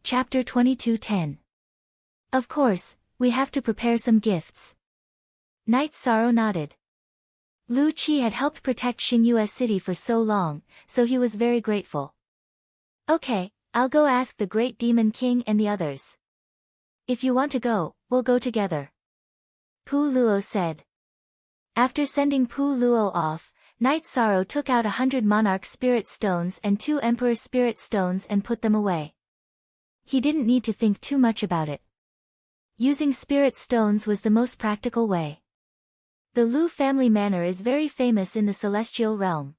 Chapter 22:10. Of course, we have to prepare some gifts. Knight Sorrow nodded. Lu Qi had helped protect Xingyue City for so long, so he was very grateful. Okay, I'll go ask the Great Demon King and the others. If you want to go, we'll go together. Pu Luo said. After sending Pu Luo off, Knight Sorrow took out 100 Monarch Spirit Stones and 2 Emperor Spirit Stones and put them away. He didn't need to think too much about it. Using Spirit Stones was the most practical way. The Lu family manor is very famous in the celestial realm.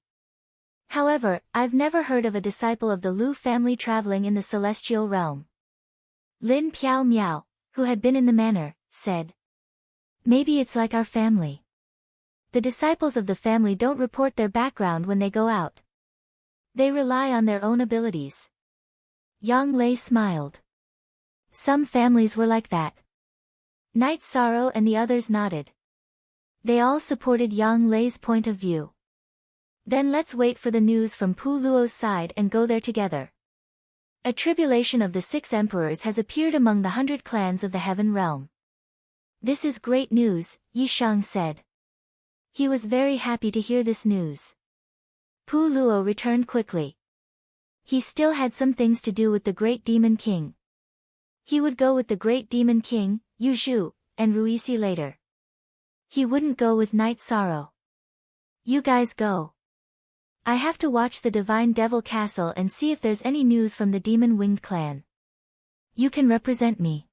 However, I've never heard of a disciple of the Lu family traveling in the celestial realm. Lin Piao Miao, who had been in the manor, said. Maybe it's like our family. The disciples of the family don't report their background when they go out. They rely on their own abilities. Yang Lei smiled. Some families were like that. Knight Sorrow and the others nodded. They all supported Yang Lei's point of view. Then let's wait for the news from Pu Luo's side and go there together. A tribulation of the 6 emperors has appeared among the 100 clans of the heaven realm. This is great news, Yi Shang said. He was very happy to hear this news. Pu Luo returned quickly. He still had some things to do with the Great Demon King. He would go with the Great Demon King, Yu Zhu, and Ruisi later. He wouldn't go with Knight Sorrow. You guys go. I have to watch the Divine Devil Castle and see if there's any news from the Demon Winged clan. You can represent me.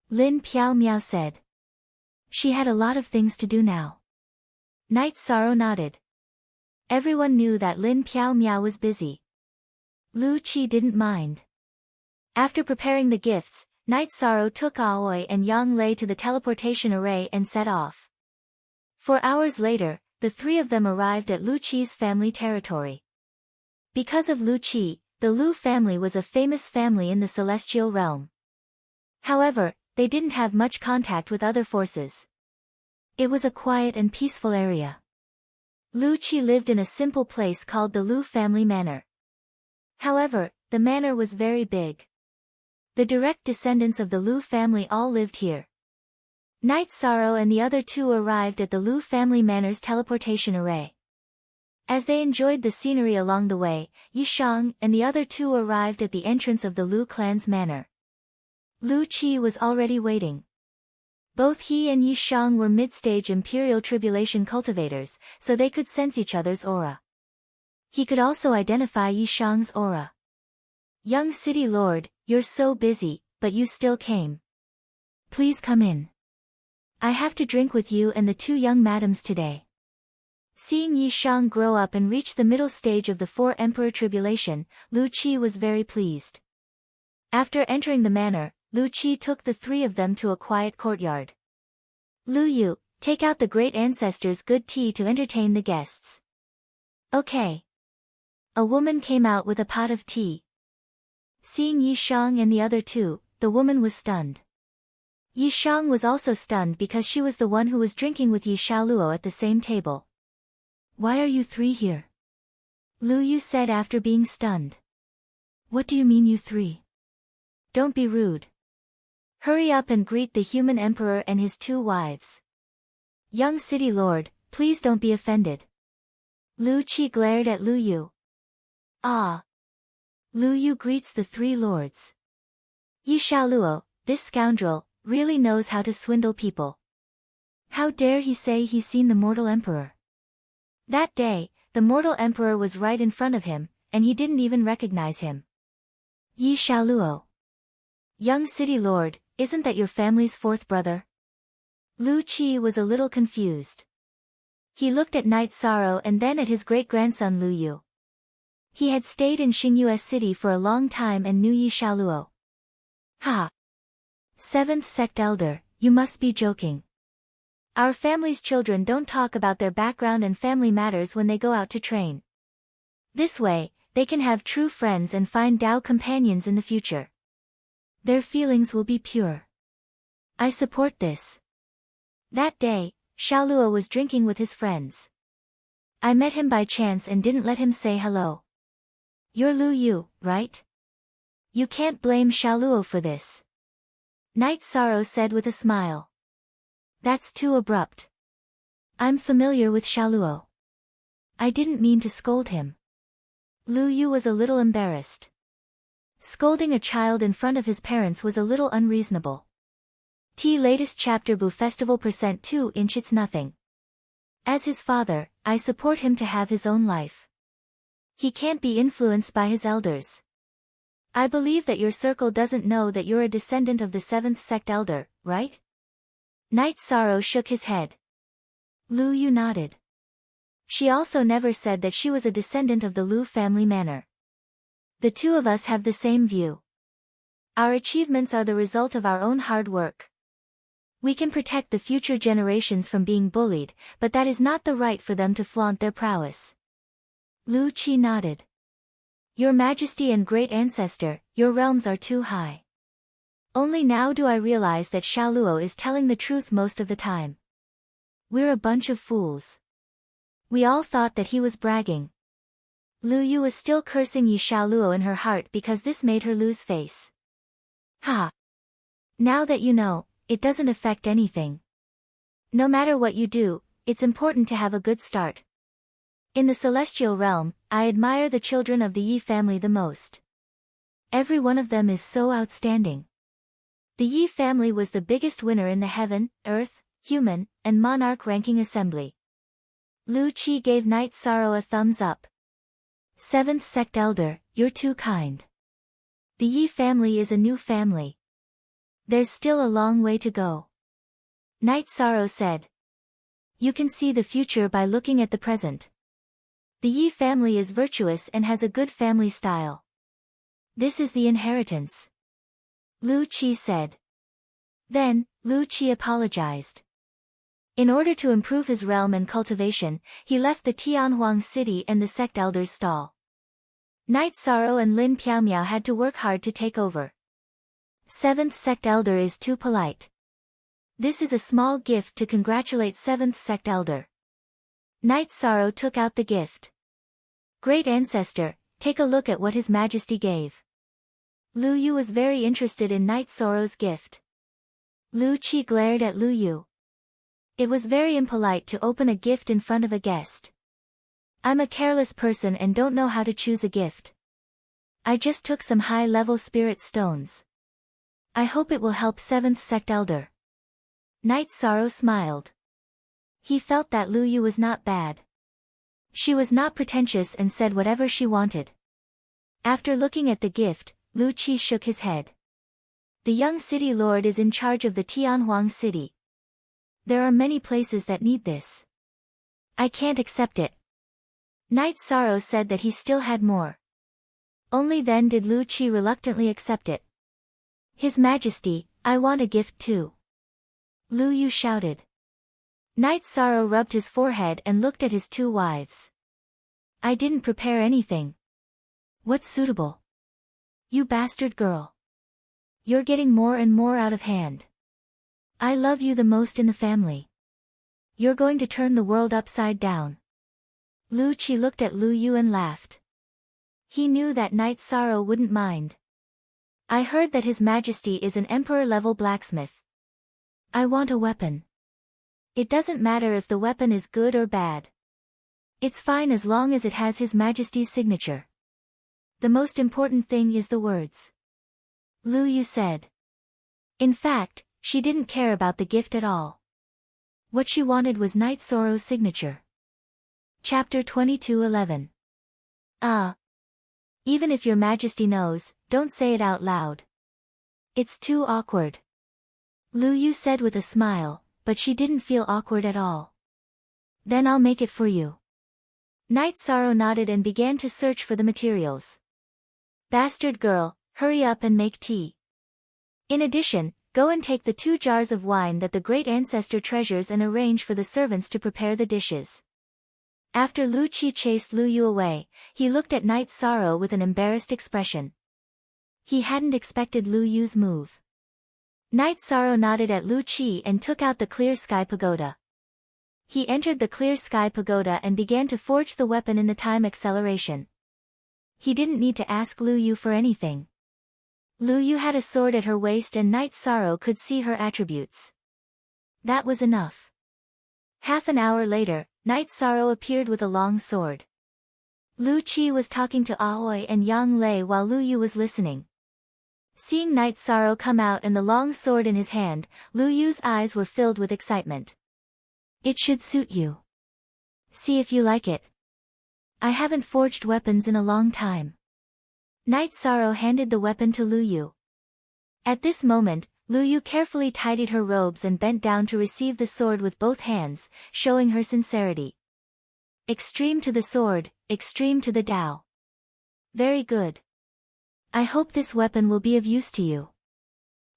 Lin Piao Miao said. She had a lot of things to do now. Knight Sorrow nodded. Everyone knew that Lin Piao Miao was busy. Lu Qi didn't mind. After preparing the gifts, Knight Sorrow took Aoi and Yang Lei to the teleportation array and set off. 4 hours later, the 3 of them arrived at Lu Qi's family territory. Because of Lu Qi, the Lu family was a famous family in the celestial realm. However, they didn't have much contact with other forces. It was a quiet and peaceful area. Lu Qi lived in a simple place called the Lu family manor. However, the manor was very big. The direct descendants of the Lu family all lived here. Knight Sorrow and the other 2 arrived at the Lu family manor's teleportation array. As they enjoyed the scenery along the way, Yi Shang and the other 2 arrived at the entrance of the Lu clan's manor. Lu Qi was already waiting. Both he and Yi Shang were mid-stage Imperial Tribulation cultivators, so they could sense each other's aura. He could also identify Yi Shang's aura. Young City Lord, you're so busy, but you still came. Please come in. I have to drink with you and the 2 young madams today. Seeing Yi Shang grow up and reach the middle stage of the 4 Emperor Tribulation, Lu Qi was very pleased. After entering the manor, Lu Qi took the 3 of them to a quiet courtyard. Lu Yu, take out the great ancestors' good tea to entertain the guests. Okay. A woman came out with a pot of tea. Seeing Yi Shang and the other 2, the woman was stunned. Yi Shang was also stunned because she was the one who was drinking with Yi Xiaoluo at the same table. Why are you 3 here? Lu Yu said after being stunned. What do you mean you 3? Don't be rude. Hurry up and greet the human emperor and his 2 wives. Young City Lord, please don't be offended. Lu Qi glared at Lu Yu. Ah. Lu Yu greets the 3 lords. Yi Xiaoluo, this scoundrel, really knows how to swindle people. How dare he say he's seen the mortal emperor? That day, the mortal emperor was right in front of him, and he didn't even recognize him. Yi Xiaoluo. Young City Lord, isn't that your family's 4th brother? Lu Qi was a little confused. He looked at Knight Sorrow and then at his great-grandson Lu Yu. He had stayed in Xingyue City for a long time and knew Yi Xiaoluo. Ha! 7th sect elder, you must be joking. Our family's children don't talk about their background and family matters when they go out to train. This way, they can have true friends and find Dao companions in the future. Their feelings will be pure. I support this. That day, Xiaoluo was drinking with his friends. I met him by chance and didn't let him say hello. You're Lu Yu, right? You can't blame Xiaoluo for this. Night Sorrow said with a smile. That's too abrupt. I'm familiar with Xiaoluo. I didn't mean to scold him. Lu Yu was a little embarrassed. Scolding a child in front of his parents was a little unreasonable. T latest chapter Bu Festival %2 inch It's nothing. As his father, I support him to have his own life. He can't be influenced by his elders. I believe that your circle doesn't know that you're a descendant of the 7th sect elder, right? Night Sorrow shook his head. Lu Yu nodded. She also never said that she was a descendant of the Lu family manor. The two of us have the same view. Our achievements are the result of our own hard work. We can protect the future generations from being bullied, but that is not the right for them to flaunt their prowess. Lu Qi nodded. Your Majesty and Great Ancestor, your realms are too high. Only now do I realize that Xiaoluo is telling the truth most of the time. We're a bunch of fools. We all thought that he was bragging. Lu Yu was still cursing Yi Xiaoluo in her heart because this made her lose face. Ha! Now that you know, it doesn't affect anything. No matter what you do, it's important to have a good start. In the celestial realm, I admire the children of the Yi family the most. Every one of them is so outstanding. The Yi family was the biggest winner in the heaven, earth, human, and monarch ranking assembly. Lu Qi gave Night Sorrow a thumbs up. 7th sect elder, you're too kind. The Yi family is a new family. There's still a long way to go. Night Sorrow said. You can see the future by looking at the present. The Yi family is virtuous and has a good family style. This is the inheritance. Lu Qi said. Then, Lu Qi apologized. In order to improve his realm and cultivation, he left the Tianhuang city and the sect elder's stall. Night Sorrow and Lin Piaomiao had to work hard to take over. 7th sect elder is too polite. This is a small gift to congratulate 7th sect elder. Night Sorrow took out the gift. Great Ancestor, take a look at what His Majesty gave. Lu Yu was very interested in Night Sorrow's gift. Lu Qi glared at Lu Yu. It was very impolite to open a gift in front of a guest. I'm a careless person and don't know how to choose a gift. I just took some high-level spirit stones. I hope it will help 7th sect elder. Night Sorrow smiled. He felt that Lu Yu was not bad. She was not pretentious and said whatever she wanted. After looking at the gift, Lu Qi shook his head. The young city lord is in charge of the Tianhuang city. There are many places that need this. I can't accept it. Night Sorrow said that he still had more. Only then did Lu Qi reluctantly accept it. His Majesty, I want a gift too. Lu Yu shouted. Night Sorrow rubbed his forehead and looked at his two wives. I didn't prepare anything. What's suitable? You bastard girl. You're getting more and more out of hand. I love you the most in the family. You're going to turn the world upside down. Lu Qi looked at Lu Yu and laughed. He knew that Night Sorrow wouldn't mind. I heard that His Majesty is an emperor-level blacksmith. I want a weapon. It doesn't matter if the weapon is good or bad. It's fine as long as it has His Majesty's signature. The most important thing is the words. Lu Yu said. In fact, she didn't care about the gift at all. What she wanted was Night Sorrow's signature. Chapter 22:11. Even if your Majesty knows, don't say it out loud. It's too awkward. Lu Yu said with a smile, but she didn't feel awkward at all. Then I'll make it for you. Night Sorrow nodded and began to search for the materials. Bastard girl, hurry up and make tea. In addition, go and take the 2 jars of wine that the Great Ancestor treasures and arrange for the servants to prepare the dishes. After Lu Qi chased Lu Yu away, he looked at Night Sorrow with an embarrassed expression. He hadn't expected Lu Yu's move. Night Sorrow nodded at Lu Qi and took out the Clear Sky Pagoda. He entered the Clear Sky Pagoda and began to forge the weapon in the time acceleration. He didn't need to ask Lu Yu for anything. Lu Yu had a sword at her waist and Night Sorrow could see her attributes. That was enough. Half an hour later, Night Sorrow appeared with a long sword. Lu Qi was talking to Aoi and Yang Lei while Lu Yu was listening. Seeing Night Sorrow come out and the long sword in his hand, Lu Yu's eyes were filled with excitement. It should suit you. See if you like it. I haven't forged weapons in a long time. Night Sorrow handed the weapon to Lu Yu. At this moment, Lu Yu carefully tidied her robes and bent down to receive the sword with both hands, showing her sincerity. Extreme to the sword, extreme to the Tao. Very good. I hope this weapon will be of use to you.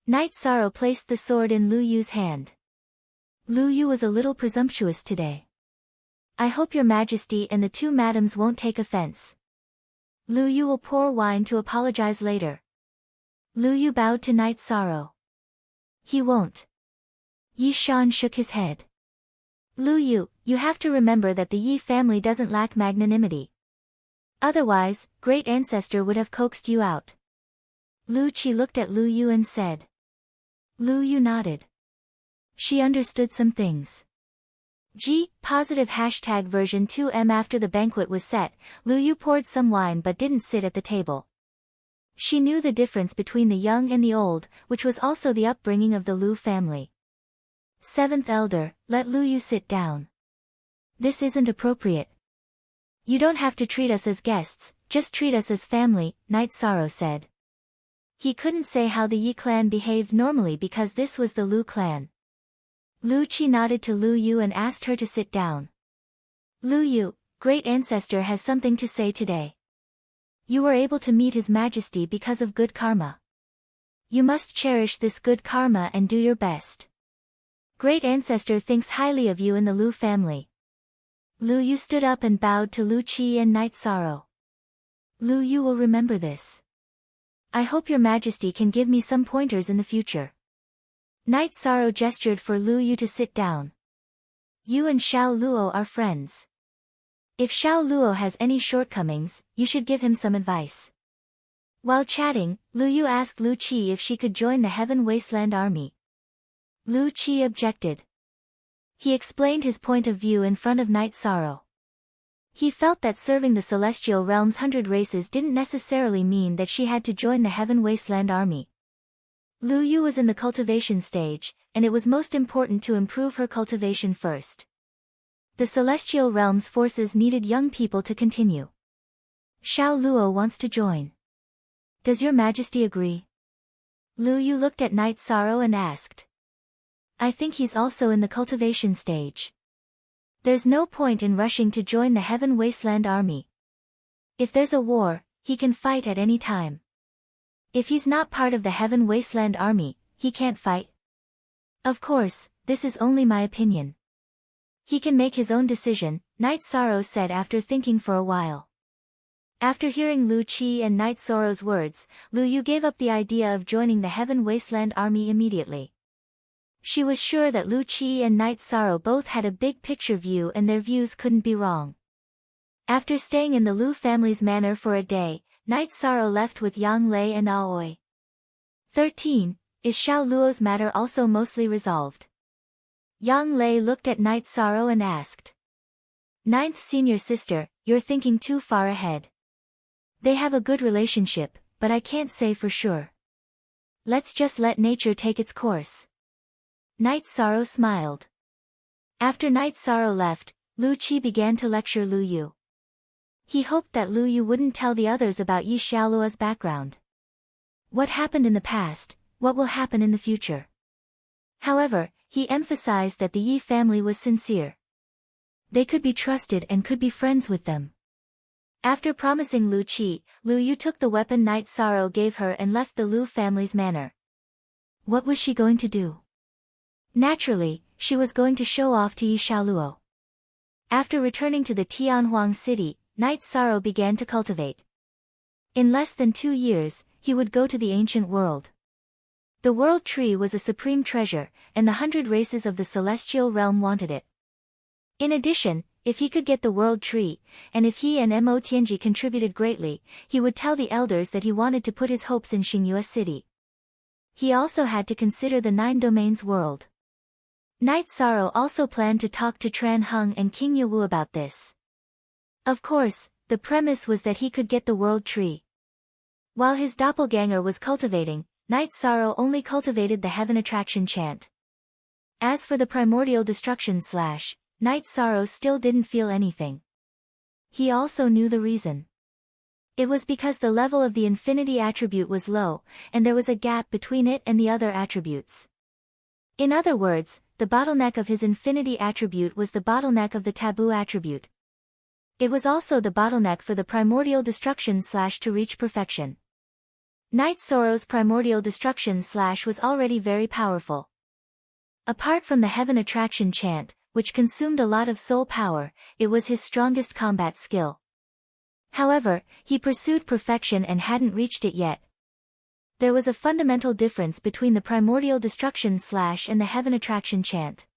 Night Sorrow placed the sword in Lu Yu's hand. Lu Yu was a little presumptuous today. I hope your majesty and the two madams won't take offense. Lu Yu will pour wine to apologize later. Lu Yu bowed to Night Sorrow. He won't. Yi Shan shook his head. Lu Yu, you have to remember that the Yi family doesn't lack magnanimity. Otherwise, great ancestor would have coaxed you out. Lu Qi looked at Lu Yu and said. Lu Yu nodded. She understood some things. Positive hashtag version 2M. After the banquet was set, Lu Yu poured some wine but didn't sit at the table. She knew the difference between the young and the old, which was also the upbringing of the Lu family. Seventh elder, let Lu Yu sit down. This isn't appropriate. You don't have to treat us as guests, just treat us as family, Night Sorrow said. He couldn't say how the Yi clan behaved normally because this was the Lu clan. Lu Qi nodded to Lu Yu and asked her to sit down. Lu Yu, great ancestor has something to say today. You were able to meet His Majesty because of good karma. You must cherish this good karma and do your best. Great ancestor thinks highly of you in the Lu family. Lu Yu stood up and bowed to Lu Qi and Night Sorrow. Lu Yu will remember this. I hope your majesty can give me some pointers in the future. Night Sorrow gestured for Lu Yu to sit down. You and Xiao Luo are friends. If Xiao Luo has any shortcomings, you should give him some advice. While chatting, Lu Yu asked Lu Qi if she could join the Heaven Wasteland Army. Lu Qi objected. He explained his point of view in front of Night Sorrow. He felt that serving the Celestial Realm's 100 races didn't necessarily mean that she had to join the Heaven Wasteland Army. Lu Yu was in the cultivation stage, and it was most important to improve her cultivation first. The Celestial Realm's forces needed young people to continue. Xiao Luo wants to join. Does your majesty agree? Lu Yu looked at Night Sorrow and asked. I think he's also in the cultivation stage. There's no point in rushing to join the Heaven Wasteland Army. If there's a war, he can fight at any time. If he's not part of the Heaven Wasteland Army, he can't fight. Of course, this is only my opinion. He can make his own decision, Night Sorrow said after thinking for a while. After hearing Lu Qi and Night Sorrow's words, Lu Yu gave up the idea of joining the Heaven Wasteland Army immediately. She was sure that Lu Qi and Night Sorrow both had a big picture view and their views couldn't be wrong. After staying in the Lu family's manor for a day, Night Sorrow left with Yang Lei and Aoi. 13. Is Xiao Luo's matter also mostly resolved? Yang Lei looked at Night Sorrow and asked. Ninth senior sister, you're thinking too far ahead. They have a good relationship, but I can't say for sure. Let's just let nature take its course. Night Sorrow smiled. After Night Sorrow left, Lu Qi began to lecture Lu Yu. He hoped that Lu Yu wouldn't tell the others about Yi Xiaoluo's background. What happened in the past, what will happen in the future. However, he emphasized that the Yi family was sincere. They could be trusted and could be friends with them. After promising Lu Qi, Lu Yu took the weapon Night Sorrow gave her and left the Lu family's manor. What was she going to do? Naturally, she was going to show off to Yi Xiaoluo. After returning to the Tianhuang city, Night Sorrow began to cultivate. In less than 2 years, he would go to the ancient world. The world tree was a supreme treasure, and the 100 races of the celestial realm wanted it. In addition, if he could get the world tree, and if he and Mo Tianji contributed greatly, he would tell the elders that he wanted to put his hopes in Xingyue City. He also had to consider the 9 domains world. Night Sorrow also planned to talk to Tran Heng and King Yewu about this. Of course, the premise was that he could get the world tree. While his doppelganger was cultivating, Night Sorrow only cultivated the Heaven Attraction chant. As for the primordial destruction / Night Sorrow still didn't feel anything. He also knew the reason. It was because the level of the infinity attribute was low, and there was a gap between it and the other attributes. In other words, the bottleneck of his infinity attribute was the bottleneck of the taboo attribute. It was also the bottleneck for the primordial destruction / to reach perfection. Night Sorrow's primordial destruction / was already very powerful. Apart from the Heaven Attraction chant, which consumed a lot of soul power, it was his strongest combat skill. However, he pursued perfection and hadn't reached it yet. There was a fundamental difference between the primordial destruction / and the Heaven Attraction chant.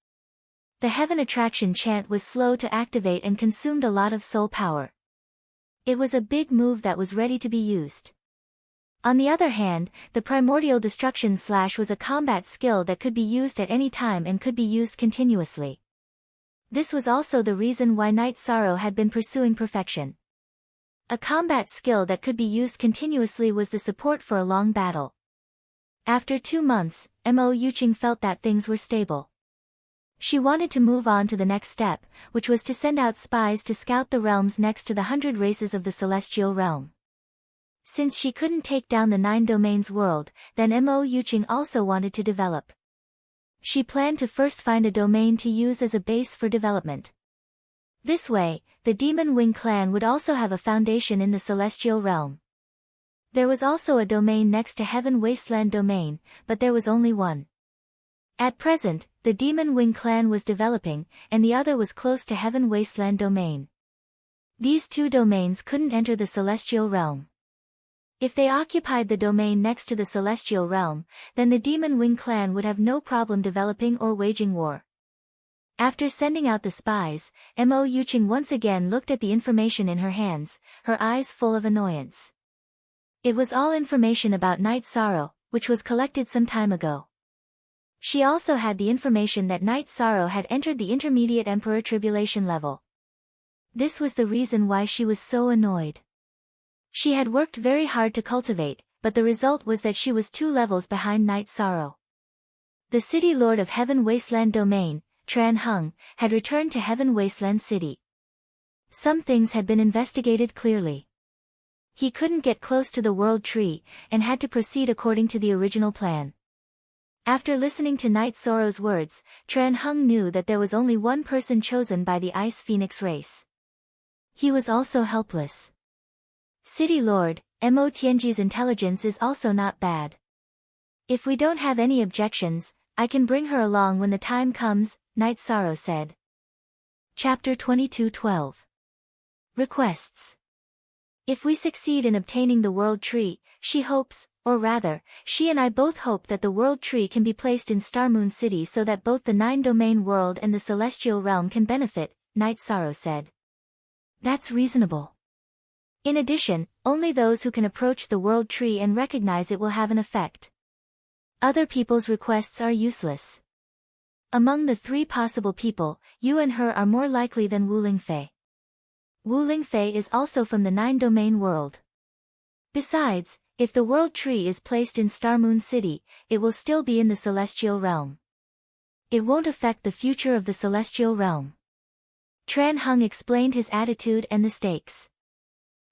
The Heaven Attraction chant was slow to activate and consumed a lot of soul power. It was a big move that was ready to be used. On the other hand, the primordial destruction / was a combat skill that could be used at any time and could be used continuously. This was also the reason why Night Sorrow had been pursuing perfection. A combat skill that could be used continuously was the support for a long battle. After 2 months, Mo Yuqing felt that things were stable. She wanted to move on to the next step, which was to send out spies to scout the realms next to the 100 races of the celestial realm. Since she couldn't take down the 9 domains world, then Mo Yuqing also wanted to develop. She planned to first find a domain to use as a base for development. This way, the Demon Wing clan would also have a foundation in the celestial realm. There was also a domain next to Heaven Wasteland domain, but there was only one. At present, the Demon Wing clan was developing, and the other was close to Heaven Wasteland domain. These 2 domains couldn't enter the celestial realm. If they occupied the domain next to the celestial realm, then the Demon Wing clan would have no problem developing or waging war. After sending out the spies, Mo Yuqing once again looked at the information in her hands, her eyes full of annoyance. It was all information about Night Sorrow, which was collected some time ago. She also had the information that Night Sorrow had entered the intermediate Emperor Tribulation level. This was the reason why she was so annoyed. She had worked very hard to cultivate, but the result was that she was 2 levels behind Night Sorrow. The City Lord of Heaven Wasteland domain, Tran Heng, had returned to Heaven Wasteland City. Some things had been investigated clearly. He couldn't get close to the World Tree, and had to proceed according to the original plan. After listening to Night Sorrow's words, Tran Heng knew that there was only one person chosen by the Ice Phoenix race. He was also helpless. City Lord, Mo Tianji's intelligence is also not bad. If we don't have any objections, I can bring her along when the time comes, Night Sorrow said. Chapter 22:12. Requests. If we succeed in obtaining the World Tree, she hopes, or rather, she and I both hope that the World Tree can be placed in Star Moon City so that both the 9-domain world and the Celestial Realm can benefit, Night Sorrow said. That's reasonable. In addition, only those who can approach the World Tree and recognize it will have an effect. Other people's requests are useless. Among the 3 possible people, you and her are more likely than Wu Lingfei. Wu Lingfei is also from the 9-domain world. Besides, if the World Tree is placed in Star Moon City, it will still be in the Celestial Realm. It won't affect the future of the Celestial Realm. Tran Heng explained his attitude and the stakes.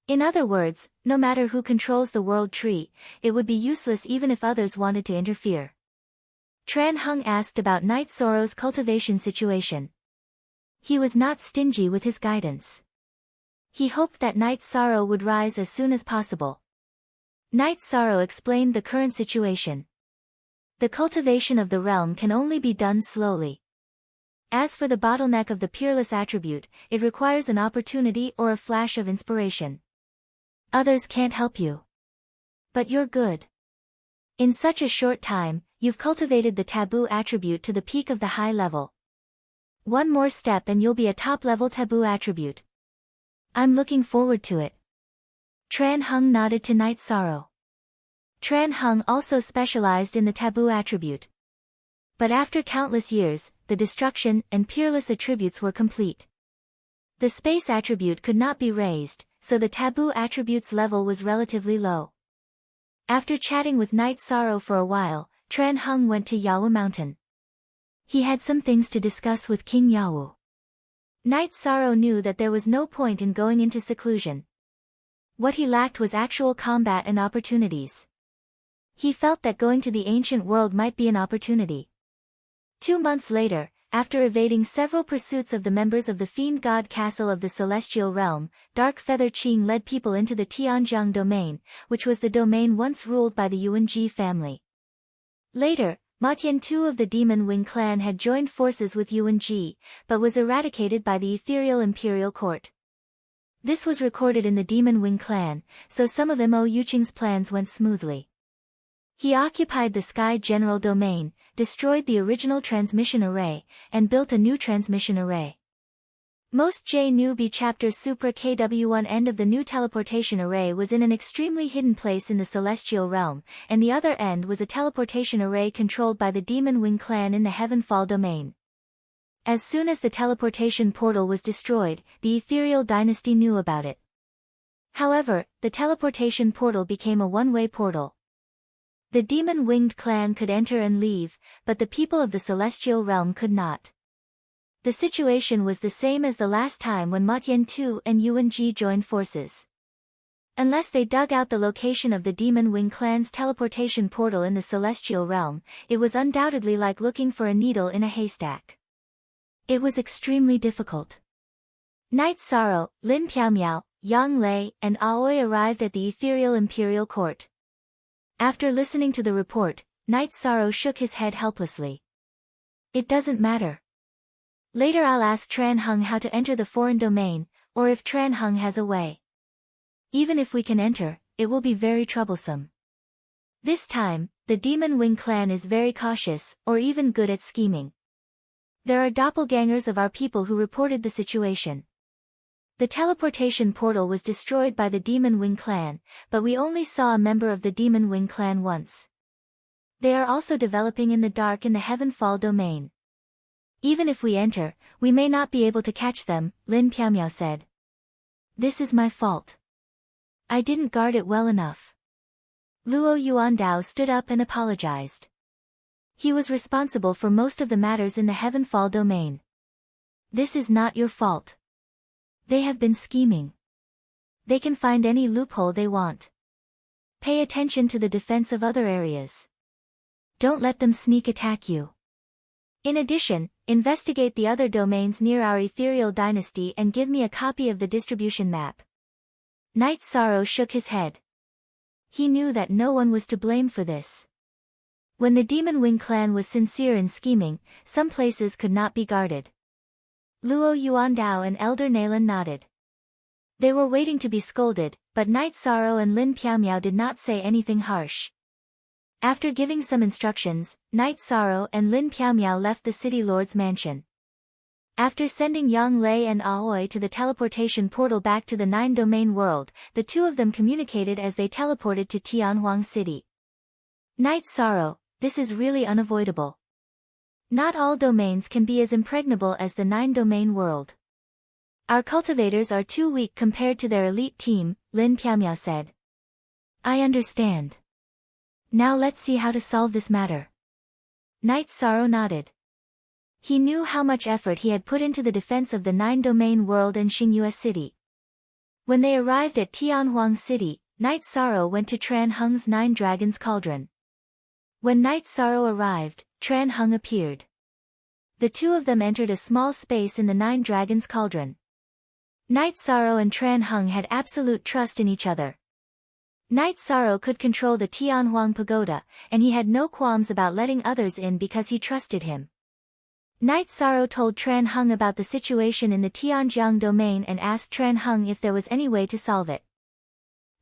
In other words, no matter who controls the World Tree, it would be useless even if others wanted to interfere. Tran Heng asked about Night Sorrow's cultivation situation. He was not stingy with his guidance. He hoped that Night Sorrow would rise as soon as possible. Night Sorrow explained the current situation. The cultivation of the realm can only be done slowly. As for the bottleneck of the peerless attribute, it requires an opportunity or a flash of inspiration. Others can't help you. But you're good. In such a short time, you've cultivated the taboo attribute to the peak of the high level. One more step and you'll be a top-level taboo attribute. I'm looking forward to it. Tran Hung nodded to Night Sorrow. Tran Hung also specialized in the taboo attribute. But after countless years, the destruction and peerless attributes were complete. The space attribute could not be raised, so the taboo attribute's level was relatively low. After chatting with Night Sorrow for a while, Tran Hung went to Yawu Mountain. He had some things to discuss with King Yawu. Night Sorrow knew that there was no point in going into seclusion. What he lacked was actual combat and opportunities. He felt that going to the ancient world might be an opportunity. 2 months later, after evading several pursuits of the members of the Fiend God Castle of the Celestial Realm, Dark Feather Qing led people into the Tianjiang domain, which was the domain once ruled by the Yuanji family. Later, Ma Tiantu of the Demon Wing clan had joined forces with Yuanji, but was eradicated by the ethereal imperial court. This was recorded in the Demon Wing clan, so some of Mo Yuqing's plans went smoothly. He occupied the Sky General Domain, destroyed the original transmission array, and built a new transmission array. Most J-Nubi Chapter Supra KW1 end of the new teleportation array was in an extremely hidden place in the Celestial Realm, and the other end was a teleportation array controlled by the Demon Wing clan in the Heavenfall Domain. As soon as the teleportation portal was destroyed, the Ethereal Dynasty knew about it. However, the teleportation portal became a one-way portal. The Demon-Winged clan could enter and leave, but the people of the Celestial Realm could not. The situation was the same as the last time when Ma Tiantu and Yuanji joined forces. Unless they dug out the location of the Demon Wing clan's teleportation portal in the Celestial Realm, it was undoubtedly like looking for a needle in a haystack. It was extremely difficult. Night Sorrow, Lin Piaomiao, Yang Lei, and Aoi arrived at the Ethereal Imperial Court. After listening to the report, Night Sorrow shook his head helplessly. It doesn't matter. Later I'll ask Tran Hung how to enter the foreign domain, or if Tran Hung has a way. Even if we can enter, it will be very troublesome. This time, the Demon Wing clan is very cautious, or even good at scheming. There are doppelgangers of our people who reported the situation. The teleportation portal was destroyed by the Demon Wing clan, but we only saw a member of the Demon Wing clan once. They are also developing in the dark in the Heavenfall domain. Even if we enter, we may not be able to catch them, Lin Piaomiao said. This is my fault. I didn't guard it well enough. Luo Yuandao stood up and apologized. He was responsible for most of the matters in the Heavenfall domain. This is not your fault. They have been scheming. They can find any loophole they want. Pay attention to the defense of other areas. Don't let them sneak attack you. In addition, investigate the other domains near our Ethereal Dynasty and give me a copy of the distribution map. Night Sorrow shook his head. He knew that no one was to blame for this. When the Demon Wing clan was sincere in scheming, some places could not be guarded. Luo Yuandao and Elder Nalan nodded. They were waiting to be scolded, but Night Sorrow and Lin Piaomiao did not say anything harsh. After giving some instructions, Night Sorrow and Lin Piaomiao left the City Lord's mansion. After sending Yang Lei and Aoi to the teleportation portal back to the 9-domain world, the two of them communicated as they teleported to Tianhuang City. Night Sorrow, this is really unavoidable. Not all domains can be as impregnable as the 9-domain world. Our cultivators are too weak compared to their elite team, Lin Piaomiao said. I understand. Now let's see how to solve this matter. Night Sorrow nodded. He knew how much effort he had put into the defense of the 9-domain world and Xingyue City. When they arrived at Tianhuang City, Night Sorrow went to Tran Hung's 9 Dragons Cauldron. When Night Sorrow arrived, Tran Hung appeared. The two of them entered a small space in the 9 Dragons Cauldron. Night Sorrow and Tran Hung had absolute trust in each other. Night Sorrow could control the Tianhuang Pagoda, and he had no qualms about letting others in because he trusted him. Night Sorrow told Tran Hung about the situation in the Tianjiang domain and asked Tran Hung if there was any way to solve it.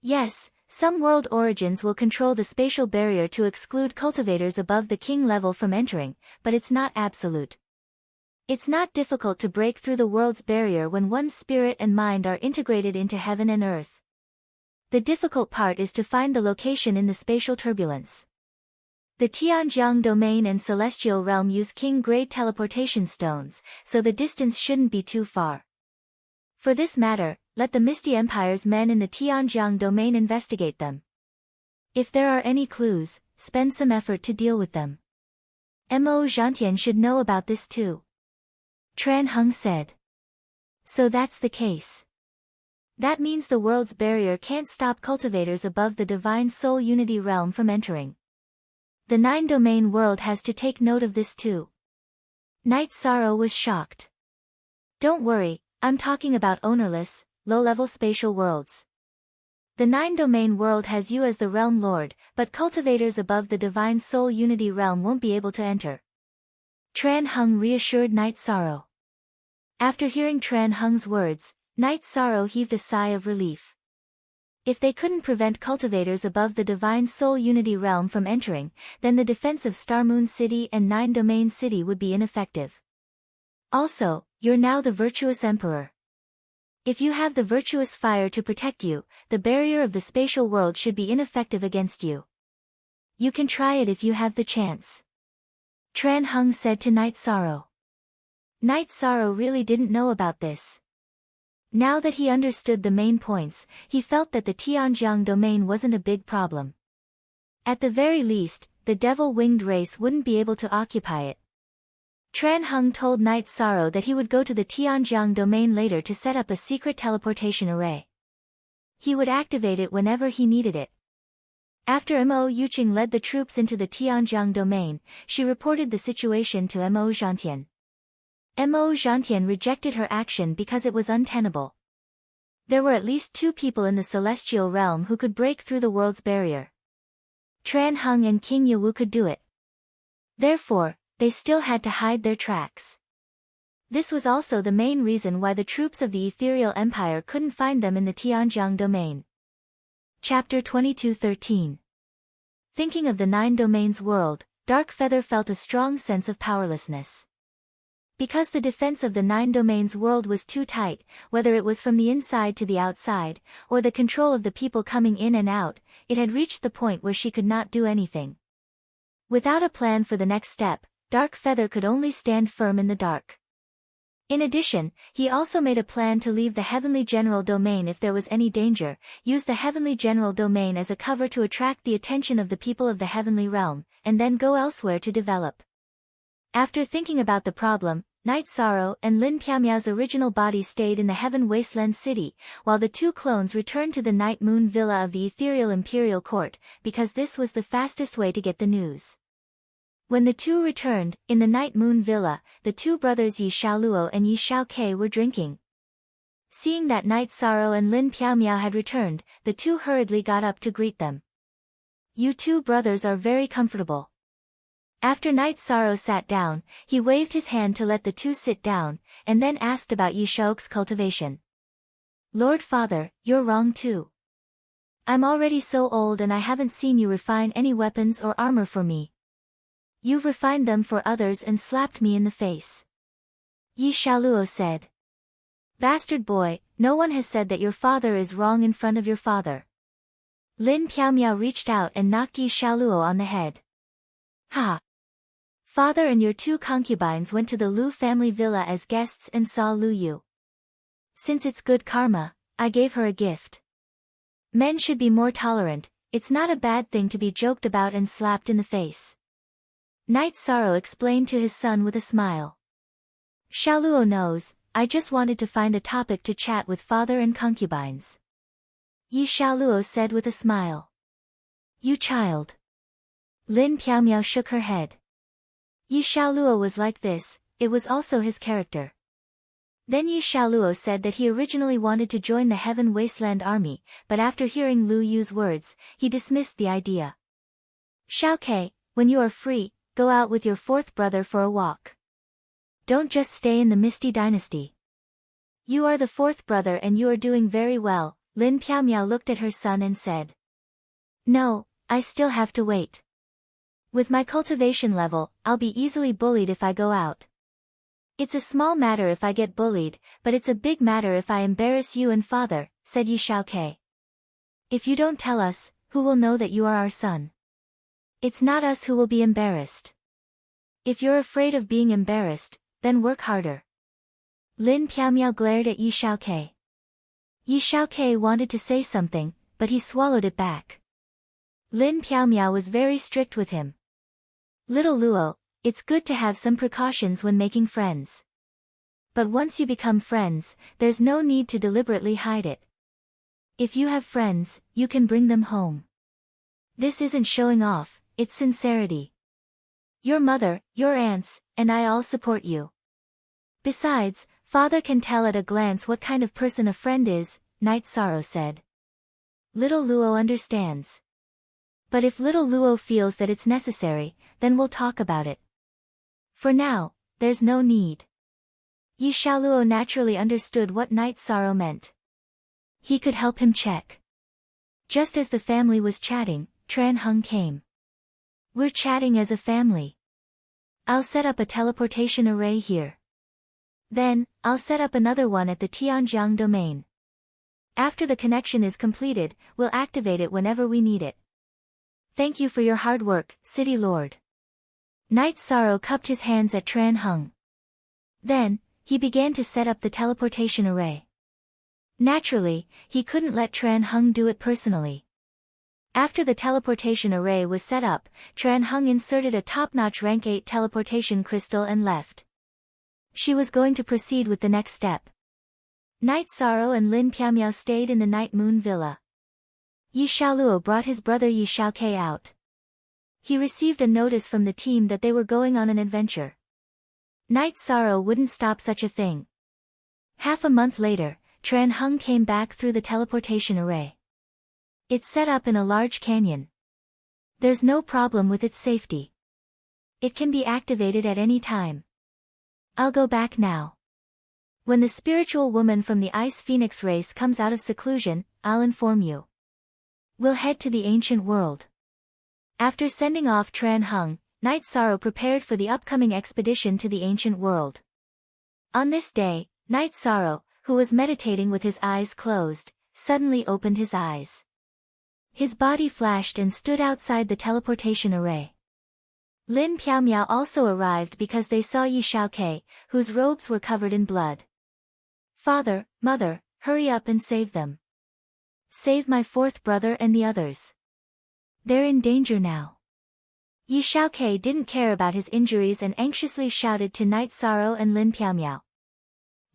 Yes, some world origins will control the spatial barrier to exclude cultivators above the king level from entering, but it's not absolute. It's not difficult to break through the world's barrier when one's spirit and mind are integrated into heaven and earth. The difficult part is to find the location in the spatial turbulence. The Tianjiang domain and celestial realm use king-grade teleportation stones, so the distance shouldn't be too far. For this matter, let the Misty Empire's men in the Tianjiang domain investigate them. If there are any clues, spend some effort to deal with them. Mo Zhantian should know about this too. Tran Heng said. So that's the case. That means the world's barrier can't stop cultivators above the Divine Soul Unity realm from entering. The 9-domain world has to take note of this too. Night Sorrow was shocked. Don't worry, I'm talking about ownerless, low-level spatial worlds. The 9-domain world has you as the realm lord, but cultivators above the Divine Soul Unity realm won't be able to enter. Tran Heng reassured Night Sorrow. After hearing Tran Heng's words, Night Sorrow heaved a sigh of relief. If they couldn't prevent cultivators above the Divine Soul Unity realm from entering, then the defense of Star Moon City and 9-domain city would be ineffective. Also, you're now the virtuous emperor. If you have the virtuous fire to protect you, the barrier of the spatial world should be ineffective against you. You can try it if you have the chance. Tran Heng said to Night Sorrow. Night Sorrow really didn't know about this. Now that he understood the main points, he felt that the Tianjiang domain wasn't a big problem. At the very least, the devil-winged race wouldn't be able to occupy it. Tran Heng told Night Sorrow that he would go to the Tianjiang domain later to set up a secret teleportation array. He would activate it whenever he needed it. After Mo Yuqing led the troops into the Tianjiang domain, she reported the situation to Mo Zhantian. Mo Zhantian rejected her action because it was untenable. There were at least 2 people in the celestial realm who could break through the world's barrier. Tran Heng and King Yawu could do it. Therefore, they still had to hide their tracks. This was also the main reason why the troops of the Ethereal Empire couldn't find them in the Tianjiang domain. Chapter 22:13. Thinking of the 9 domains world, Dark Feather felt a strong sense of powerlessness. Because the defense of the 9 domains world was too tight, whether it was from the inside to the outside, or the control of the people coming in and out, it had reached the point where she could not do anything. Without a plan for the next step, Dark Feather could only stand firm in the dark. In addition, he also made a plan to leave the Heavenly General Domain if there was any danger, use the Heavenly General Domain as a cover to attract the attention of the people of the Heavenly Realm, and then go elsewhere to develop. After thinking about the problem, Night Sorrow and Lin Piamiao's original body stayed in the Heaven Wasteland City, while the 2 clones returned to the Night Moon Villa of the Ethereal Imperial Court, because this was the fastest way to get the news. When the 2 returned, in the Night Moon Villa, the 2 brothers Yi Xiaoluo and Yi Xiaoke were drinking. Seeing that Night Sorrow and Lin Piamiao had returned, the 2 hurriedly got up to greet them. You 2 brothers are very comfortable. After Night Sorrow sat down, he waved his hand to let the 2 sit down, and then asked about Yi Xiaoke's cultivation. Lord Father, you're wrong too. I'm already so old and I haven't seen you refine any weapons or armor for me. You've refined them for others and slapped me in the face. Yi Xiaoluo said. Bastard boy, no one has said that your father is wrong in front of your father. Lin Piamiao reached out and knocked Yi Xiaoluo on the head. Ha! Father and your 2 concubines went to the Lu family villa as guests and saw Lu Yu. Since it's good karma, I gave her a gift. Men should be more tolerant, it's not a bad thing to be joked about and slapped in the face. Night Sorrow explained to his son with a smile. Xiaoluo knows, I just wanted to find a topic to chat with father and concubines. Yi Xiaoluo said with a smile. You child. Lin Piamiao shook her head. Yi Xiaoluo was like this, it was also his character. Then Yi Xiaoluo said that he originally wanted to join the Heaven Wasteland Army, but after hearing Lu Yu's words, he dismissed the idea. Xiaoke, when you are free, go out with your 4th brother for a walk. Don't just stay in the Misty Dynasty. You are the 4th brother and you are doing very well, Lin Piamiao looked at her son and said. No, I still have to wait. With my cultivation level, I'll be easily bullied if I go out. It's a small matter if I get bullied, but it's a big matter if I embarrass you and father, said Yi Xiaokei. If you don't tell us, who will know that you are our son? It's not us who will be embarrassed. If you're afraid of being embarrassed, then work harder. Lin Piaomiao glared at Yi Xiaokei. Yi Xiaokei wanted to say something, but he swallowed it back. Lin Piaomiao was very strict with him. Little Luo, it's good to have some precautions when making friends. But once you become friends, there's no need to deliberately hide it. If you have friends, you can bring them home. This isn't showing off, it's sincerity. Your mother, your aunts, and I all support you. Besides, father can tell at a glance what kind of person a friend is, Night Sorrow said. Little Luo understands. But if little Luo feels that it's necessary, then we'll talk about it. For now, there's no need. Yi Xiaoluo naturally understood what Night Sorrow meant. He could help him check. Just as the family was chatting, Tran Heng came. We're chatting as a family. I'll set up a teleportation array here. Then, I'll set up another one at the Tianjiang domain. After the connection is completed, we'll activate it whenever we need it. Thank you for your hard work, City Lord. Night Sorrow cupped his hands at Tran Heng. Then, he began to set up the teleportation array. Naturally, he couldn't let Tran Heng do it personally. After the teleportation array was set up, Tran Heng inserted a top-notch rank 8 teleportation crystal and left. She was going to proceed with the next step. Night Sorrow and Lin Piaomiao stayed in the Night Moon Villa. Yi Xiaoluo brought his brother Yi Xiaokei out. He received a notice from the team that they were going on an adventure. Night Sorrow wouldn't stop such a thing. Half a month later, Tran Heng came back through the teleportation array. It's set up in a large canyon. There's no problem with its safety. It can be activated at any time. I'll go back now. When the spiritual woman from the Ice Phoenix race comes out of seclusion, I'll inform you. We'll head to the ancient world. After sending off Tran Heng, Night Sorrow prepared for the upcoming expedition to the ancient world. On this day, Night Sorrow, who was meditating with his eyes closed, suddenly opened his eyes. His body flashed and stood outside the teleportation array. Lin Piaomiao also arrived because they saw Yi Xiaokei, whose robes were covered in blood. Father, mother, hurry up and save them. Save my fourth brother and the others. They're in danger now. Yi Xiaokei didn't care about his injuries and anxiously shouted to Night Sorrow and Lin Piaomiao.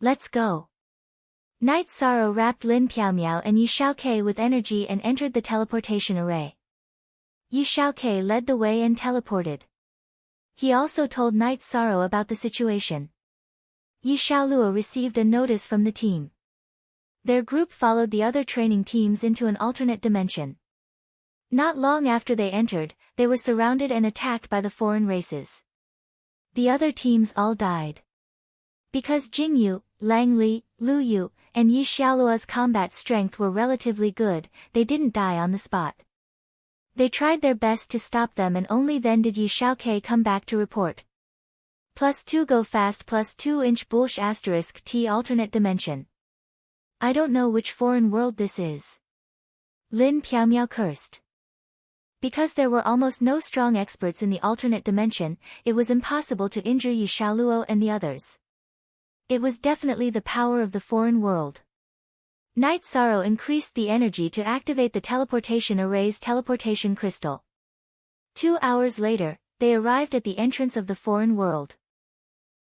Let's go. Night Sorrow wrapped Lin Piaomiao and Yi Xiaokei with energy and entered the teleportation array. Yi Xiaokei led the way and teleported. He also told Night Sorrow about the situation. Yi Xiaoluo received a notice from the team. Their group followed the other training teams into an alternate dimension. Not long after they entered, they were surrounded and attacked by the foreign races. The other teams all died. Because Jingyu, Lang Li, Lu Yu, and Yi Xiaoluo's combat strength were relatively good, they didn't die on the spot. They tried their best to stop them and only then did Yi Xiaokei come back to report. +2 go fast +2 inch bullsh * T alternate dimension. I don't know which foreign world this is. Lin Piaomiao cursed. Because there were almost no strong experts in the alternate dimension, it was impossible to injure Yi Xiaoluo and the others. It was definitely the power of the foreign world. Night Sorrow increased the energy to activate the teleportation array's teleportation crystal. 2 hours later, they arrived at the entrance of the foreign world.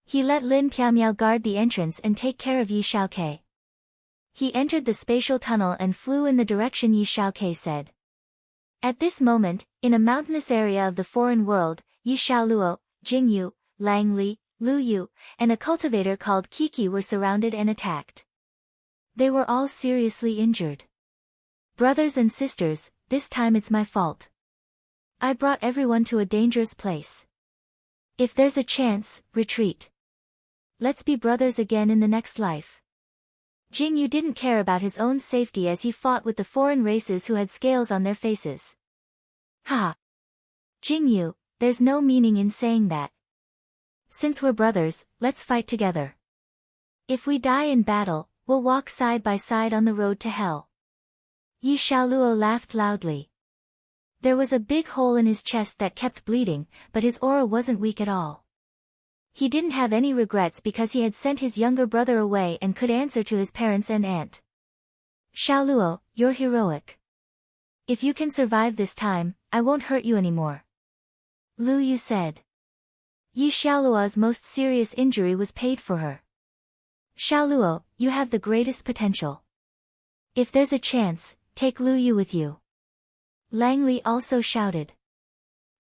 He let Lin Piaomiao guard the entrance and take care of Yi Xiaokei. He entered the spatial tunnel and flew in the direction Yi Xiaokei said. At this moment, in a mountainous area of the foreign world, Yi Xiaoluo, Jingyu, Lang Li, Lu Yu, and a cultivator called Kiki were surrounded and attacked. They were all seriously injured. Brothers and sisters, this time it's my fault. I brought everyone to a dangerous place. If there's a chance, retreat. Let's be brothers again in the next life. Jingyu didn't care about his own safety as he fought with the foreign races who had scales on their faces. Ha! Jingyu, there's no meaning in saying that. Since we're brothers, let's fight together. If we die in battle, we'll walk side by side on the road to hell. Yi Xiaoluo laughed loudly. There was a big hole in his chest that kept bleeding, but his aura wasn't weak at all. He didn't have any regrets because he had sent his younger brother away and could answer to his parents and aunt. Xiaoluo, you're heroic. If you can survive this time, I won't hurt you anymore. Lu Yu said. Yi Xiaoluo's most serious injury was paid for her. Xiaoluo, you have the greatest potential. If there's a chance, take Lu Yu with you. Lang Li also shouted.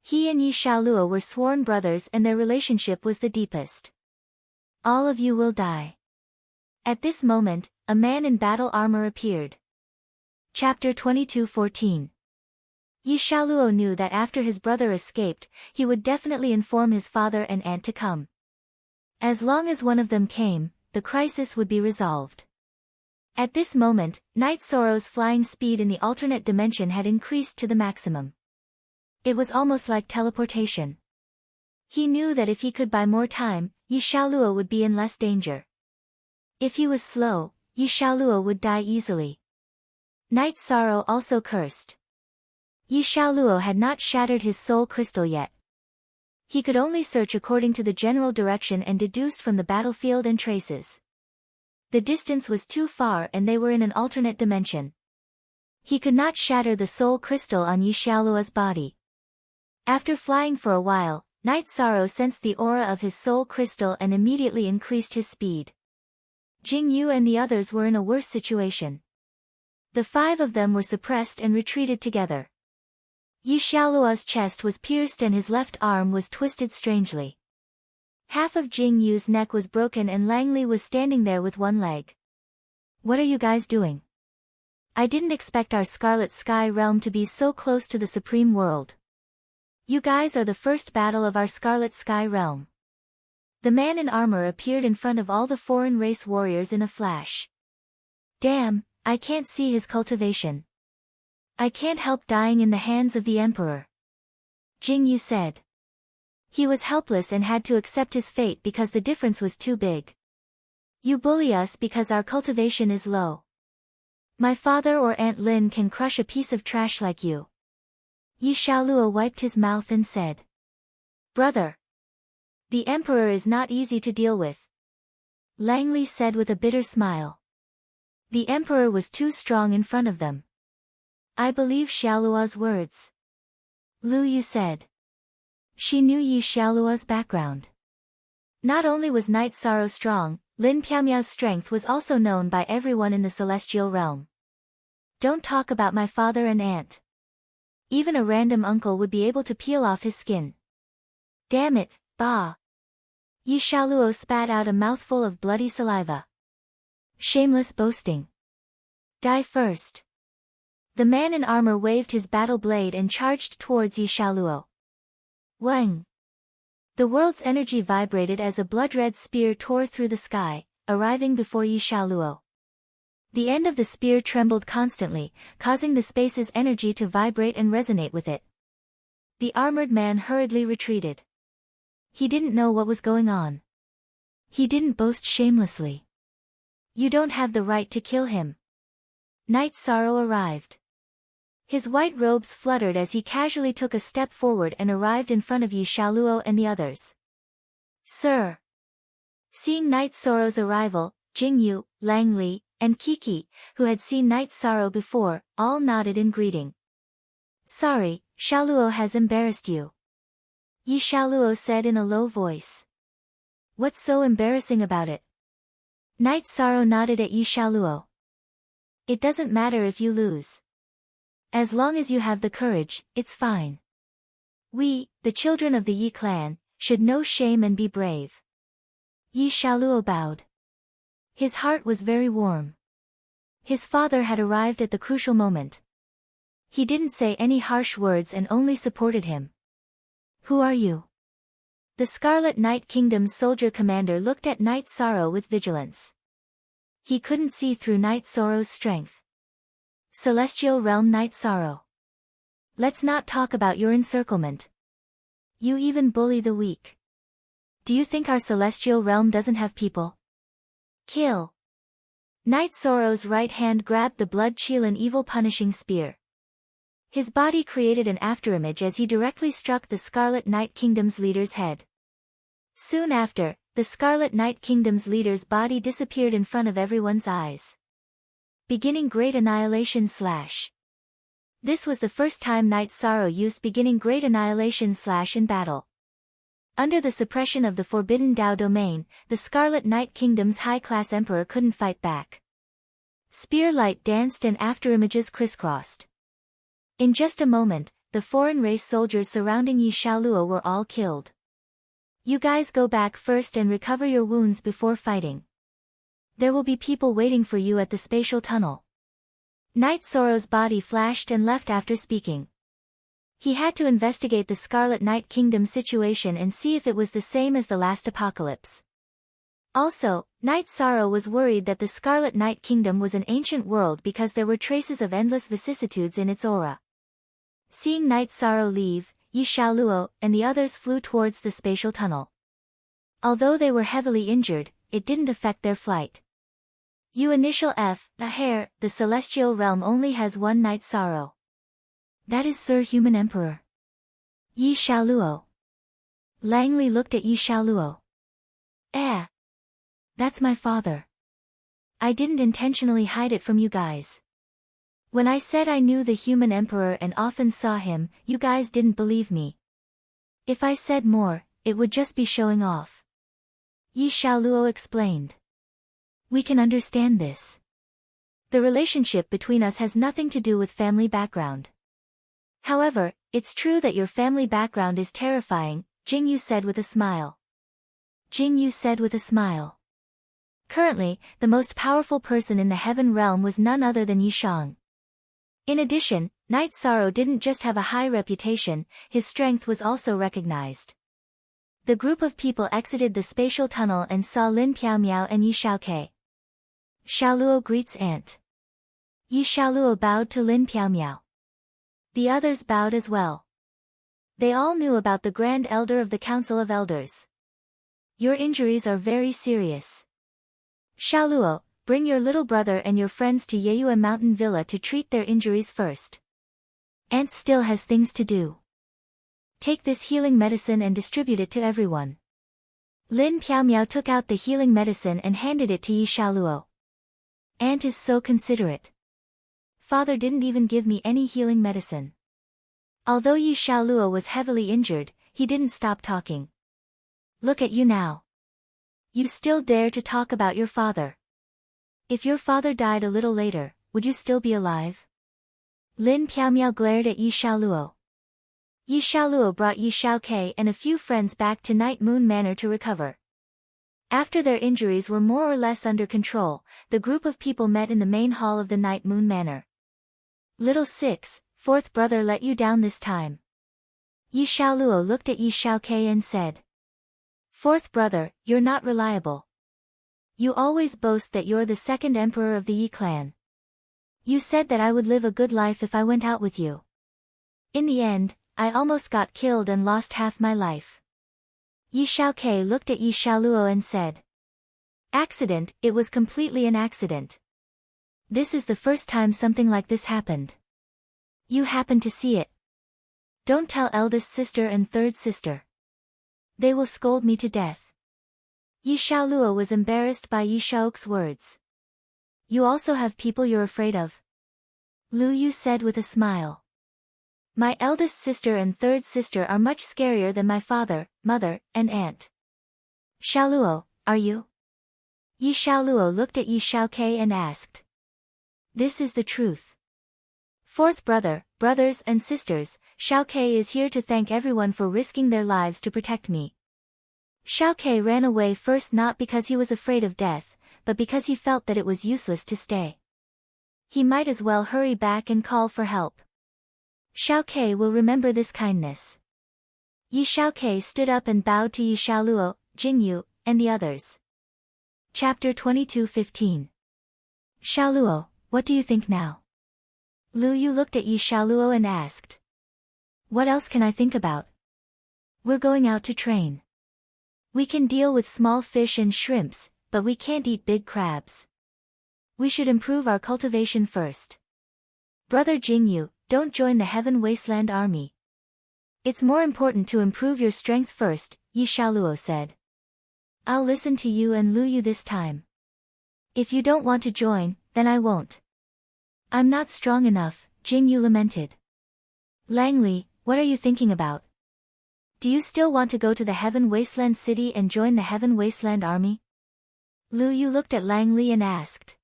He and Yi Xiaoluo were sworn brothers and their relationship was the deepest. All of you will die. At this moment, a man in battle armor appeared. Chapter 22:14. Yi Xiaoluo knew that after his brother escaped, he would definitely inform his father and aunt to come. As long as one of them came, the crisis would be resolved. At this moment, Night Sorrow's flying speed in the alternate dimension had increased to the maximum. It was almost like teleportation. He knew that if he could buy more time, Yi Xiaoluo would be in less danger. If he was slow, Yi Xiaoluo would die easily. Night Sorrow also cursed. Yi Xiaoluo had not shattered his soul crystal yet. He could only search according to the general direction and deduced from the battlefield and traces. The distance was too far and they were in an alternate dimension. He could not shatter the soul crystal on Yi Xiaoluo's body. After flying for a while, Night Sorrow sensed the aura of his soul crystal and immediately increased his speed. Jing Yu and the others were in a worse situation. The 5 of them were suppressed and retreated together. Yi Xiaoluo's chest was pierced and his left arm was twisted strangely. Half of Jing Yu's neck was broken and Lang Li was standing there with one leg. What are you guys doing? I didn't expect our Scarlet Sky realm to be so close to the Supreme World. You guys are the first battle of our Scarlet Sky realm. The man in armor appeared in front of all the foreign race warriors in a flash. Damn, I can't see his cultivation. I can't help dying in the hands of the Emperor. Jing Yu said. He was helpless and had to accept his fate because the difference was too big. You bully us because our cultivation is low. My father or Aunt Lin can crush a piece of trash like you. Yi Xiaoluo wiped his mouth and said. Brother. The Emperor is not easy to deal with. Lang Li said with a bitter smile. The Emperor was too strong in front of them. I believe Xiaoluo's words. Lu Yu said. She knew Yi Xiaoluo's background. Not only was Night Sorrow strong, Lin Piaomiao's strength was also known by everyone in the celestial realm. Don't talk about my father and aunt. Even a random uncle would be able to peel off his skin. Damn it, bah. Yi Xiaoluo spat out a mouthful of bloody saliva. Shameless boasting. Die first. The man in armor waved his battle blade and charged towards Yi Xiaoluo. Wang. The world's energy vibrated as a blood-red spear tore through the sky, arriving before Yi Xiaoluo. The end of the spear trembled constantly, causing the space's energy to vibrate and resonate with it. The armored man hurriedly retreated. He didn't know what was going on. He didn't boast shamelessly. You don't have the right to kill him. Night Sorrow arrived. His white robes fluttered as he casually took a step forward and arrived in front of Yi Xiaoluo and the others. Sir. Seeing Night Sorrow's arrival, Jing Yu, Lang Li, and Kiki, who had seen Night Sorrow before, all nodded in greeting. Sorry, Xiaoluo has embarrassed you. Yi Xiaoluo said in a low voice. What's so embarrassing about it? Night Sorrow nodded at Yi Xiaoluo. It doesn't matter if you lose. As long as you have the courage, it's fine. We, the children of the Yi clan, should know shame and be brave. Yi Xiaoluo bowed. His heart was very warm. His father had arrived at the crucial moment. He didn't say any harsh words and only supported him. Who are you? The Scarlet Night Kingdom's soldier commander looked at Night Sorrow with vigilance. He couldn't see through Night Sorrow's strength. Celestial Realm Night Sorrow. Let's not talk about your encirclement. You even bully the weak. Do you think our celestial realm doesn't have people? Kill. Knight Zoro's right hand grabbed the blood-chill evil punishing spear. His body created an afterimage as he directly struck the Scarlet Night Kingdom's leader's head. Soon after, the Scarlet Night Kingdom's leader's body disappeared in front of everyone's eyes. Beginning Great Annihilation / This was the first time Knight Zoro used Beginning Great Annihilation / in battle. Under the suppression of the Forbidden Dao Domain, the Scarlet Night Kingdom's high-class emperor couldn't fight back. Spear light danced and afterimages crisscrossed. In just a moment, the foreign race soldiers surrounding Yi Xiaoluo were all killed. You guys go back first and recover your wounds before fighting. There will be people waiting for you at the spatial tunnel. Knight Zoro's body flashed and left after speaking. He had to investigate the Scarlet Night Kingdom situation and see if it was the same as the last apocalypse. Also, Knight Zoro was worried that the Scarlet Night Kingdom was an ancient world because there were traces of endless vicissitudes in its aura. Seeing Knight Zoro leave, Yi Xiaoluo and the others flew towards the spatial tunnel. Although they were heavily injured, it didn't affect their flight. Initial F, a hair, the celestial realm only has one Knight Zoro. That is Sir Human Emperor. Yi Xiaoluo. Langley looked at Yi Xiaoluo. That's my father. I didn't intentionally hide it from you guys. When I said I knew the Human Emperor and often saw him, you guys didn't believe me. If I said more, it would just be showing off. Yi Xiaoluo explained. We can understand this. The relationship between us has nothing to do with family background. However, it's true that your family background is terrifying, Jingyu said with a smile. Jingyu said with a smile. Currently, the most powerful person in the heaven realm was none other than Yishang. In addition, Knight Zoro didn't just have a high reputation, his strength was also recognized. The group of people exited the spatial tunnel and saw Lin Piaomiao and Yi Xiaokei. Xiaoluo greets aunt. Yi Xiaoluo bowed to Lin Piaomiao. The others bowed as well. They all knew about the Grand Elder of the Council of Elders. Your injuries are very serious. Xiaoluo, bring your little brother and your friends to Yeyue Mountain Villa to treat their injuries first. Aunt still has things to do. Take this healing medicine and distribute it to everyone. Lin Piaomiao took out the healing medicine and handed it to Yi Xiaoluo. Aunt is so considerate. Father didn't even give me any healing medicine. Although Yi Xiaoluo was heavily injured, he didn't stop talking. Look at you now. You still dare to talk about your father. If your father died a little later, would you still be alive? Lin Piaomiao glared at Yi Xiaoluo. Yi Xiaoluo brought Yi Xiaokei and a few friends back to Night Moon Manor to recover. After their injuries were more or less under control, the group of people met in the main hall of the Night Moon Manor. Little Six, fourth brother let you down this time. Yi Xiaoluo looked at Yi Xiaokei and said. Fourth brother, you're not reliable. You always boast that you're the second emperor of the Yi clan. You said that I would live a good life if I went out with you. In the end, I almost got killed and lost half my life. Yi Xiaokei looked at Yi Xiaoluo and said. Accident, it was completely an accident. This is the first time something like this happened. You happened to see it. Don't tell eldest sister and third sister. They will scold me to death. Yi Xiaoluo was embarrassed by Yi Xiaok's words. You also have people you're afraid of? Lu Yu said with a smile. My eldest sister and third sister are much scarier than my father, mother, and aunt. Xiaoluo, are you? Yi Xiaoluo looked at Yi Xiaokei and asked. This is the truth. Fourth brother, brothers and sisters, Xiaokei is here to thank everyone for risking their lives to protect me. Xiaokei ran away first not because he was afraid of death, but because he felt that it was useless to stay. He might as well hurry back and call for help. Xiaokei will remember this kindness. Yi Xiaokei stood up and bowed to Yi Xiaoluo, Jingyu, and the others. Chapter 22:15. Xiaoluo, what do you think now? Lu Yu looked at Yi Xiaoluo and asked. What else can I think about? We're going out to train. We can deal with small fish and shrimps, but we can't eat big crabs. We should improve our cultivation first. Brother Jingyu, don't join the Heaven Wasteland Army. It's more important to improve your strength first, Yi Xiaoluo said. I'll listen to you and Lu Yu this time. If you don't want to join, then I won't. I'm not strong enough, Jingyu lamented. Langley, what are you thinking about? Do you still want to go to the Heaven Wasteland City and join the Heaven Wasteland Army? Lu Yu looked at Langley and asked.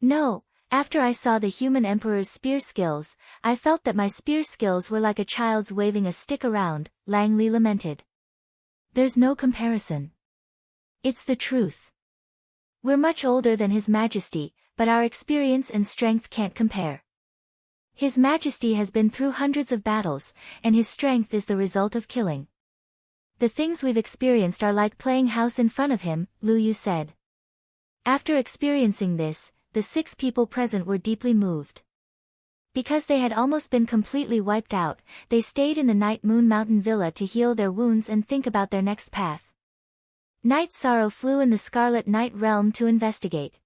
No, after I saw the human emperor's spear skills, I felt that my spear skills were like a child's waving a stick around, Langley lamented. There's no comparison. It's the truth. We're much older than His Majesty, but our experience and strength can't compare. His Majesty has been through hundreds of battles, and his strength is the result of killing. The things we've experienced are like playing house in front of him, Lu Yu said. After experiencing this, the 6 people present were deeply moved. Because they had almost been completely wiped out, they stayed in the Night Moon Mountain Villa to heal their wounds and think about their next path. Night Sorrow flew in the Scarlet Night Realm to investigate.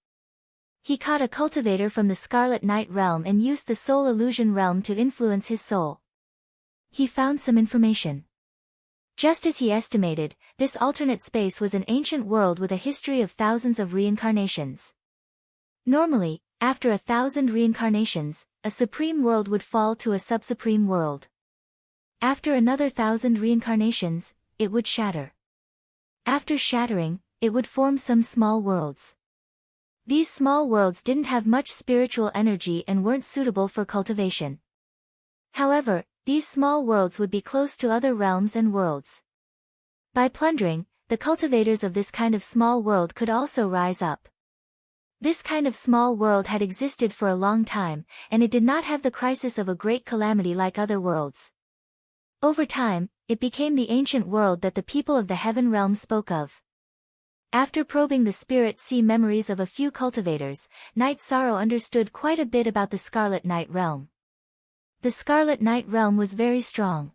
He caught a cultivator from the Scarlet Night Realm and used the Soul Illusion Realm to influence his soul. He found some information. Just as he estimated, this alternate space was an ancient world with a history of thousands of reincarnations. Normally, after 1,000 reincarnations, a supreme world would fall to a sub-supreme world. After another 1,000 reincarnations, it would shatter. After shattering, it would form some small worlds. These small worlds didn't have much spiritual energy and weren't suitable for cultivation. However, these small worlds would be close to other realms and worlds. By plundering, the cultivators of this kind of small world could also rise up. This kind of small world had existed for a long time, and it did not have the crisis of a great calamity like other worlds. Over time, it became the ancient world that the people of the Heaven Realm spoke of. After probing the Spirit Sea memories of a few cultivators, Night Sorrow understood quite a bit about the Scarlet Night Realm. The Scarlet Night Realm was very strong.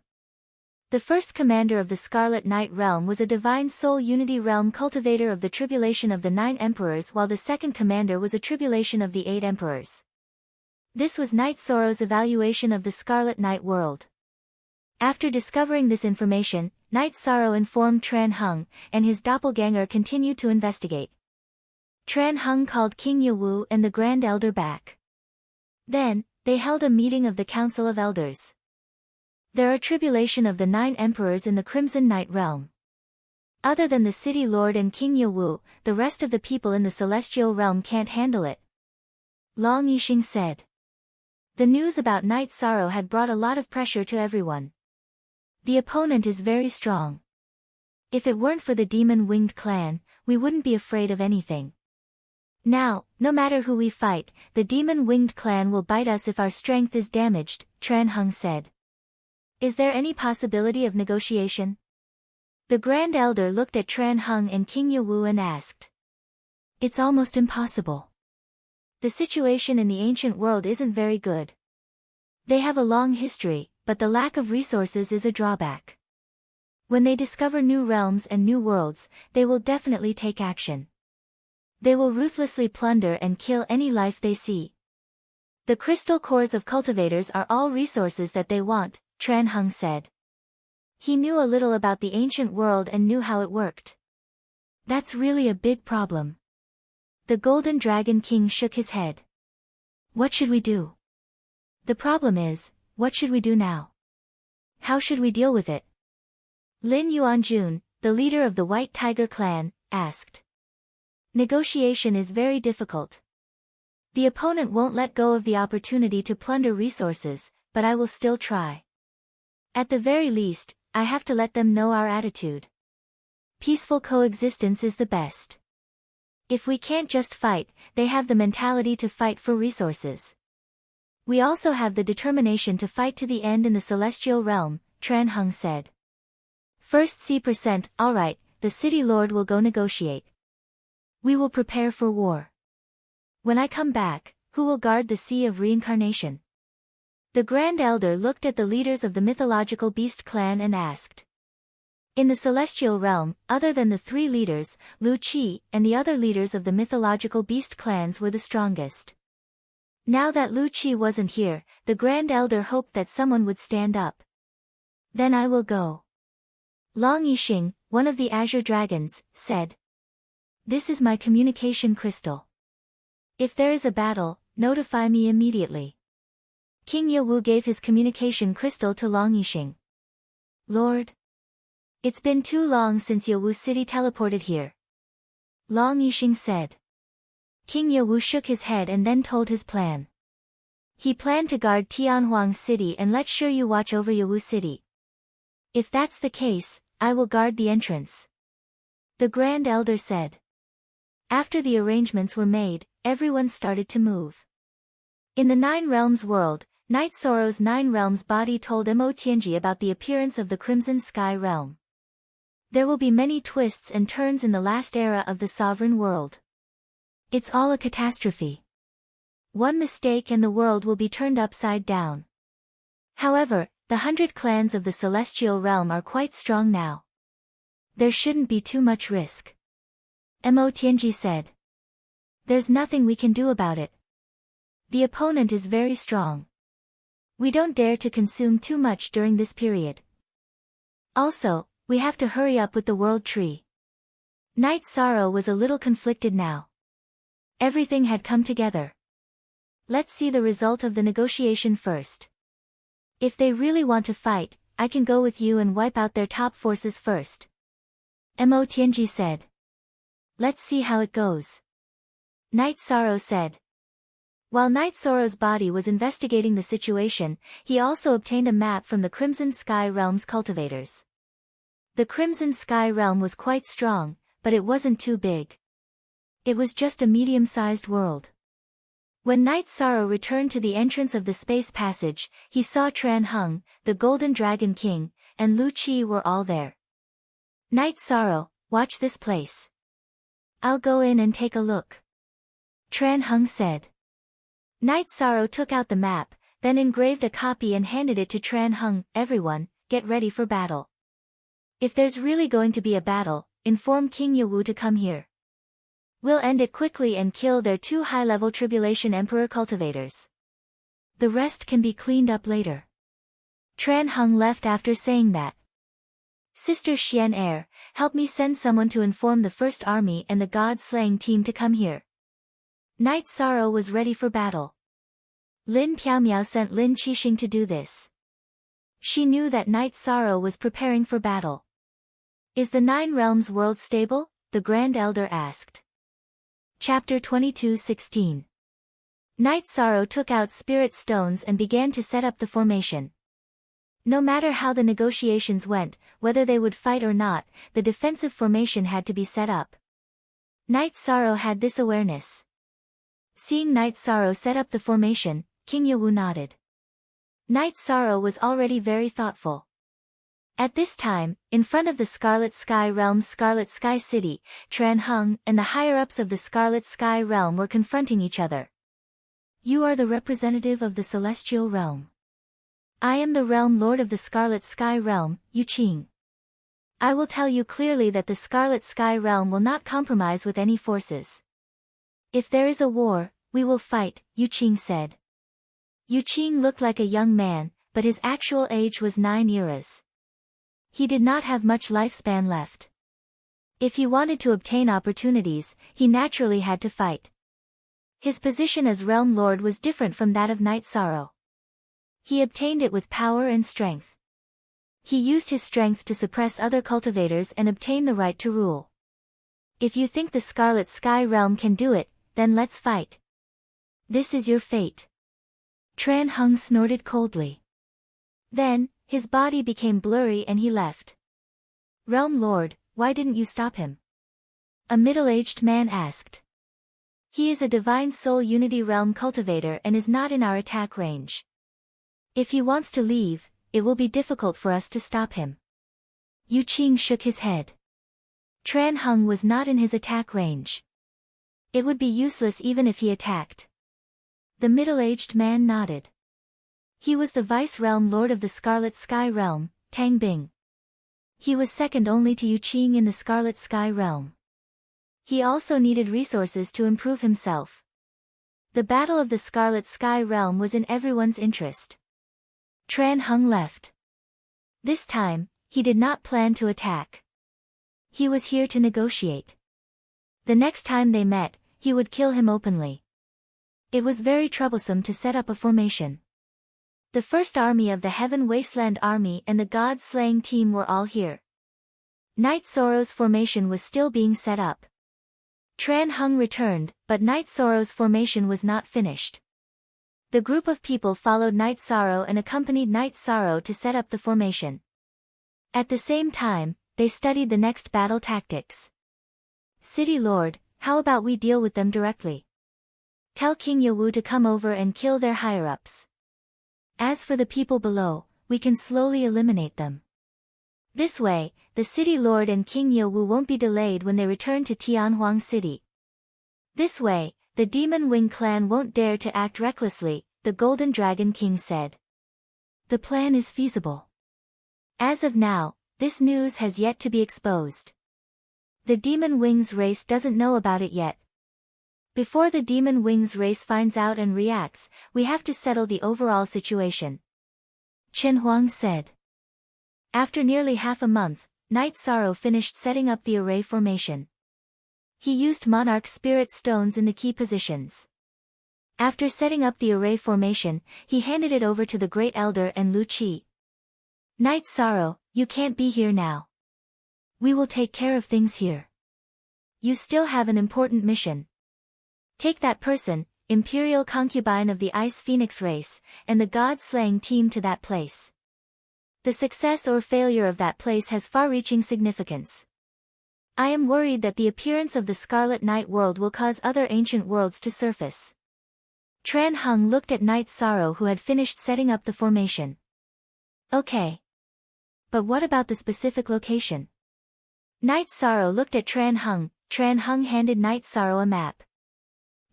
The first commander of the Scarlet Night Realm was a Divine Soul Unity Realm cultivator of the Tribulation of the 9 Emperors, while the second commander was a Tribulation of the 8 Emperors. This was Night Sorrow's evaluation of the Scarlet Night world. After discovering this information, Night Sorrow informed Tran Hung, and his doppelganger continued to investigate. Tran Hung called King Yewu and the Grand Elder back. Then, they held a meeting of the Council of Elders. There are tribulation of the 9 Emperors in the Crimson Night Realm. Other than the City Lord and King Yewu, the rest of the people in the Celestial Realm can't handle it. Long Yixing said. The news about Night Sorrow had brought a lot of pressure to everyone. The opponent is very strong. If it weren't for the Demon-Winged Clan, we wouldn't be afraid of anything. Now, no matter who we fight, the Demon-Winged Clan will bite us if our strength is damaged, Tran Hung said. Is there any possibility of negotiation? The Grand Elder looked at Tran Hung and King Yewu and asked. It's almost impossible. The situation in the ancient world isn't very good. They have a long history, but the lack of resources is a drawback. When they discover new realms and new worlds, they will definitely take action. They will ruthlessly plunder and kill any life they see. The crystal cores of cultivators are all resources that they want, Tran Hung said. He knew a little about the ancient world and knew how it worked. That's really a big problem. The Golden Dragon King shook his head. What should we do? The problem is, what should we do now? How should we deal with it? Lin Yuanjun, the leader of the White Tiger clan, asked. Negotiation is very difficult. The opponent won't let go of the opportunity to plunder resources, but I will still try. At the very least, I have to let them know our attitude. Peaceful coexistence is the best. If we can't just fight, they have the mentality to fight for resources. We also have the determination to fight to the end in the Celestial Realm, Tran Hung said. First C%, alright, the City Lord will go negotiate. We will prepare for war. When I come back, who will guard the Sea of Reincarnation? The Grand Elder looked at the leaders of the mythological beast clan and asked. In the celestial realm, other than the three leaders, Lu Qi and the other leaders of the mythological beast clans were the strongest. Now that Lu Qi wasn't here, the Grand Elder hoped that someone would stand up. Then I will go. Long Yixing, one of the Azure Dragons, said. This is my communication crystal. If there is a battle, notify me immediately. King Yewu gave his communication crystal to Long Yixing. Lord. It's been too long since Yewu City teleported here. Long Yixing said. King Yewu shook his head and then told his plan. He planned to guard Tianhuang City and let Shiryu watch over Yewu City. If that's the case, I will guard the entrance. The Grand Elder said. After the arrangements were made, everyone started to move. In the Nine Realms world, Night Sorrow's Nine Realms body told Mo Tianji about the appearance of the Crimson Sky Realm. There will be many twists and turns in the last era of the sovereign world. It's all a catastrophe. One mistake and the world will be turned upside down. However, the 100 clans of the celestial realm are quite strong now. There shouldn't be too much risk. Mo Tianji said. There's nothing we can do about it. The opponent is very strong. We don't dare to consume too much during this period. Also, we have to hurry up with the World Tree. Night Sorrow was a little conflicted now. Everything had come together. Let's see the result of the negotiation first. If they really want to fight, I can go with you and wipe out their top forces first. Mo Tianji said. Let's see how it goes. Night Sorrow said. While Night Sorrow's body was investigating the situation, he also obtained a map from the Crimson Sky Realm's cultivators. The Crimson Sky Realm was quite strong, but it wasn't too big. It was just a medium-sized world. When Night Sorrow returned to the entrance of the space passage, he saw Tran Heng, the Golden Dragon King, and Lu Qi were all there. Night Sorrow, watch this place. I'll go in and take a look. Tran Heng said. Night Sorrow took out the map, then engraved a copy and handed it to Tran Heng. Everyone, get ready for battle. If there's really going to be a battle, inform King Yewu to come here. We'll end it quickly and kill their two high-level Tribulation Emperor cultivators. The rest can be cleaned up later. Tran Heng left after saying that. Sister Xian Er, help me send someone to inform the First Army and the God-slaying team to come here. Night Sorrow was ready for battle. Lin Piaomiao sent Lin Qixing to do this. She knew that Night Sorrow was preparing for battle. Is the Nine Realms world stable? The Grand Elder asked. Chapter 22:16. Night Sorrow took out spirit stones and began to set up the formation. No matter how the negotiations went, whether they would fight or not, the defensive formation had to be set up. Night Sorrow had this awareness. Seeing Night Sorrow set up the formation, King Yewu nodded. Night Sorrow was already very thoughtful. At this time, in front of the Scarlet Sky Realm's Scarlet Sky City, Tran Heng and the higher-ups of the Scarlet Sky Realm were confronting each other. You are the representative of the Celestial Realm. I am the Realm Lord of the Scarlet Sky Realm, Yu Qing. I will tell you clearly that the Scarlet Sky Realm will not compromise with any forces. If there is a war, we will fight, Yu Qing said. Yu Qing looked like a young man, but his actual age was 9 eras. He did not have much lifespan left. If he wanted to obtain opportunities, he naturally had to fight. His position as Realm Lord was different from that of Night Sorrow. He obtained it with power and strength. He used his strength to suppress other cultivators and obtain the right to rule. If you think the Scarlet Sky Realm can do it, then let's fight. This is your fate. Tran Heng snorted coldly. Then, his body became blurry and he left. Realm Lord, why didn't you stop him? A middle-aged man asked. He is a Divine Soul Unity Realm cultivator and is not in our attack range. If he wants to leave, it will be difficult for us to stop him. Yu Qing shook his head. Tran Heng was not in his attack range. It would be useless even if he attacked. The middle-aged man nodded. He was the Vice Realm Lord of the Scarlet Sky Realm, Tang Bing. He was second only to Yu Qing in the Scarlet Sky realm. He also needed resources to improve himself. The Battle of the Scarlet Sky realm was in everyone's interest. Tran Hung left. This time, he did not plan to attack. He was here to negotiate. The next time they met, he would kill him openly. It was very troublesome to set up a formation. The first army of the Heaven Wasteland Army and the God-slaying team were all here. Night Sorrow's formation was still being set up. Tran Hung returned, but Night Sorrow's formation was not finished. The group of people followed Night Sorrow and accompanied Night Sorrow to set up the formation. At the same time, they studied the next battle tactics. City Lord, how about we deal with them directly? Tell King Yewu to come over and kill their higher-ups. As for the people below, we can slowly eliminate them. This way, the City Lord and King Yewu won't be delayed when they return to Tianhuang City. This way, the Demon Wing clan won't dare to act recklessly, the Golden Dragon King said. The plan is feasible. As of now, this news has yet to be exposed. The Demon Wings race doesn't know about it yet. Before the Demon Wings race finds out and reacts, we have to settle the overall situation. Chen Huang said. After nearly half a month, Night Sorrow finished setting up the array formation. He used Monarch Spirit Stones in the key positions. After setting up the array formation, he handed it over to the Great Elder and Lu Qi. Night Sorrow, you can't be here now. We will take care of things here. You still have an important mission. Take that person, Imperial Concubine of the Ice Phoenix race, and the God-slaying team to that place. The success or failure of that place has far-reaching significance. I am worried that the appearance of the Scarlet Night world will cause other ancient worlds to surface. Tran Hung looked at Night Sorrow who had finished setting up the formation. Okay. But what about the specific location? Night Sorrow looked at Tran Hung. Tran Hung handed Night Sorrow a map.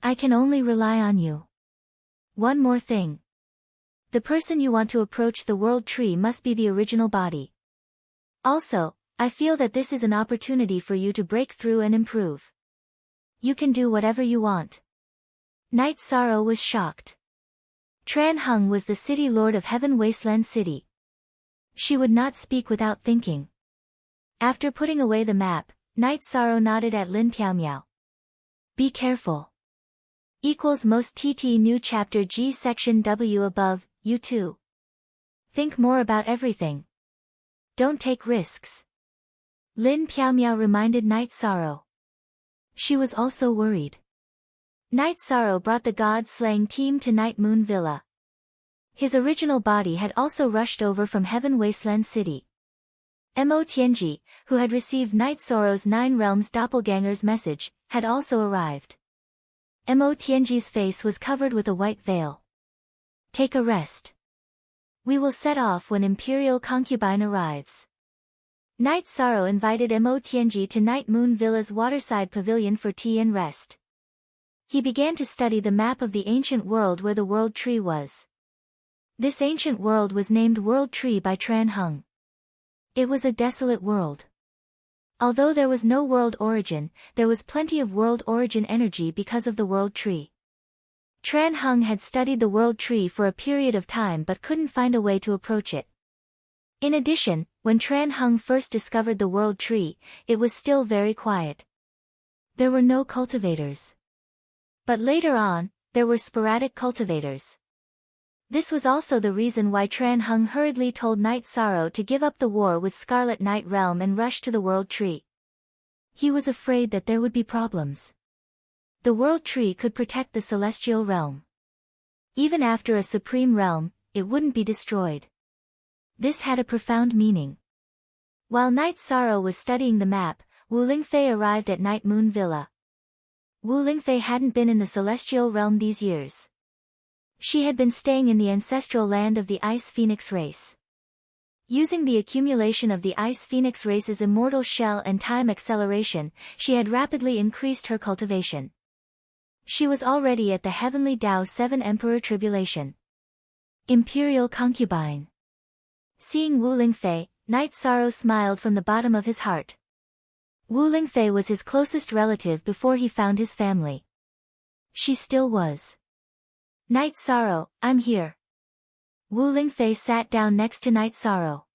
I can only rely on you. One more thing. The person you want to approach the World Tree must be the original body. Also, I feel that this is an opportunity for you to break through and improve. You can do whatever you want. Night Sorrow was shocked. Tran Hung was the City Lord of Heaven Wasteland City. She would not speak without thinking. After putting away the map, Night Sorrow nodded at Lin Piaomiao. Be careful. Equals most TT new chapter G section W above, you too. Think more about everything. Don't take risks. Lin Piaomiao reminded Night Sorrow. She was also worried. Night Sorrow brought the God-slaying team to Night Moon Villa. His original body had also rushed over from Heaven Wasteland City. Mo Tianji, who had received Night Sorrow's 9 Realms doppelganger's message, had also arrived. Mo Tianji's face was covered with a white veil. Take a rest. We will set off when Imperial Concubine arrives. Night Sorrow invited Mo Tianji to Night Moon Villa's waterside pavilion for tea and rest. He began to study the map of the ancient world where the World Tree was. This ancient world was named World Tree by Tran Hung. It was a desolate world. Although there was no world origin, there was plenty of world origin energy because of the World Tree. Tran Hung had studied the World Tree for a period of time but couldn't find a way to approach it. In addition, when Tran Hung first discovered the World Tree, it was still very quiet. There were no cultivators. But later on, there were sporadic cultivators. This was also the reason why Tran Hung hurriedly told Night Sorrow to give up the war with Scarlet Night Realm and rush to the World Tree. He was afraid that there would be problems. The World Tree could protect the Celestial Realm. Even after a Supreme Realm, it wouldn't be destroyed. This had a profound meaning. While Night Sorrow was studying the map, Wu Lingfei arrived at Night Moon Villa. Wu Lingfei hadn't been in the Celestial Realm these years. She had been staying in the ancestral land of the Ice Phoenix race. Using the accumulation of the Ice Phoenix race's immortal shell and time acceleration, she had rapidly increased her cultivation. She was already at the Heavenly Dao 7 Emperor Tribulation. Imperial Concubine. Seeing Wu Lingfei, Night Sorrow smiled from the bottom of his heart. Wu Lingfei was his closest relative before he found his family. She still was. Night Sorrow, I'm here. Wu Lingfei sat down next to Night Sorrow.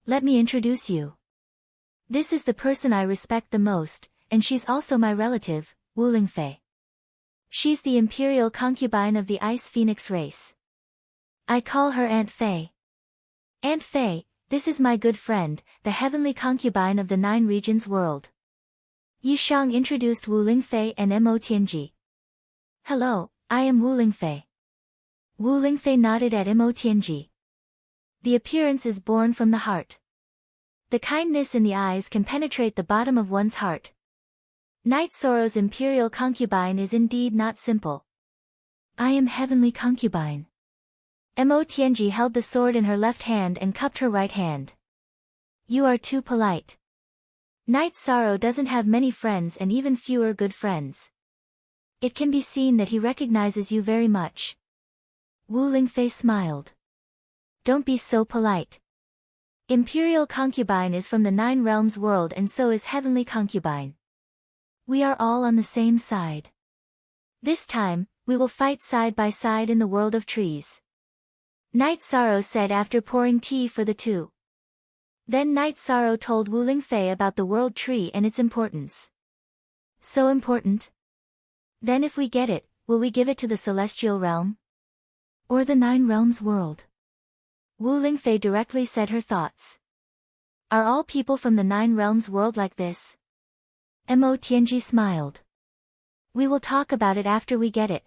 Let me introduce you. This is the person I respect the most, and she's also my relative, Wu Lingfei. She's the imperial concubine of the Ice Phoenix race. I call her Aunt Fei. Aunt Fei, this is my good friend, the heavenly concubine of the 9 regions world. Yi Shang introduced Wu Lingfei and Mo Tianji. Hello, I am Wu Lingfei. Wu Lingfei nodded at Mo Tianji. The appearance is born from the heart. The kindness in the eyes can penetrate the bottom of one's heart. Night Sorrow's imperial concubine is indeed not simple. I am heavenly concubine. Mo Tianji held the sword in her left hand and cupped her right hand. You are too polite. Night Sorrow doesn't have many friends and even fewer good friends. It can be seen that he recognizes you very much. Wu Lingfei smiled. Don't be so polite. Imperial concubine is from the 9 realms world and so is heavenly concubine. We are all on the same side. This time, we will fight side by side in the world of trees. Night Sorrow said after pouring tea for the two. Then Night Sorrow told Wu Lingfei about the world tree and its importance. So important? Then if we get it, will we give it to the celestial realm? Or the 9 realms world? Wu Lingfei directly said her thoughts. Are all people from the 9 realms world like this? Mo Tianji smiled. We will talk about it after we get it.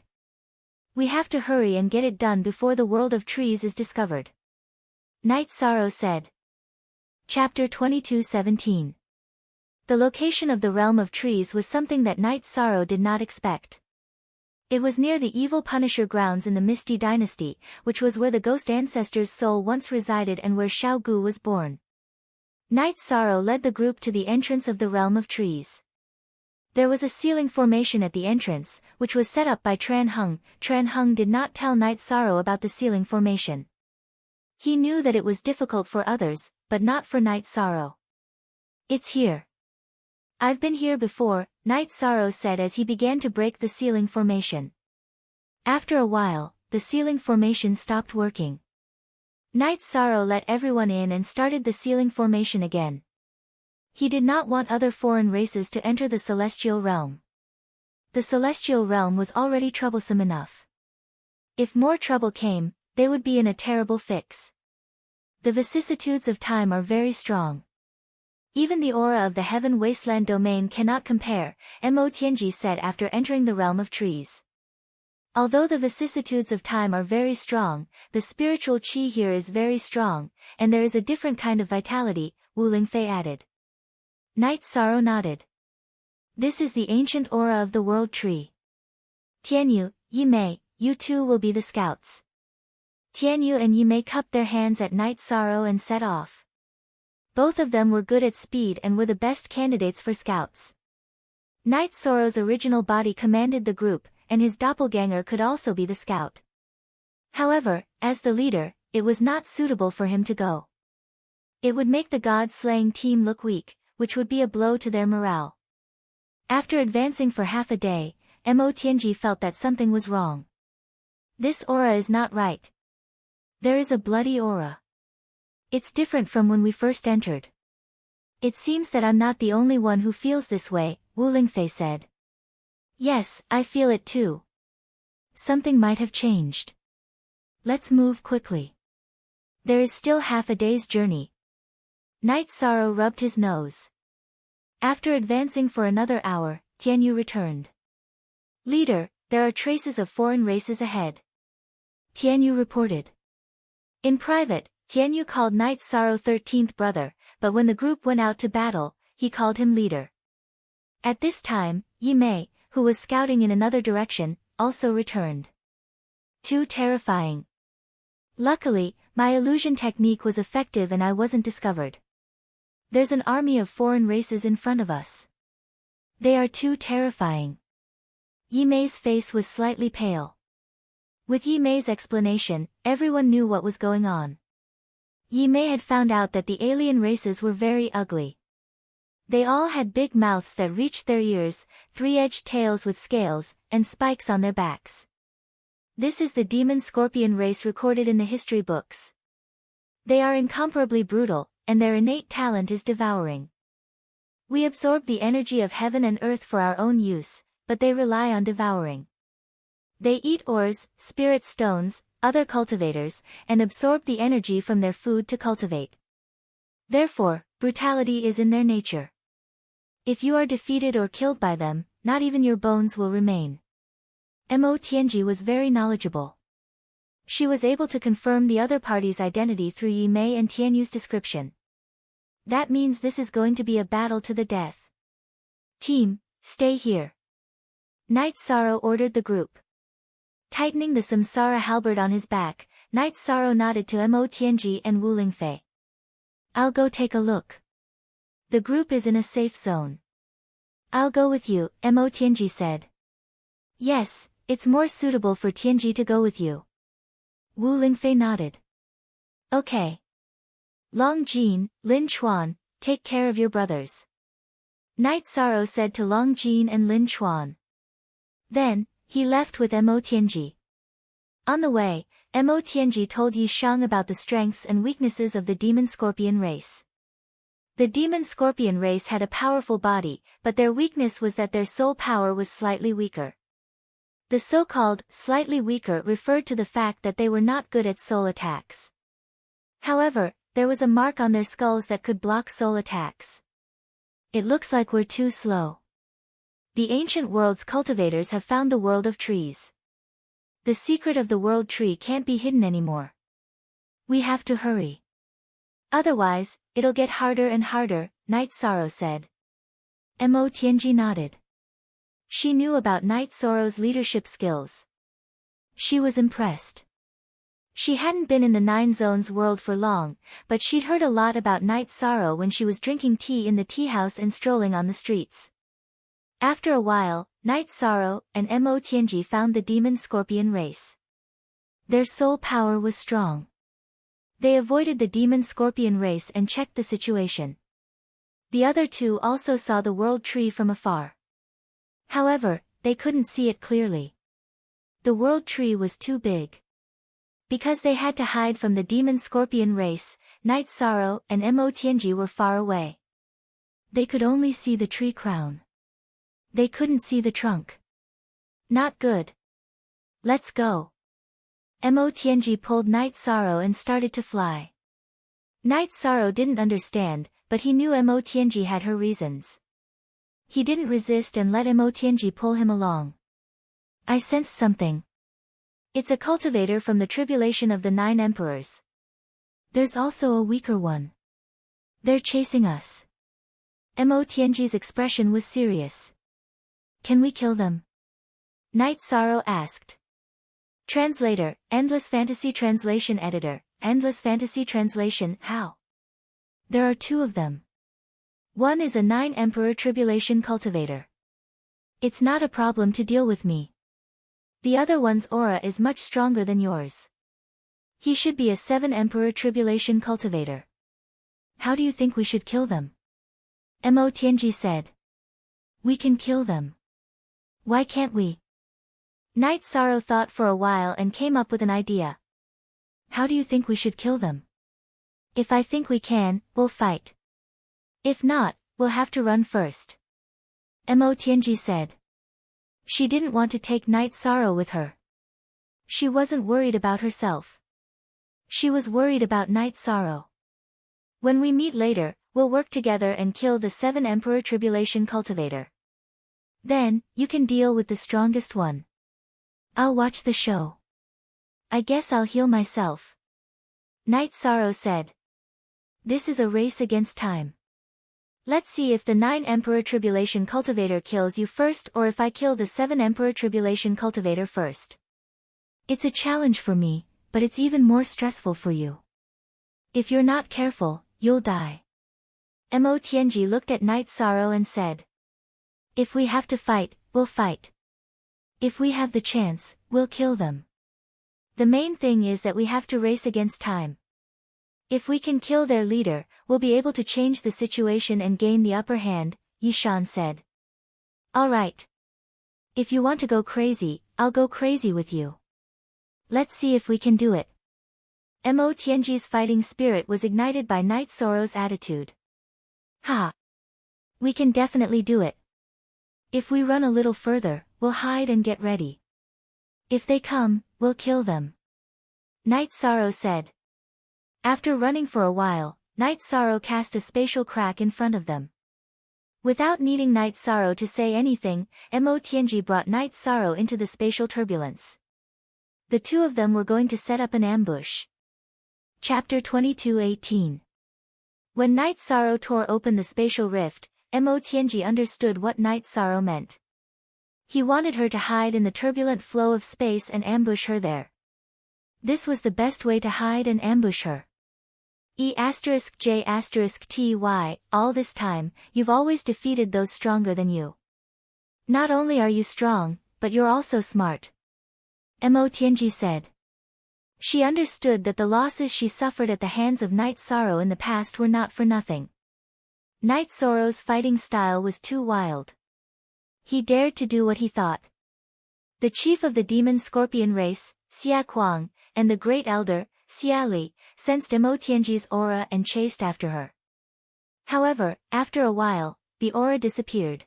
We have to hurry and get it done before the world of trees is discovered. Night Sorrow said. Chapter 22:17. The location of the realm of trees was something that Night Sorrow did not expect. It was near the evil Punisher grounds in the Misty Dynasty, which was where the ghost ancestor's soul once resided and where Xiao Gu was born. Night Sorrow led the group to the entrance of the realm of trees. There was a ceiling formation at the entrance, which was set up by Tran Heng. Tran Heng did not tell Night Sorrow about the ceiling formation. He knew that it was difficult for others, but not for Night Sorrow. It's here. I've been here before, Night Sorrow said as he began to break the ceiling formation. After a while, the ceiling formation stopped working. Night Sorrow let everyone in and started the ceiling formation again. He did not want other foreign races to enter the celestial realm. The celestial realm was already troublesome enough. If more trouble came, they would be in a terrible fix. The vicissitudes of time are very strong. Even the aura of the Heaven Wasteland domain cannot compare, Mo Tianji said after entering the realm of trees. Although the vicissitudes of time are very strong, the spiritual qi here is very strong, and there is a different kind of vitality, Wu Lingfei added. Night Sorrow nodded. This is the ancient aura of the world tree. Tianyu, Yimei, you two will be the scouts. Tianyu and Yimei cupped their hands at Night Sorrow and set off. Both of them were good at speed and were the best candidates for scouts. Night Sorrow's original body commanded the group, and his doppelganger could also be the scout. However, as the leader, it was not suitable for him to go. It would make the god-slaying team look weak, which would be a blow to their morale. After advancing for half a day, Mo Tianji felt that something was wrong. This aura is not right. There is a bloody aura. It's different from when we first entered. It seems that I'm not the only one who feels this way, Wu Lingfei said. Yes, I feel it too. Something might have changed. Let's move quickly. There is still half a day's journey. Night Sorrow rubbed his nose. After advancing for another hour, Tianyu returned. Leader, there are traces of foreign races ahead. Tianyu reported. In private, Tianyu called Night Sorrow 13th brother, but when the group went out to battle, he called him leader. At this time, Yimei, who was scouting in another direction, also returned. Too terrifying. Luckily, my illusion technique was effective and I wasn't discovered. There's an army of foreign races in front of us. They are too terrifying. Yimei's face was slightly pale. With Yimei's explanation, everyone knew what was going on. Yi Mei had found out that the alien races were very ugly. They all had big mouths that reached their ears, three-edged tails with scales, and spikes on their backs. This is the demon scorpion race recorded in the history books. They are incomparably brutal, and their innate talent is devouring. We absorb the energy of heaven and earth for our own use, but they rely on devouring. They eat ores, spirit stones, other cultivators, and absorb the energy from their food to cultivate. Therefore, brutality is in their nature. If you are defeated or killed by them, not even your bones will remain. Mo Tianji was very knowledgeable. She was able to confirm the other party's identity through Yi Mei and Tianyu's description. That means this is going to be a battle to the death. Team, stay here. Night Sorrow ordered the group. Tightening the samsara halberd on his back, Night Sorrow nodded to Mo Tianji and Wu Lingfei. I'll go take a look. The group is in a safe zone. I'll go with you, Mo Tianji said. Yes, it's more suitable for Tianji to go with you. Wu Lingfei nodded. Okay. Long Jin, Lin Chuan, take care of your brothers. Night Sorrow said to Long Jin and Lin Chuan. Then, he left with Mo Tianji. On the way, Mo Tianji told Yi Shang about the strengths and weaknesses of the demon scorpion race. The demon scorpion race had a powerful body, but their weakness was that their soul power was slightly weaker. The so-called slightly weaker referred to the fact that they were not good at soul attacks. However, there was a mark on their skulls that could block soul attacks. It looks like we're too slow. The ancient world's cultivators have found the world of trees. The secret of the world tree can't be hidden anymore. We have to hurry. Otherwise, it'll get harder and harder, Night Sorrow said. Mo Tianji nodded. She knew about Night Sorrow's leadership skills. She was impressed. She hadn't been in the Nine Zones world for long, but she'd heard a lot about Night Sorrow when she was drinking tea in the tea house and strolling on the streets. After a while, Night Sorrow and Mo Tianji found the demon scorpion race. Their soul power was strong. They avoided the demon scorpion race and checked the situation. The other two also saw the world tree from afar. However, they couldn't see it clearly. The world tree was too big. Because they had to hide from the demon scorpion race, Night Sorrow and Mo Tianji were far away. They could only see the tree crown. They couldn't see the trunk. Not good. Let's go. Mo Tianji pulled Night Sorrow and started to fly. Night Sorrow didn't understand, but he knew Mo Tianji had her reasons. He didn't resist and let Mo Tianji pull him along. I sensed something. It's a cultivator from the tribulation of the 9 emperors. There's also a weaker one. They're chasing us. Mo Tianji's expression was serious. Can we kill them? Night Sorrow asked. Translator, Endless Fantasy Translation Editor, Endless Fantasy Translation, how? There are 2 of them. One is a 9 Emperor Tribulation cultivator. It's not a problem to deal with me. The other one's aura is much stronger than yours. He should be a 7 Emperor Tribulation cultivator. How do you think we should kill them? Mo Tianji said. We can kill them. Why can't we? Night Sorrow thought for a while and came up with an idea. How do you think we should kill them? If I think we can, we'll fight. If not, we'll have to run first. Mo Tianji said. She didn't want to take Night Sorrow with her. She wasn't worried about herself. She was worried about Night Sorrow. When we meet later, we'll work together and kill the 7 Emperor Tribulation cultivator. Then, you can deal with the strongest one. I'll watch the show. I guess I'll heal myself. Night Sorrow said. This is a race against time. Let's see if the 9 Emperor Tribulation cultivator kills you first or if I kill the 7 Emperor Tribulation cultivator first. It's a challenge for me, but it's even more stressful for you. If you're not careful, you'll die. Mo Tianji looked at Night Sorrow and said. If we have to fight, we'll fight. If we have the chance, we'll kill them. The main thing is that we have to race against time. If we can kill their leader, we'll be able to change the situation and gain the upper hand, Yishan said. Alright. If you want to go crazy, I'll go crazy with you. Let's see if we can do it. Mo Tianji's fighting spirit was ignited by Night Sorrow's attitude. Ha! We can definitely do it. If we run a little further, we'll hide and get ready. If they come, we'll kill them. Night Sorrow said. After running for a while, Night Sorrow cast a spatial crack in front of them. Without needing Night Sorrow to say anything, Mo Tianji brought Night Sorrow into the spatial turbulence. The two of them were going to set up an ambush. Chapter 22:18. When Night Sorrow tore open the spatial rift, Mo Tianji understood what Night Sorrow meant. He wanted her to hide in the turbulent flow of space and ambush her there. This was the best way to hide and ambush her. E*J*Ty, all this time, you've always defeated those stronger than you. Not only are you strong, but you're also smart. Mo Tianji said. She understood that the losses she suffered at the hands of Night Sorrow in the past were not for nothing. Night Sorrow's fighting style was too wild. He dared to do what he thought. The chief of the demon scorpion race, Xia Kuang, and the great elder, Xia Li, sensed Mo Tianji's aura and chased after her. However, after a while, the aura disappeared.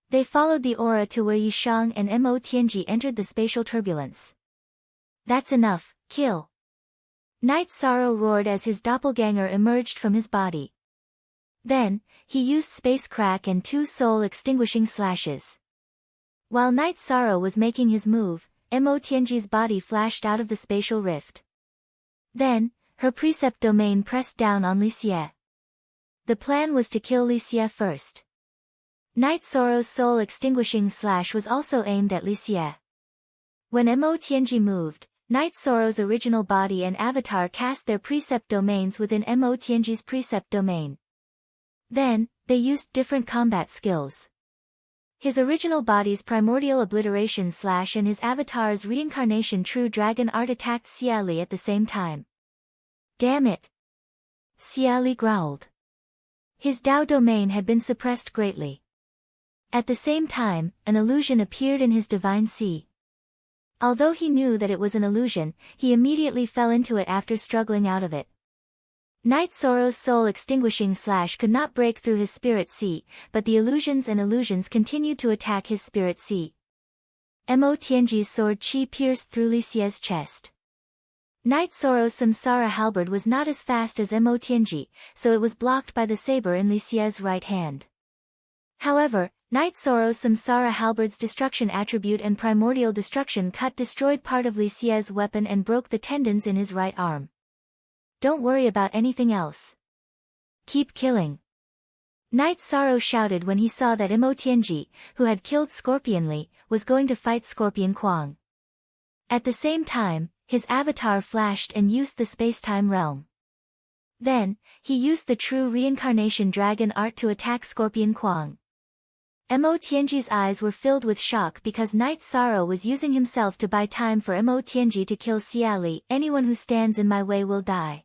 They followed the aura to where Yishang and Mo Tianji entered the spatial turbulence. That's enough, kill. Night Sorrow roared as his doppelganger emerged from his body. Then, he used space crack and 2 soul-extinguishing slashes. While Night Sorrow was making his move, Mo Tianji's body flashed out of the spatial rift. Then, her precept domain pressed down on Li Xie. The plan was to kill Li Xie first. Night Sorrow's soul-extinguishing slash was also aimed at Li Xie. When Mo Tianji moved, Night Sorrow's original body and avatar cast their precept domains within Mo Tianji's precept domain. Then, they used different combat skills. His original body's primordial obliteration slash and his avatar's reincarnation true dragon art attacked Xia Li at the same time. Damn it! Xia Li growled. His Dao domain had been suppressed greatly. At the same time, an illusion appeared in his divine sea. Although he knew that it was an illusion, he immediately fell into it after struggling out of it. Night Sorrow's soul-extinguishing slash could not break through his spirit sea, but the illusions continued to attack his spirit sea. Mo Tianji's sword chi pierced through Li Xie's chest. Night Sorrow's samsara halberd was not as fast as Mo Tianji, so it was blocked by the saber in Li Xie's right hand. However, Night Sorrow's samsara halberd's destruction attribute and primordial destruction cut destroyed part of Li Xie's weapon and broke the tendons in his right arm. Don't worry about anything else. Keep killing. Night Sorrow shouted when he saw that Mo Tianji, who had killed Scorpion Li, was going to fight Scorpion Kuang. At the same time, his avatar flashed and used the space-time realm. Then, he used the true reincarnation dragon art to attack Scorpion Kuang. Mo Tianji's eyes were filled with shock because Night Sorrow was using himself to buy time for Mo Tianji to kill Xia Li. Anyone who stands in my way will die.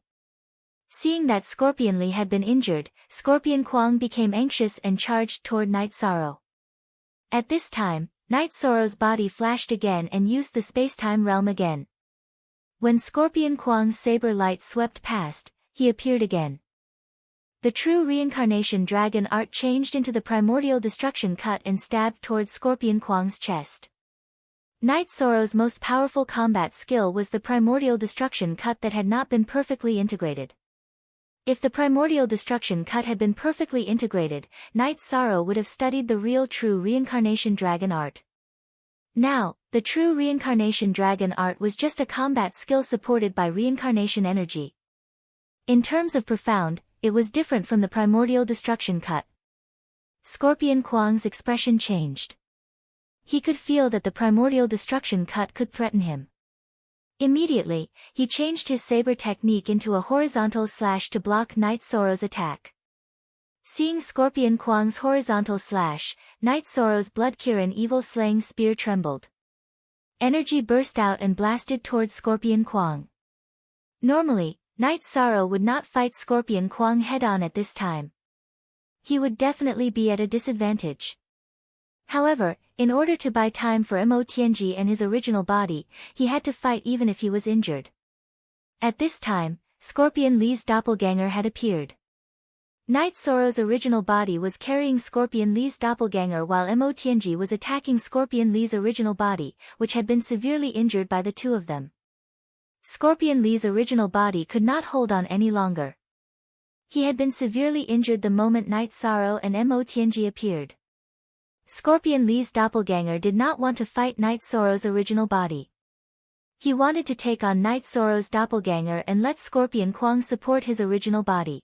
Seeing that Scorpion Li had been injured, Scorpion Kuang became anxious and charged toward Night Sorrow. At this time, Night Sorrow's body flashed again and used the space-time realm again. When Scorpion Kuang's saber light swept past, he appeared again. The true reincarnation dragon art changed into the primordial destruction cut and stabbed towards Scorpion Kuang's chest. Night Sorrow's most powerful combat skill was the primordial destruction cut that had not been perfectly integrated. If the primordial destruction cut had been perfectly integrated, Night Sorrow would have studied the real true reincarnation dragon art. Now, the true reincarnation dragon art was just a combat skill supported by reincarnation energy. In terms of profound, it was different from the primordial destruction cut. Scorpion Kuang's expression changed. He could feel that the primordial destruction cut could threaten him. Immediately, he changed his saber technique into a horizontal slash to block Night Sorrow's attack. Seeing Scorpion Kuang's horizontal slash, Night Sorrow's blood-Kirin evil-slaying spear trembled. Energy burst out and blasted towards Scorpion Kuang. Normally, Night Sorrow would not fight Scorpion Kwang head-on at this time. He would definitely be at a disadvantage. However, in order to buy time for Mo Tianji and his original body, he had to fight even if he was injured. At this time, Scorpion Lee's doppelganger had appeared. Night Sorrow's original body was carrying Scorpion Lee's doppelganger while Mo Tianji was attacking Scorpion Lee's original body, which had been severely injured by the two of them. Scorpion Lee's original body could not hold on any longer. He had been severely injured the moment Night Sorrow and Mo Tianji appeared. Scorpion Lee's doppelganger did not want to fight Night Sorrow's original body. He wanted to take on Night Sorrow's doppelganger and let Scorpion Kwang support his original body.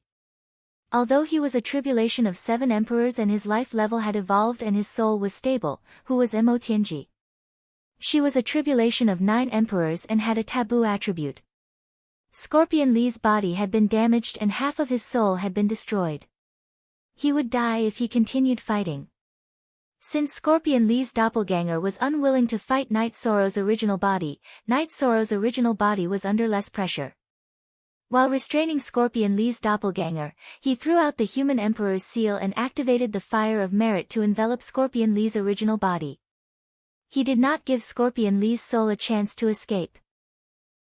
Although he was a tribulation of 7 emperors and his life level had evolved and his soul was stable, who was Mo Tianji? She was a tribulation of 9 emperors and had a taboo attribute. Scorpion Lee's body had been damaged and half of his soul had been destroyed. He would die if he continued fighting. Since Scorpion Lee's doppelganger was unwilling to fight Night Sorrow's original body, Night Sorrow's original body was under less pressure. While restraining Scorpion Lee's doppelganger, he threw out the human emperor's seal and activated the fire of merit to envelop Scorpion Lee's original body. He did not give Scorpion Lee's soul a chance to escape.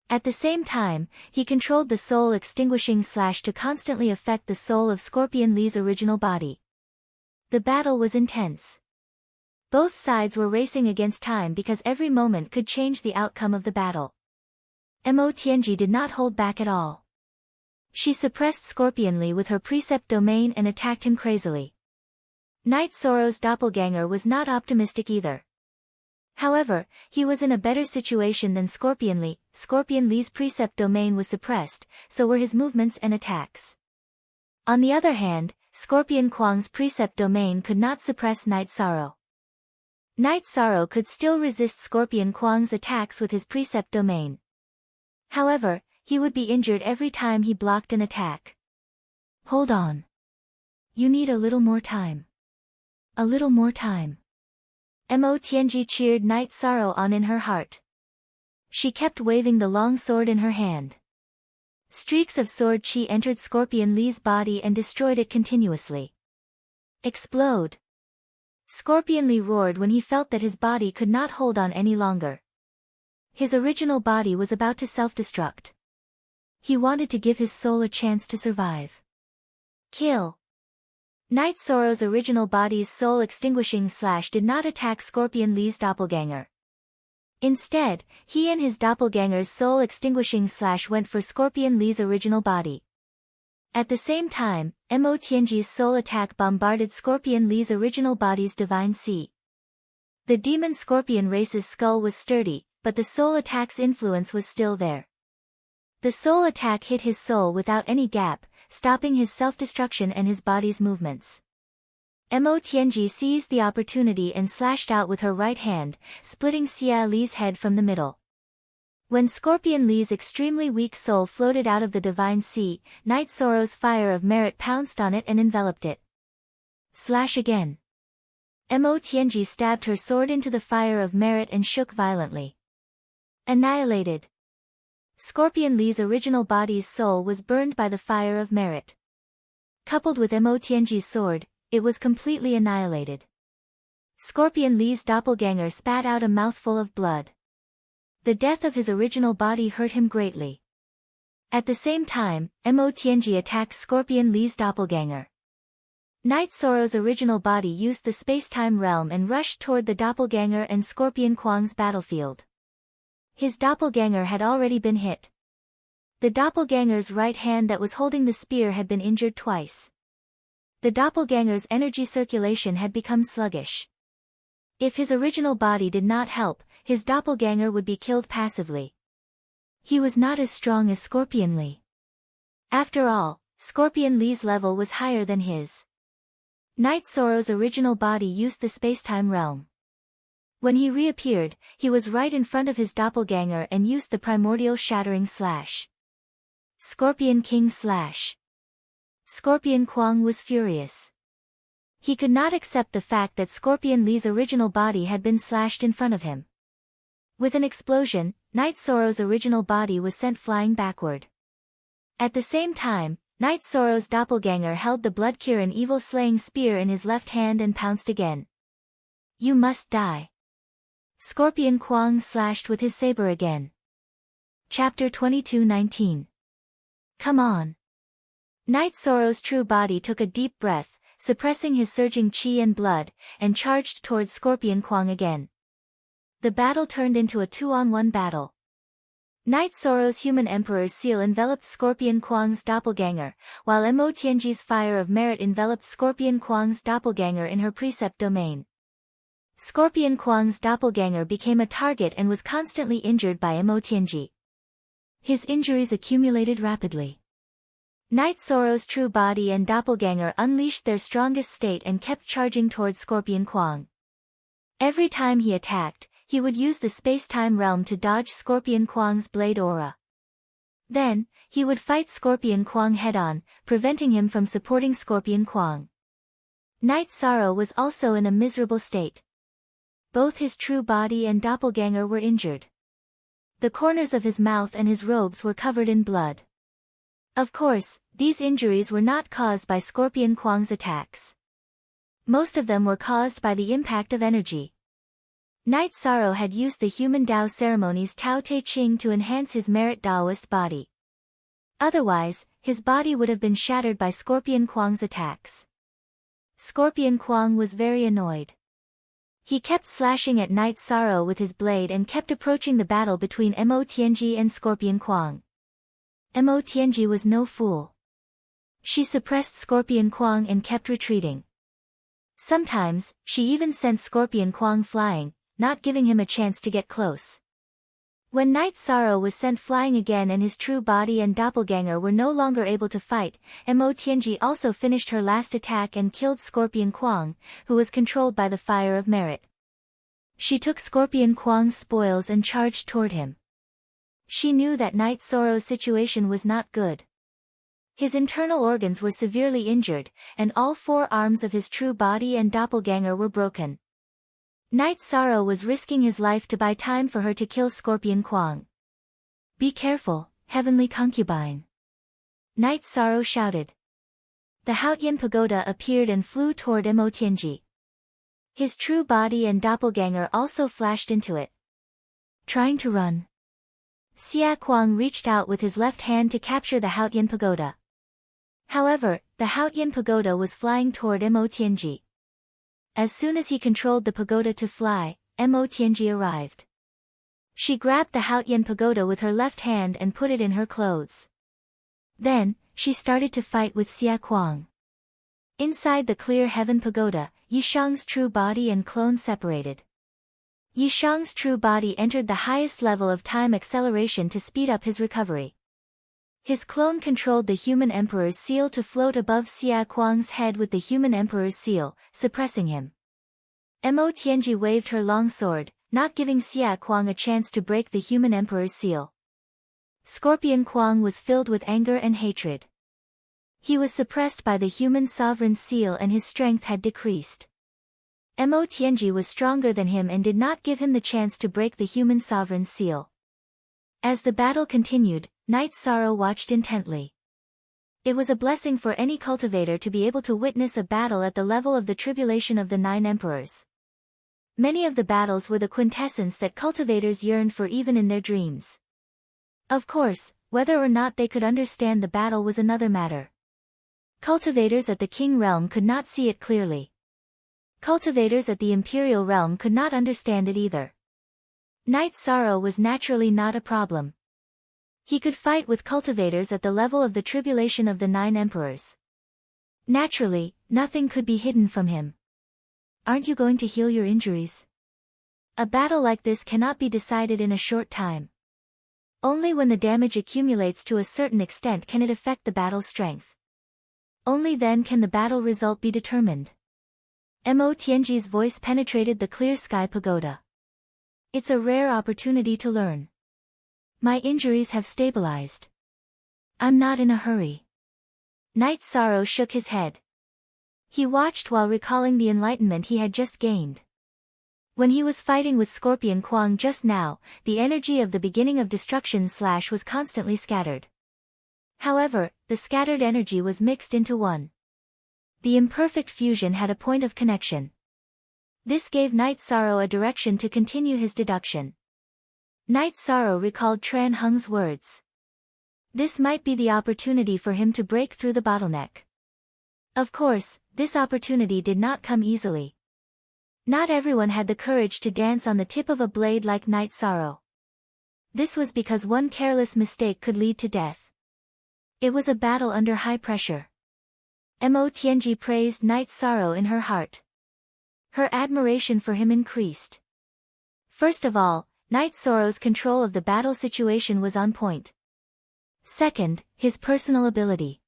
At the same time, he controlled the soul extinguishing slash to constantly affect the soul of Scorpion Lee's original body. The battle was intense. Both sides were racing against time because every moment could change the outcome of the battle. Mo Tianji did not hold back at all. She suppressed Scorpion Lee with her precept domain and attacked him crazily. Night Sorrow's doppelganger was not optimistic either. However, he was in a better situation than Scorpion Lee. Scorpion Lee's precept domain was suppressed, so were his movements and attacks. On the other hand, Scorpion Kwang's precept domain could not suppress Night Sorrow. Night Sorrow could still resist Scorpion Kwang's attacks with his precept domain. However, he would be injured every time he blocked an attack. Hold on. You need a little more time. A little more time. Mo Tianji cheered Night Sorrow on in her heart. She kept waving the long sword in her hand. Streaks of sword chi entered Scorpion Lee's body and destroyed it continuously. Explode! Scorpion Lee roared when he felt that his body could not hold on any longer. His original body was about to self-destruct. He wanted to give his soul a chance to survive. Kill! Night Sorrow's original body's soul extinguishing slash did not attack Scorpion Lee's doppelganger. Instead, he and his doppelganger's soul extinguishing slash went for Scorpion Lee's original body. At the same time, Mo Tianji's soul attack bombarded Scorpion Lee's original body's divine sea. The demon scorpion race's skull was sturdy, but the soul attack's influence was still there. The soul attack hit his soul without any gap, stopping his self-destruction and his body's movements. Mo Tianji seized the opportunity and slashed out with her right hand, splitting Xia Li's head from the middle. When Scorpion Lee's extremely weak soul floated out of the divine sea, Night Sorrow's fire of merit pounced on it and enveloped it. Slash again. Mo Tianji stabbed her sword into the fire of merit and shook violently. Annihilated. Scorpion Lee's original body's soul was burned by the fire of merit. Coupled with Mo Tianji's sword, it was completely annihilated. Scorpion Lee's doppelganger spat out a mouthful of blood. The death of his original body hurt him greatly. At the same time, Mo Tianji attacked Scorpion Lee's doppelganger. Night Sorrow's original body used the space-time realm and rushed toward the doppelganger and Scorpion Kwang's battlefield. His doppelganger had already been hit. The doppelganger's right hand that was holding the spear had been injured twice. The doppelganger's energy circulation had become sluggish. If his original body did not help, his doppelganger would be killed passively. He was not as strong as Scorpion Lee. After all, Scorpion Lee's level was higher than his. Night Sorrow's original body used the space-time realm. When he reappeared, he was right in front of his doppelganger and used the primordial shattering slash. Scorpion King slash. Scorpion Kwang was furious. He could not accept the fact that Scorpion Lee's original body had been slashed in front of him. With an explosion, Night Sorrow's original body was sent flying backward. At the same time, Night Sorrow's doppelganger held the blood-cure and evil-slaying spear in his left hand and pounced again. You must die. Scorpion Kwang slashed with his saber again. Chapter 22:19. Come on. Night Sorrow's true body took a deep breath, suppressing his surging chi and blood, and charged towards Scorpion Kwang again. The battle turned into a 2-on-1 battle. Night Sorrow's human emperor's seal enveloped Scorpion Kwang's doppelganger, while Mo Tianji's fire of merit enveloped Scorpion Kwang's doppelganger in her precept domain. Scorpion Kwang's doppelganger became a target and was constantly injured by Mo Tianji. His injuries accumulated rapidly. Night Sorrow's true body and doppelganger unleashed their strongest state and kept charging towards Scorpion Kwang. Every time he attacked, he would use the space-time realm to dodge Scorpion Kwang's blade aura. Then, he would fight Scorpion Kwang head-on, preventing him from supporting Scorpion Kwang. Night Sorrow was also in a miserable state. Both his true body and doppelganger were injured. The corners of his mouth and his robes were covered in blood. Of course, these injuries were not caused by Scorpion Kwang's attacks. Most of them were caused by the impact of energy. Night Sorrow had used the human Tao ceremonies Tao Te Ching to enhance his merit Taoist body. Otherwise, his body would have been shattered by Scorpion Kwang's attacks. Scorpion Kwang was very annoyed. He kept slashing at Night Sorrow with his blade and kept approaching the battle between Mo Tianji and Scorpion Kwang. Mo Tianji was no fool. She suppressed Scorpion Kwang and kept retreating. Sometimes, she even sent Scorpion Kwang flying, not giving him a chance to get close. When Night Sorrow was sent flying again and his true body and doppelganger were no longer able to fight, Mo Tianji also finished her last attack and killed Scorpion Kwang, who was controlled by the fire of merit. She took Scorpion Kwang's spoils and charged toward him. She knew that Night Sorrow's situation was not good. His internal organs were severely injured, and all 4 arms of his true body and doppelganger were broken. Night Sorrow was risking his life to buy time for her to kill Scorpion Kwang. Be careful, heavenly concubine. Night Sorrow shouted. The Haotian pagoda appeared and flew toward Mo Tianji. His true body and doppelganger also flashed into it. Trying to run. Xia Kwang reached out with his left hand to capture the Haotian pagoda. However, the Haotian pagoda was flying toward Mo Tianji. As soon as he controlled the pagoda to fly, Mo Tianji arrived. She grabbed the Haotian pagoda with her left hand and put it in her clothes. Then, she started to fight with Xia Kwang. Inside the clear heaven pagoda, Yishang's true body and clone separated. Yishang's true body entered the highest level of time acceleration to speed up his recovery. His clone controlled the human emperor's seal to float above Xia Kwang's head with the human emperor's seal, suppressing him. Mo Tianji waved her long sword, not giving Xia Kwang a chance to break the human emperor's seal. Scorpion Kwang was filled with anger and hatred. He was suppressed by the human sovereign's seal and his strength had decreased. Mo Tianji was stronger than him and did not give him the chance to break the human sovereign's seal. As the battle continued, Night Sorrow watched intently. It was a blessing for any cultivator to be able to witness a battle at the level of the tribulation of the 9 emperors. Many of the battles were the quintessence that cultivators yearned for even in their dreams. Of course, whether or not they could understand the battle was another matter. Cultivators at the King realm could not see it clearly. Cultivators at the Imperial realm could not understand it either. Night Sorrow was naturally not a problem. He could fight with cultivators at the level of the tribulation of the 9 emperors. Naturally, nothing could be hidden from him. Aren't you going to heal your injuries? A battle like this cannot be decided in a short time. Only when the damage accumulates to a certain extent can it affect the battle's strength. Only then can the battle result be determined. Mo Tianji's voice penetrated the clear sky pagoda. It's a rare opportunity to learn. My injuries have stabilized. I'm not in a hurry. Night Sorrow shook his head. He watched while recalling the enlightenment he had just gained. When he was fighting with Scorpion Kwang just now, the energy of the beginning of destruction / was constantly scattered. However, the scattered energy was mixed into one. The imperfect fusion had a point of connection. This gave Night Sorrow a direction to continue his deduction. Night Sorrow recalled Tran Heng's words. This might be the opportunity for him to break through the bottleneck. Of course, this opportunity did not come easily. Not everyone had the courage to dance on the tip of a blade like Night Sorrow. This was because one careless mistake could lead to death. It was a battle under high pressure. Mo Tianji praised Night Sorrow in her heart. Her admiration for him increased. First of all, Night Sorrow's control of the battle situation was on point. Second, his personal ability.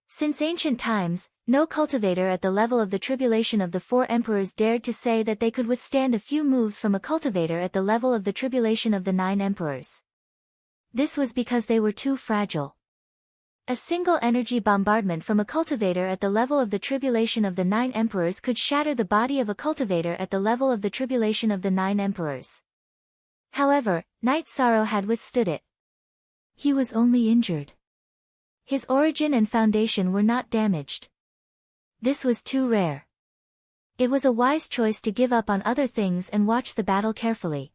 Since ancient times, no cultivator at the level of the tribulation of the four emperors dared to say that they could withstand a few moves from a cultivator at the level of the tribulation of the 9 emperors. This was because they were too fragile. A single energy bombardment from a cultivator at the level of the tribulation of the 9 emperors could shatter the body of a cultivator at the level of the tribulation of the 9 emperors. However, Night Sorrow had withstood it. He was only injured. His origin and foundation were not damaged. This was too rare. It was a wise choice to give up on other things and watch the battle carefully.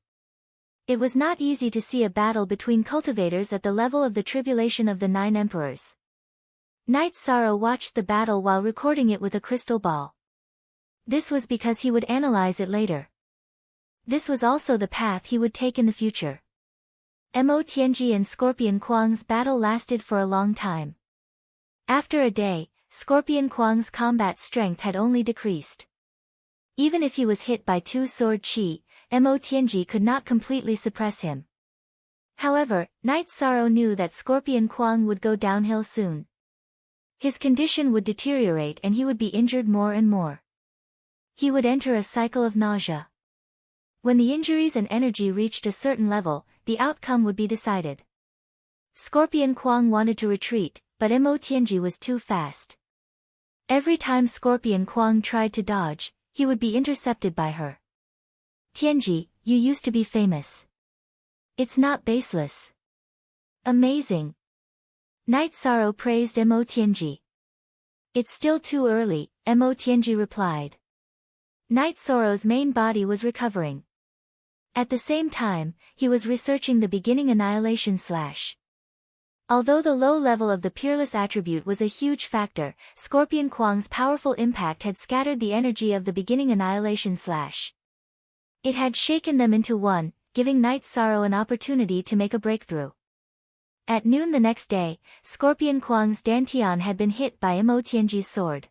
It was not easy to see a battle between cultivators at the level of the tribulation of the 9 emperors. Night Sorrow watched the battle while recording it with a crystal ball. This was because he would analyze it later. This was also the path he would take in the future. Mo Tianji and Scorpion Kuang's battle lasted for a long time. After a day, Scorpion Kuang's combat strength had only decreased. Even if he was hit by 2 sword chi, Mo Tianji could not completely suppress him. However, Night Sorrow knew that Scorpion Kuang would go downhill soon. His condition would deteriorate and he would be injured more and more. He would enter a cycle of nausea. When the injuries and energy reached a certain level, the outcome would be decided. Scorpion Kuang wanted to retreat, but Mo Tianji was too fast. Every time Scorpion Kuang tried to dodge, he would be intercepted by her. Tianji, you used to be famous. It's not baseless. Amazing. Night Sorrow praised Mo Tianji. It's still too early, Mo Tianji replied. Night Sorrow's main body was recovering. At the same time, he was researching the beginning annihilation slash. Although the low level of the peerless attribute was a huge factor, Scorpion Kuang's powerful impact had scattered the energy of the beginning annihilation slash. It had shaken them into one, giving Night Sorrow an opportunity to make a breakthrough. At noon the next day, Scorpion Kuang's dantian had been hit by Mo Tianji's sword.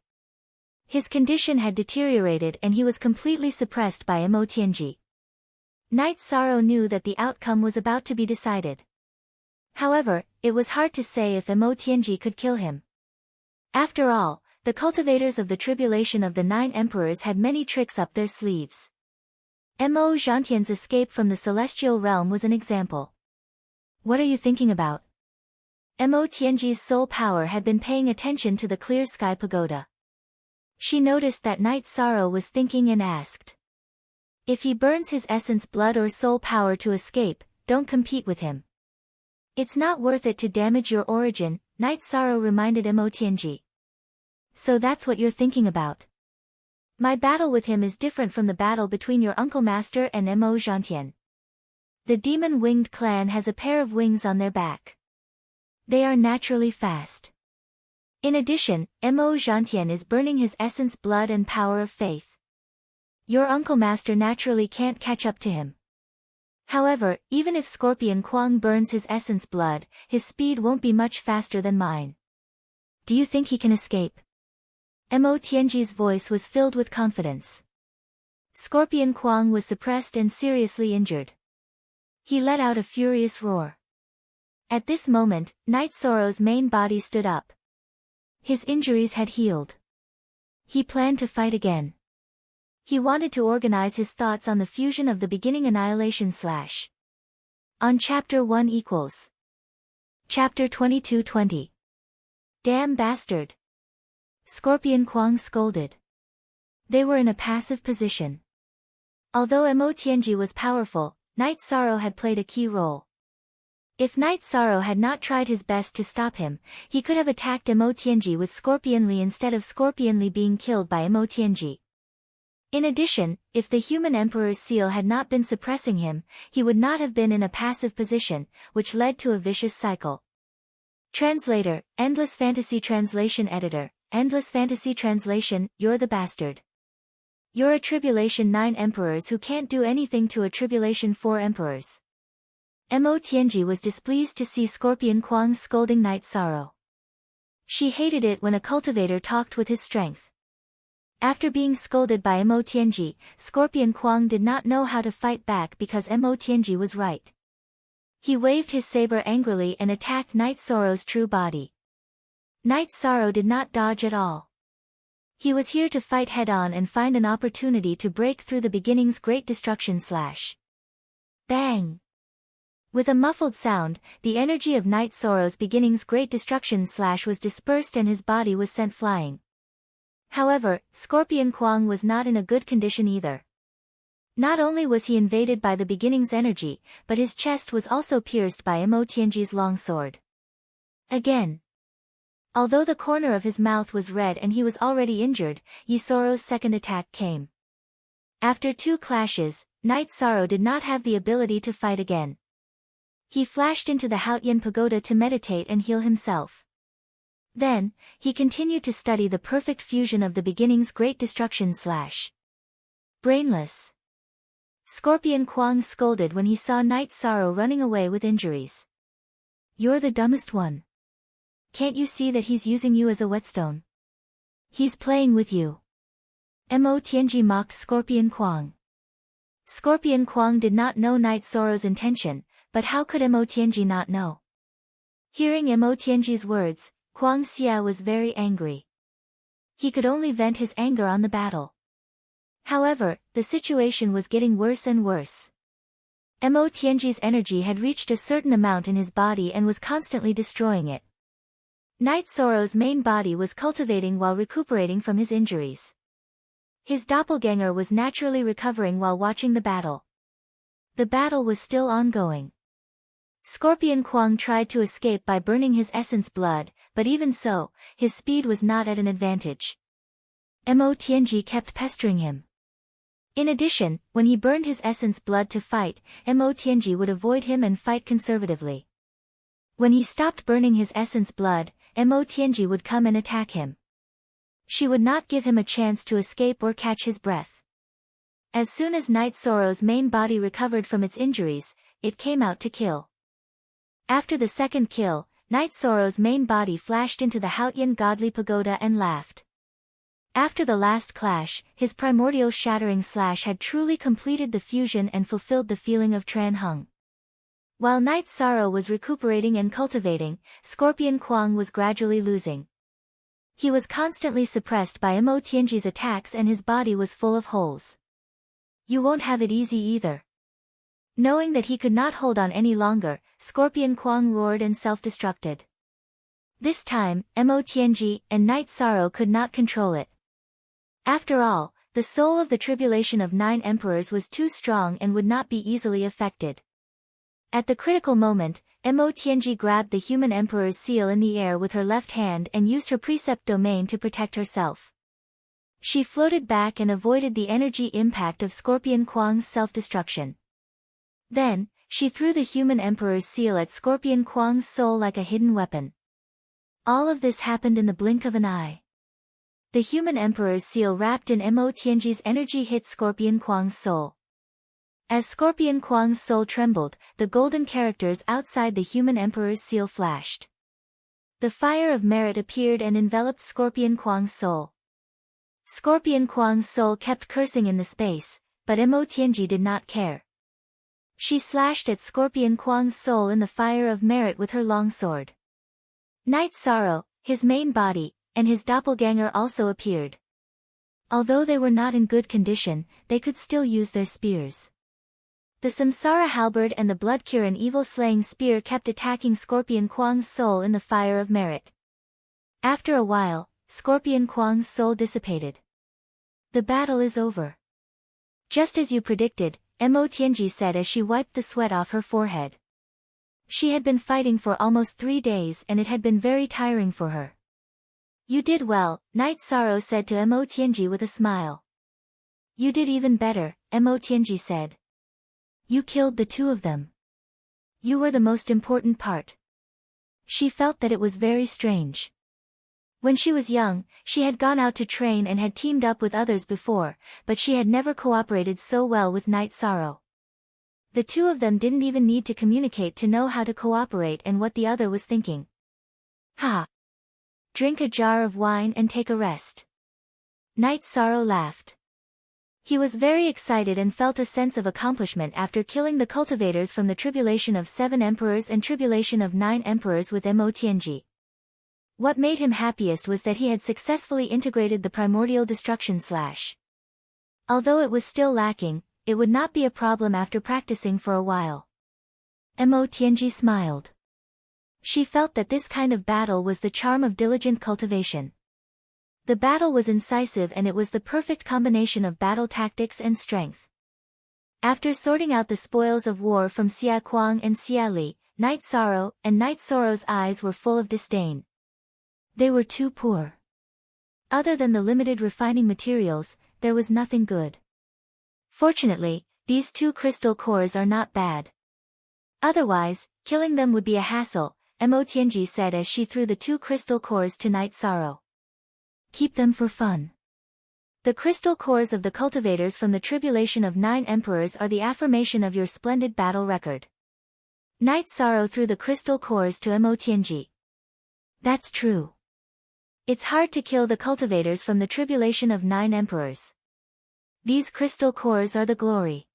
His condition had deteriorated and he was completely suppressed by Mo Tianji. Night Sorrow knew that the outcome was about to be decided. However, it was hard to say if Mo Tianji could kill him. After all, the cultivators of the tribulation of the 9 emperors had many tricks up their sleeves. Mo Zhantian's escape from the celestial realm was an example. What are you thinking about? Mo Tianji's soul power had been paying attention to the clear sky pagoda. She noticed that Night Sorrow was thinking and asked. If he burns his essence blood or soul power to escape, don't compete with him. It's not worth it to damage your origin, Night Sorrow reminded Mo Tianji. So that's what you're thinking about. My battle with him is different from the battle between your Uncle Master and Mo Zhantian. The demon-winged clan has a pair of wings on their back. They are naturally fast. In addition, Mo Zhantian is burning his essence blood and power of faith. Your Uncle Master naturally can't catch up to him. However, even if Scorpion Kuang burns his essence blood, his speed won't be much faster than mine. Do you think he can escape? Mo Tianji's voice was filled with confidence. Scorpion Kuang was suppressed and seriously injured. He let out a furious roar. At this moment, Night Sorrow's main body stood up. His injuries had healed. He planned to fight again. He wanted to organize his thoughts on the fusion of the beginning annihilation slash. On Chapter 1 equals. Chapter 22:20. Damn bastard. Scorpion Kuang scolded. They were in a passive position. Although Mo Tianji was powerful, Night Sorrow had played a key role. If Night Sorrow had not tried his best to stop him, he could have attacked Emotianji with Scorpionly instead of Scorpionly being killed by Emotianji. In addition, if the human Emperor's seal had not been suppressing him, he would not have been in a passive position, which led to a vicious cycle. Translator, Endless Fantasy Translation Editor, Endless Fantasy Translation, you're the bastard. You're a Tribulation 9 Emperors who can't do anything to a Tribulation 4 Emperors. Emotianji was displeased to see Scorpion Kwang scolding Night Sorrow. She hated it when a cultivator talked with his strength. After being scolded by Emotianji, Scorpion Kwang did not know how to fight back because Emotianji was right. He waved his saber angrily and attacked Night Sorrow's true body. Night Sorrow did not dodge at all. He was here to fight head-on and find an opportunity to break through the beginning's great destruction slash. Bang! With a muffled sound, the energy of Night Sorrow's beginning's great destruction slash was dispersed and his body was sent flying. However, Scorpion Kwang was not in a good condition either. Not only was he invaded by the beginning's energy, but his chest was also pierced by Emotianji's longsword. Again. Although the corner of his mouth was red and he was already injured, Yisoro's second attack came. After 2 clashes, Night Sorrow did not have the ability to fight again. He flashed into the Haotian Pagoda to meditate and heal himself. Then, he continued to study the perfect fusion of the beginning's great destruction slash. Brainless. Scorpion Kwang scolded when he saw Night Sorrow running away with injuries. You're the dumbest one. Can't you see that he's using you as a whetstone? He's playing with you. Emotianji mocked Scorpion Kwang. Scorpion Kwang did not know Night Sorrow's intention, but how could Emotianji not know? Hearing Emotianji's words, Kwang Xia was very angry. He could only vent his anger on the battle. However, the situation was getting worse and worse. Emotianji's energy had reached a certain amount in his body and was constantly destroying it. Night Sorrow's main body was cultivating while recuperating from his injuries. His doppelganger was naturally recovering while watching the battle. The battle was still ongoing. Scorpion Kwang tried to escape by burning his essence blood, but even so, his speed was not at an advantage. Emotianji kept pestering him. In addition, when he burned his essence blood to fight, Emotianji would avoid him and fight conservatively. When he stopped burning his essence blood, Emotianji would come and attack him. She would not give him a chance to escape or catch his breath. As soon as Night Sorrow's main body recovered from its injuries, it came out to kill. After the second kill, Night Sorrow's main body flashed into the Haotian Godly Pagoda and laughed. After the last clash, his primordial shattering slash had truly completed the fusion and fulfilled the feeling of Tran Hung. While Night Sorrow was recuperating and cultivating, Scorpion Kwang was gradually losing. He was constantly suppressed by Emotianji's attacks and his body was full of holes. You won't have it easy either. Knowing that he could not hold on any longer, Scorpion Kwang roared and self-destructed. This time, Emotianji and Night Sorrow could not control it. After all, the soul of the tribulation of 9 emperors was too strong and would not be easily affected. At the critical moment, Emotianji grabbed the human emperor's seal in the air with her left hand and used her precept domain to protect herself. She floated back and avoided the energy impact of Scorpion Kwang's self-destruction. Then, she threw the human emperor's seal at Scorpion Kwang's soul like a hidden weapon. All of this happened in the blink of an eye. The human emperor's seal wrapped in Emotianji's energy hit Scorpion Kwang's soul. As Scorpion Kwang's soul trembled, the golden characters outside the human emperor's seal flashed. The fire of merit appeared and enveloped Scorpion Kwang's soul. Scorpion Kwang's soul kept cursing in the space, but Emotianji did not care. She slashed at Scorpion Kwang's soul in the fire of merit with her longsword. Night Sorrow, his main body, and his doppelganger also appeared. Although they were not in good condition, they could still use their spears. The Samsara halberd and the Bloodkiran evil-slaying spear kept attacking Scorpion Kwang's soul in the fire of merit. After a while, Scorpion Kwang's soul dissipated. The battle is over. Just as you predicted, Emotianji said as she wiped the sweat off her forehead. She had been fighting for almost 3 days and it had been very tiring for her. You did well, Night Sorrow said to Mo Tianji with a smile. You did even better, Mo Tianji said. You killed the 2 of them. You were the most important part. She felt that it was very strange. When she was young, she had gone out to train and had teamed up with others before, but she had never cooperated so well with Night Sorrow. The 2 of them didn't even need to communicate to know how to cooperate and what the other was thinking. Ha! Drink a jar of wine and take a rest. Night Sorrow laughed. He was very excited and felt a sense of accomplishment after killing the cultivators from the tribulation of 7 emperors and tribulation of 9 emperors with Mo Tianji. What made him happiest was that he had successfully integrated the primordial destruction slash. Although it was still lacking, it would not be a problem after practicing for a while. Mo Tianji smiled. She felt that this kind of battle was the charm of diligent cultivation. The battle was incisive and it was the perfect combination of battle tactics and strength. After sorting out the spoils of war from Xia Kuang and Xia Li, Night Sorrow and Night Sorrow's eyes were full of disdain. They were too poor. Other than the limited refining materials, there was nothing good. Fortunately, these 2 crystal cores are not bad. Otherwise, killing them would be a hassle, Mo Tianji said as she threw the 2 crystal cores to Night Sorrow. Keep them for fun. The crystal cores of the cultivators from the tribulation of 9 emperors are the affirmation of your splendid battle record. Night Sorrow threw the crystal cores to Mo Tianji. That's true. It's hard to kill the cultivators from the tribulation of 9 emperors. These crystal cores are the glory.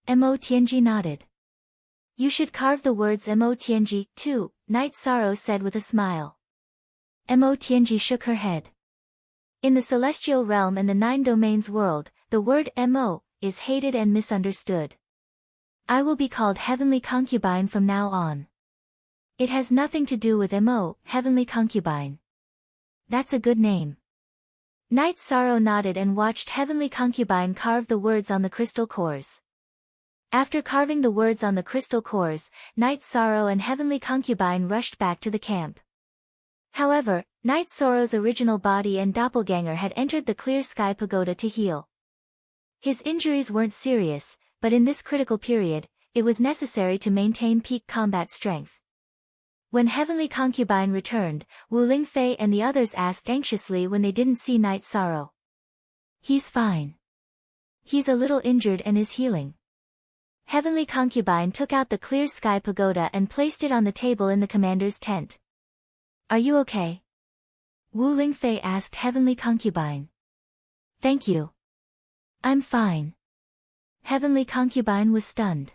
Mo Tianji nodded. You should carve the words Mo Tianji, too, Night Sorrow said with a smile. Mo Tianji shook her head. In the celestial realm and the 9 domains world, the word Mo is hated and misunderstood. I will be called Heavenly Concubine from now on. It has nothing to do with Mo, Heavenly Concubine. That's a good name. Night Sorrow nodded and watched Heavenly Concubine carve the words on the crystal cores. After carving the words on the crystal cores, Night Sorrow and Heavenly Concubine rushed back to the camp. However, Night Sorrow's original body and doppelganger had entered the Clear Sky Pagoda to heal. His injuries weren't serious, but in this critical period, it was necessary to maintain peak combat strength. When Heavenly Concubine returned, Wu Lingfei and the others asked anxiously when they didn't see Night Sorrow. He's fine. He's a little injured and is healing. Heavenly Concubine took out the Clear Sky Pagoda and placed it on the table in the commander's tent. Are you okay? Wu Lingfei asked Heavenly Concubine. Thank you. I'm fine. Heavenly Concubine was stunned.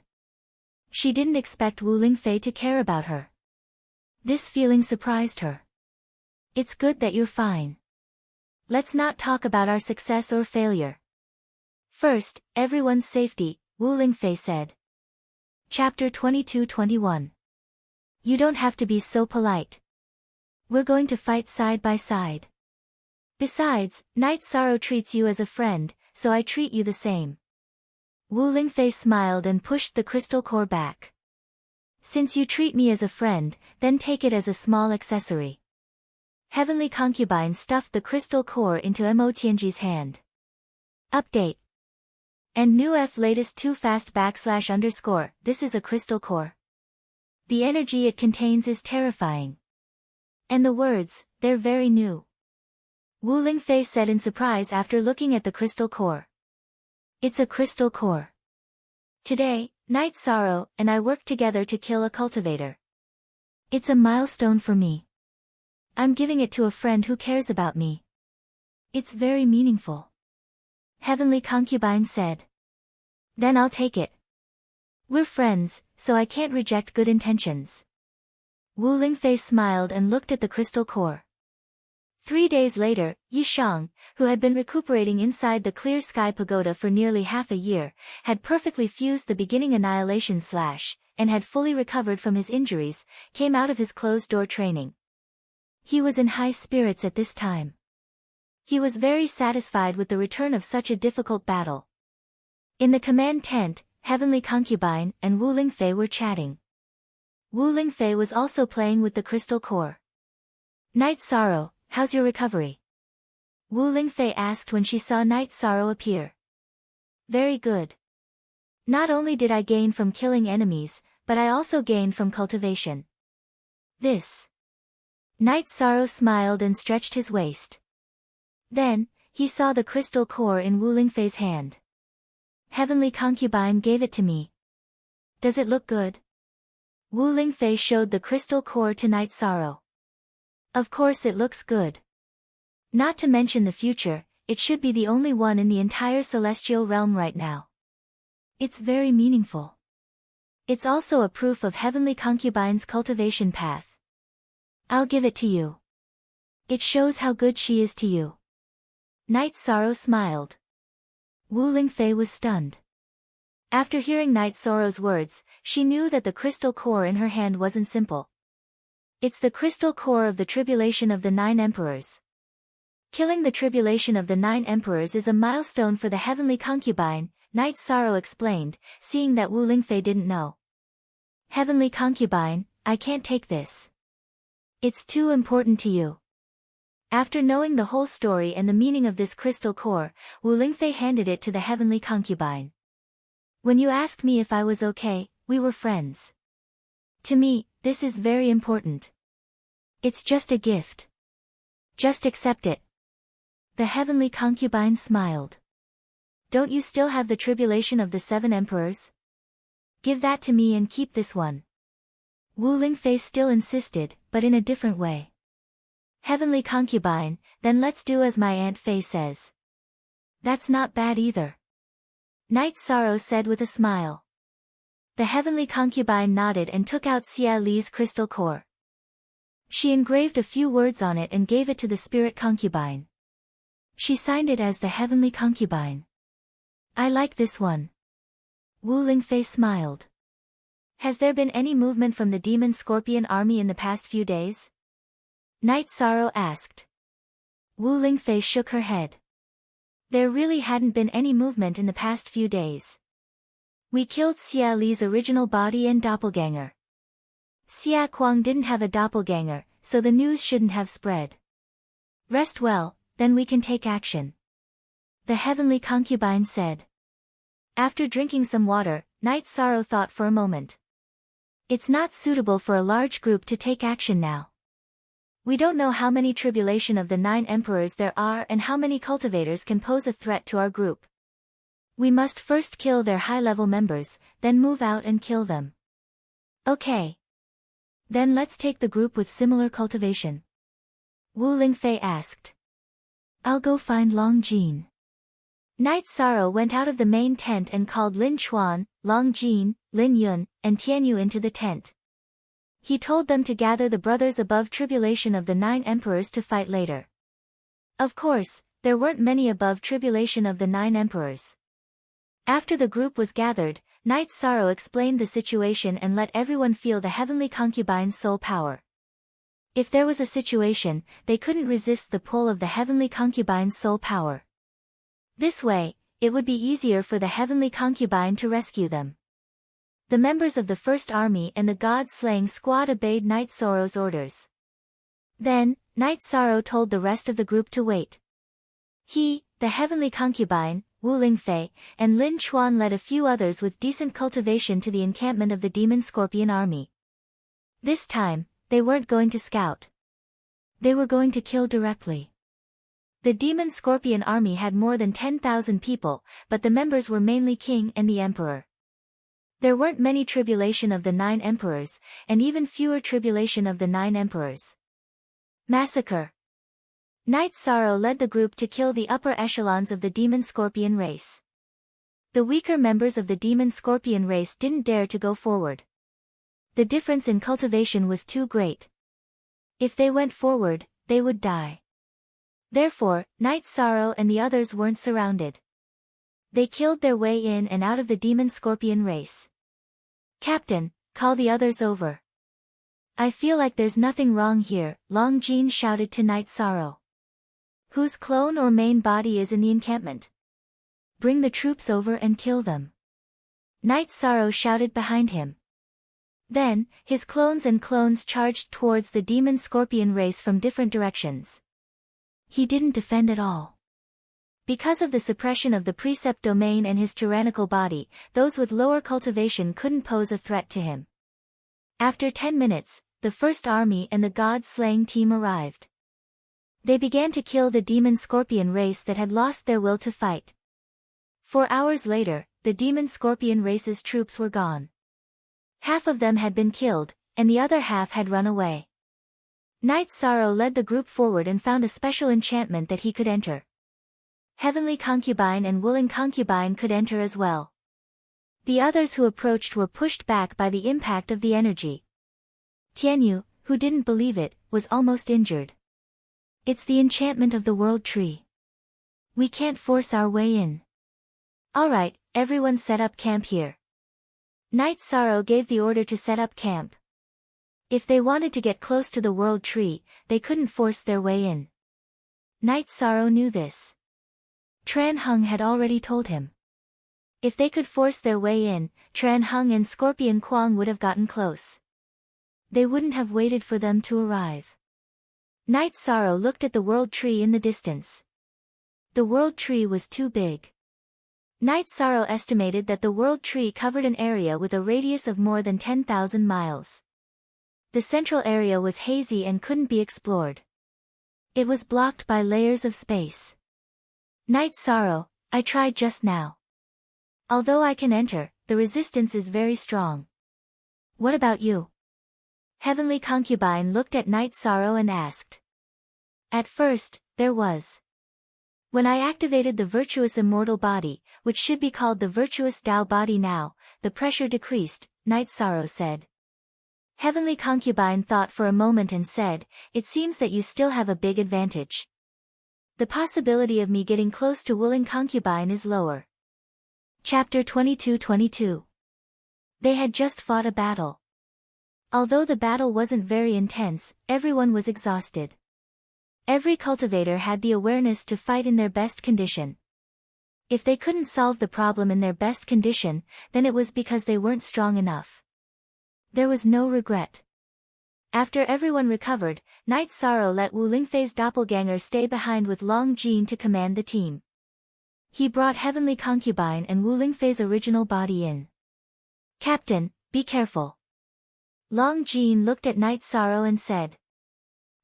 She didn't expect Wu Lingfei to care about her. This feeling surprised her. It's good that you're fine. Let's not talk about our success or failure. First, everyone's safety, Wu Lingfei said. Chapter 22-21. You don't have to be so polite. We're going to fight side by side. Besides, Night Sorrow treats you as a friend, so I treat you the same. Wu Lingfei smiled and pushed the crystal core back. Since you treat me as a friend, then take it as a small accessory. Heavenly Concubine stuffed the crystal core into Mo Tianji's hand. Update. And new F latest 2 fast /_, this is a crystal core. The energy it contains is terrifying. And the words, they're very new. Wu Lingfei said in surprise after looking at the crystal core. It's a crystal core. Today, Night Sorrow and I worked together to kill a cultivator. It's a milestone for me. I'm giving it to a friend who cares about me. It's very meaningful. Heavenly Concubine said. Then I'll take it. We're friends, so I can't reject good intentions. Wu Lingfei smiled and looked at the crystal core. 3 days later, Yi Shang, who had been recuperating inside the Clear Sky Pagoda for nearly half a year, had perfectly fused the beginning annihilation slash, and had fully recovered from his injuries, came out of his closed-door training. He was in high spirits at this time. He was very satisfied with the return of such a difficult battle. In the command tent, Heavenly Concubine and Wu Lingfei were chatting. Wu Lingfei was also playing with the crystal core. Night Sorrow, how's your recovery? Wu Lingfei asked when she saw Night Sorrow appear. Very good. Not only did I gain from killing enemies, but I also gained from cultivation. This. Night Sorrow smiled and stretched his waist. Then, he saw the crystal core in Wu Lingfei's hand. Heavenly Concubine gave it to me. Does it look good? Wu Lingfei showed the crystal core to Night Sorrow. Of course it looks good. Not to mention the future, it should be the only one in the entire celestial realm right now. It's very meaningful. It's also a proof of Heavenly Concubine's cultivation path. I'll give it to you. It shows how good she is to you. Night Sorrow smiled. Wu Lingfei was stunned. After hearing Night Sorrow's words, she knew that the crystal core in her hand wasn't simple. It's the crystal core of the tribulation of the 9 emperors. Killing the tribulation of the 9 emperors is a milestone for the Heavenly Concubine, Night Sorrow explained, seeing that Wu Lingfei didn't know. Heavenly Concubine, I can't take this. It's too important to you. After knowing the whole story and the meaning of this crystal core, Wu Lingfei handed it to the Heavenly Concubine. When you asked me if I was okay, we were friends. To me, this is very important. It's just a gift. Just accept it. The Heavenly Concubine smiled. Don't you still have the tribulation of the 7 emperors? Give that to me and keep this one. Wu Lingfei still insisted, but in a different way. Heavenly Concubine, then let's do as my Aunt Fei says. That's not bad either. Night Sorrow said with a smile. The Heavenly Concubine nodded and took out Xia Li's crystal core. She engraved a few words on it and gave it to the Spirit Concubine. She signed it as the Heavenly Concubine. I like this one. Wu Lingfei smiled. Has there been any movement from the Demon Scorpion army in the past few days? Night Sorrow asked. Wu Lingfei shook her head. There really hadn't been any movement in the past few days. We killed Xia Li's original body and doppelganger. Xia Kuang didn't have a doppelganger, so the news shouldn't have spread. Rest well, then we can take action. The Heavenly Concubine said. After drinking some water, Night Sorrow thought for a moment. It's not suitable for a large group to take action now. We don't know how many tribulation of the 9 emperors there are and how many cultivators can pose a threat to our group. We must first kill their high-level members, then move out and kill them. Okay. Then let's take the group with similar cultivation. Wu Lingfei asked. I'll go find Long Jin. Night Sorrow went out of the main tent and called Lin Chuan, Long Jin, Lin Yun, and Tianyu into the tent. He told them to gather the brothers above tribulation of the 9 emperors to fight later. Of course, there weren't many above tribulation of the 9 emperors. After the group was gathered, Night Sorrow explained the situation and let everyone feel the Heavenly Concubine's soul power. If there was a situation, they couldn't resist the pull of the Heavenly Concubine's soul power. This way, it would be easier for the Heavenly Concubine to rescue them. The members of the First Army and the God-slaying squad obeyed Night Sorrow's orders. Then, Night Sorrow told the rest of the group to wait. He, the Heavenly Concubine, Wu Lingfei, and Lin Chuan led a few others with decent cultivation to the encampment of the Demon Scorpion army. This time, they weren't going to scout. They were going to kill directly. The Demon Scorpion army had more than 10,000 people, but the members were mainly King and the Emperor. There weren't many tribulation of the 9 emperors, and even fewer tribulation of the 9 emperors. Massacre. Night Sorrow led the group to kill the upper echelons of the Demon Scorpion race. The weaker members of the Demon Scorpion race didn't dare to go forward. The difference in cultivation was too great. If they went forward, they would die. Therefore, Night Sorrow and the others weren't surrounded. They killed their way in and out of the Demon Scorpion race. Captain, call the others over. I feel like there's nothing wrong here, Long Jin shouted to Night Sorrow. Whose clone or main body is in the encampment? Bring the troops over and kill them. Night Sorrow shouted behind him. Then, his clones charged towards the demon scorpion race from different directions. He didn't defend at all. Because of the suppression of the precept domain and his tyrannical body, those with lower cultivation couldn't pose a threat to him. After 10 minutes, the first army and the god-slaying team arrived. They began to kill the demon scorpion race that had lost their will to fight. 4 hours later, the demon scorpion race's troops were gone. Half of them had been killed, and the other half had run away. Knight Sorrow led the group forward and found a special enchantment that he could enter. Heavenly Concubine and Willing Concubine could enter as well. The others who approached were pushed back by the impact of the energy. Tianyu, who didn't believe it, was almost injured. It's the enchantment of the World Tree. We can't force our way in. Alright, everyone set up camp here. Knight Sorrow gave the order to set up camp. If they wanted to get close to the World Tree, they couldn't force their way in. Knight Sorrow knew this. Tran Hung had already told him. If they could force their way in, Tran Hung and Scorpion Kuang would have gotten close. They wouldn't have waited for them to arrive. Knight Sorrow looked at the World Tree in the distance. The World Tree was too big. Knight Sorrow estimated that the World Tree covered an area with a radius of more than 10,000 miles. The central area was hazy and couldn't be explored. It was blocked by layers of space. Knight Sorrow, I tried just now. Although I can enter, the resistance is very strong. What about you? Heavenly Concubine looked at Knight Sorrow and asked. At first, there was. When I activated the virtuous immortal body, which should be called the virtuous Tao body now, the pressure decreased, Knight Sorrow said. Heavenly Concubine thought for a moment and said, it seems that you still have a big advantage. The possibility of me getting close to Willing Concubine is lower. Chapter 22-22. They had just fought a battle. Although the battle wasn't very intense, everyone was exhausted. Every cultivator had the awareness to fight in their best condition. If they couldn't solve the problem in their best condition, then it was because they weren't strong enough. There was no regret. After everyone recovered, Knight Sorrow let Wu Lingfei's doppelganger stay behind with Long Jin to command the team. He brought Heavenly Concubine and Wu Lingfei's original body in. Captain, be careful. Long Jin looked at Knight Sorrow and said.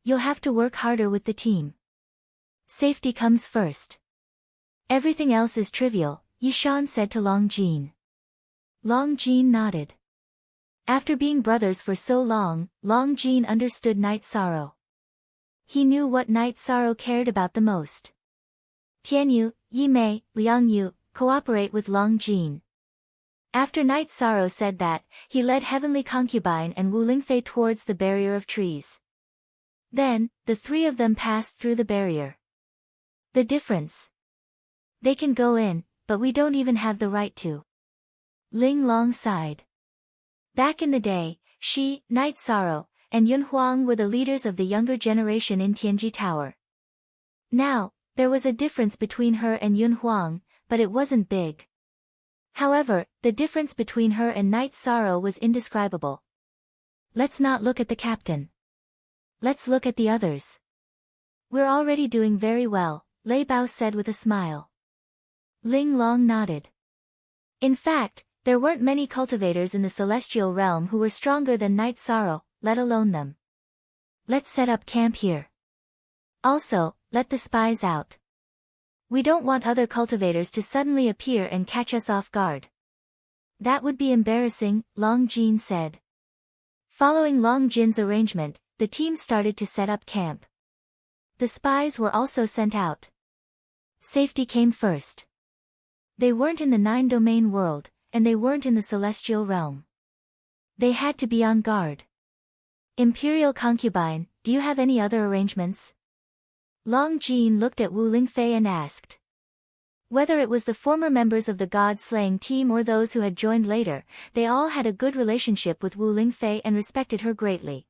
You'll have to work harder with the team. Safety comes first. Everything else is trivial, Yishan said to Long Jin. Long Jin nodded. After being brothers for so long, Long Jin understood Knight Sorrow. He knew what Knight Sorrow cared about the most. Tianyu, Yimei, Liangyu, cooperate with Long Jin. After Knight Sorrow said that, he led Heavenly Concubine and Wu Lingfei towards the barrier of trees. Then, the three of them passed through the barrier. The difference. They can go in, but we don't even have the right to. Ling Long sighed. Back in the day, she, Knight Sorrow, and Yun Huang were the leaders of the younger generation in Tianji Tower. Now, there was a difference between her and Yun Huang, but it wasn't big. However, the difference between her and Knight Sorrow was indescribable. Let's not look at the captain. Let's look at the others. We're already doing very well, Lei Bao said with a smile. Ling Long nodded. In fact, there weren't many cultivators in the celestial realm who were stronger than Knight Sorrow, let alone them. Let's set up camp here. Also, let the spies out. We don't want other cultivators to suddenly appear and catch us off guard. That would be embarrassing, Long Jin said. Following Long Jin's arrangement, the team started to set up camp. The spies were also sent out. Safety came first. They weren't in the 9-domain world, and they weren't in the celestial realm. They had to be on guard. Imperial Concubine, do you have any other arrangements? Long Jin looked at Wu Lingfei and asked. Whether it was the former members of the god-slaying team or those who had joined later, they all had a good relationship with Wu Lingfei and respected her greatly.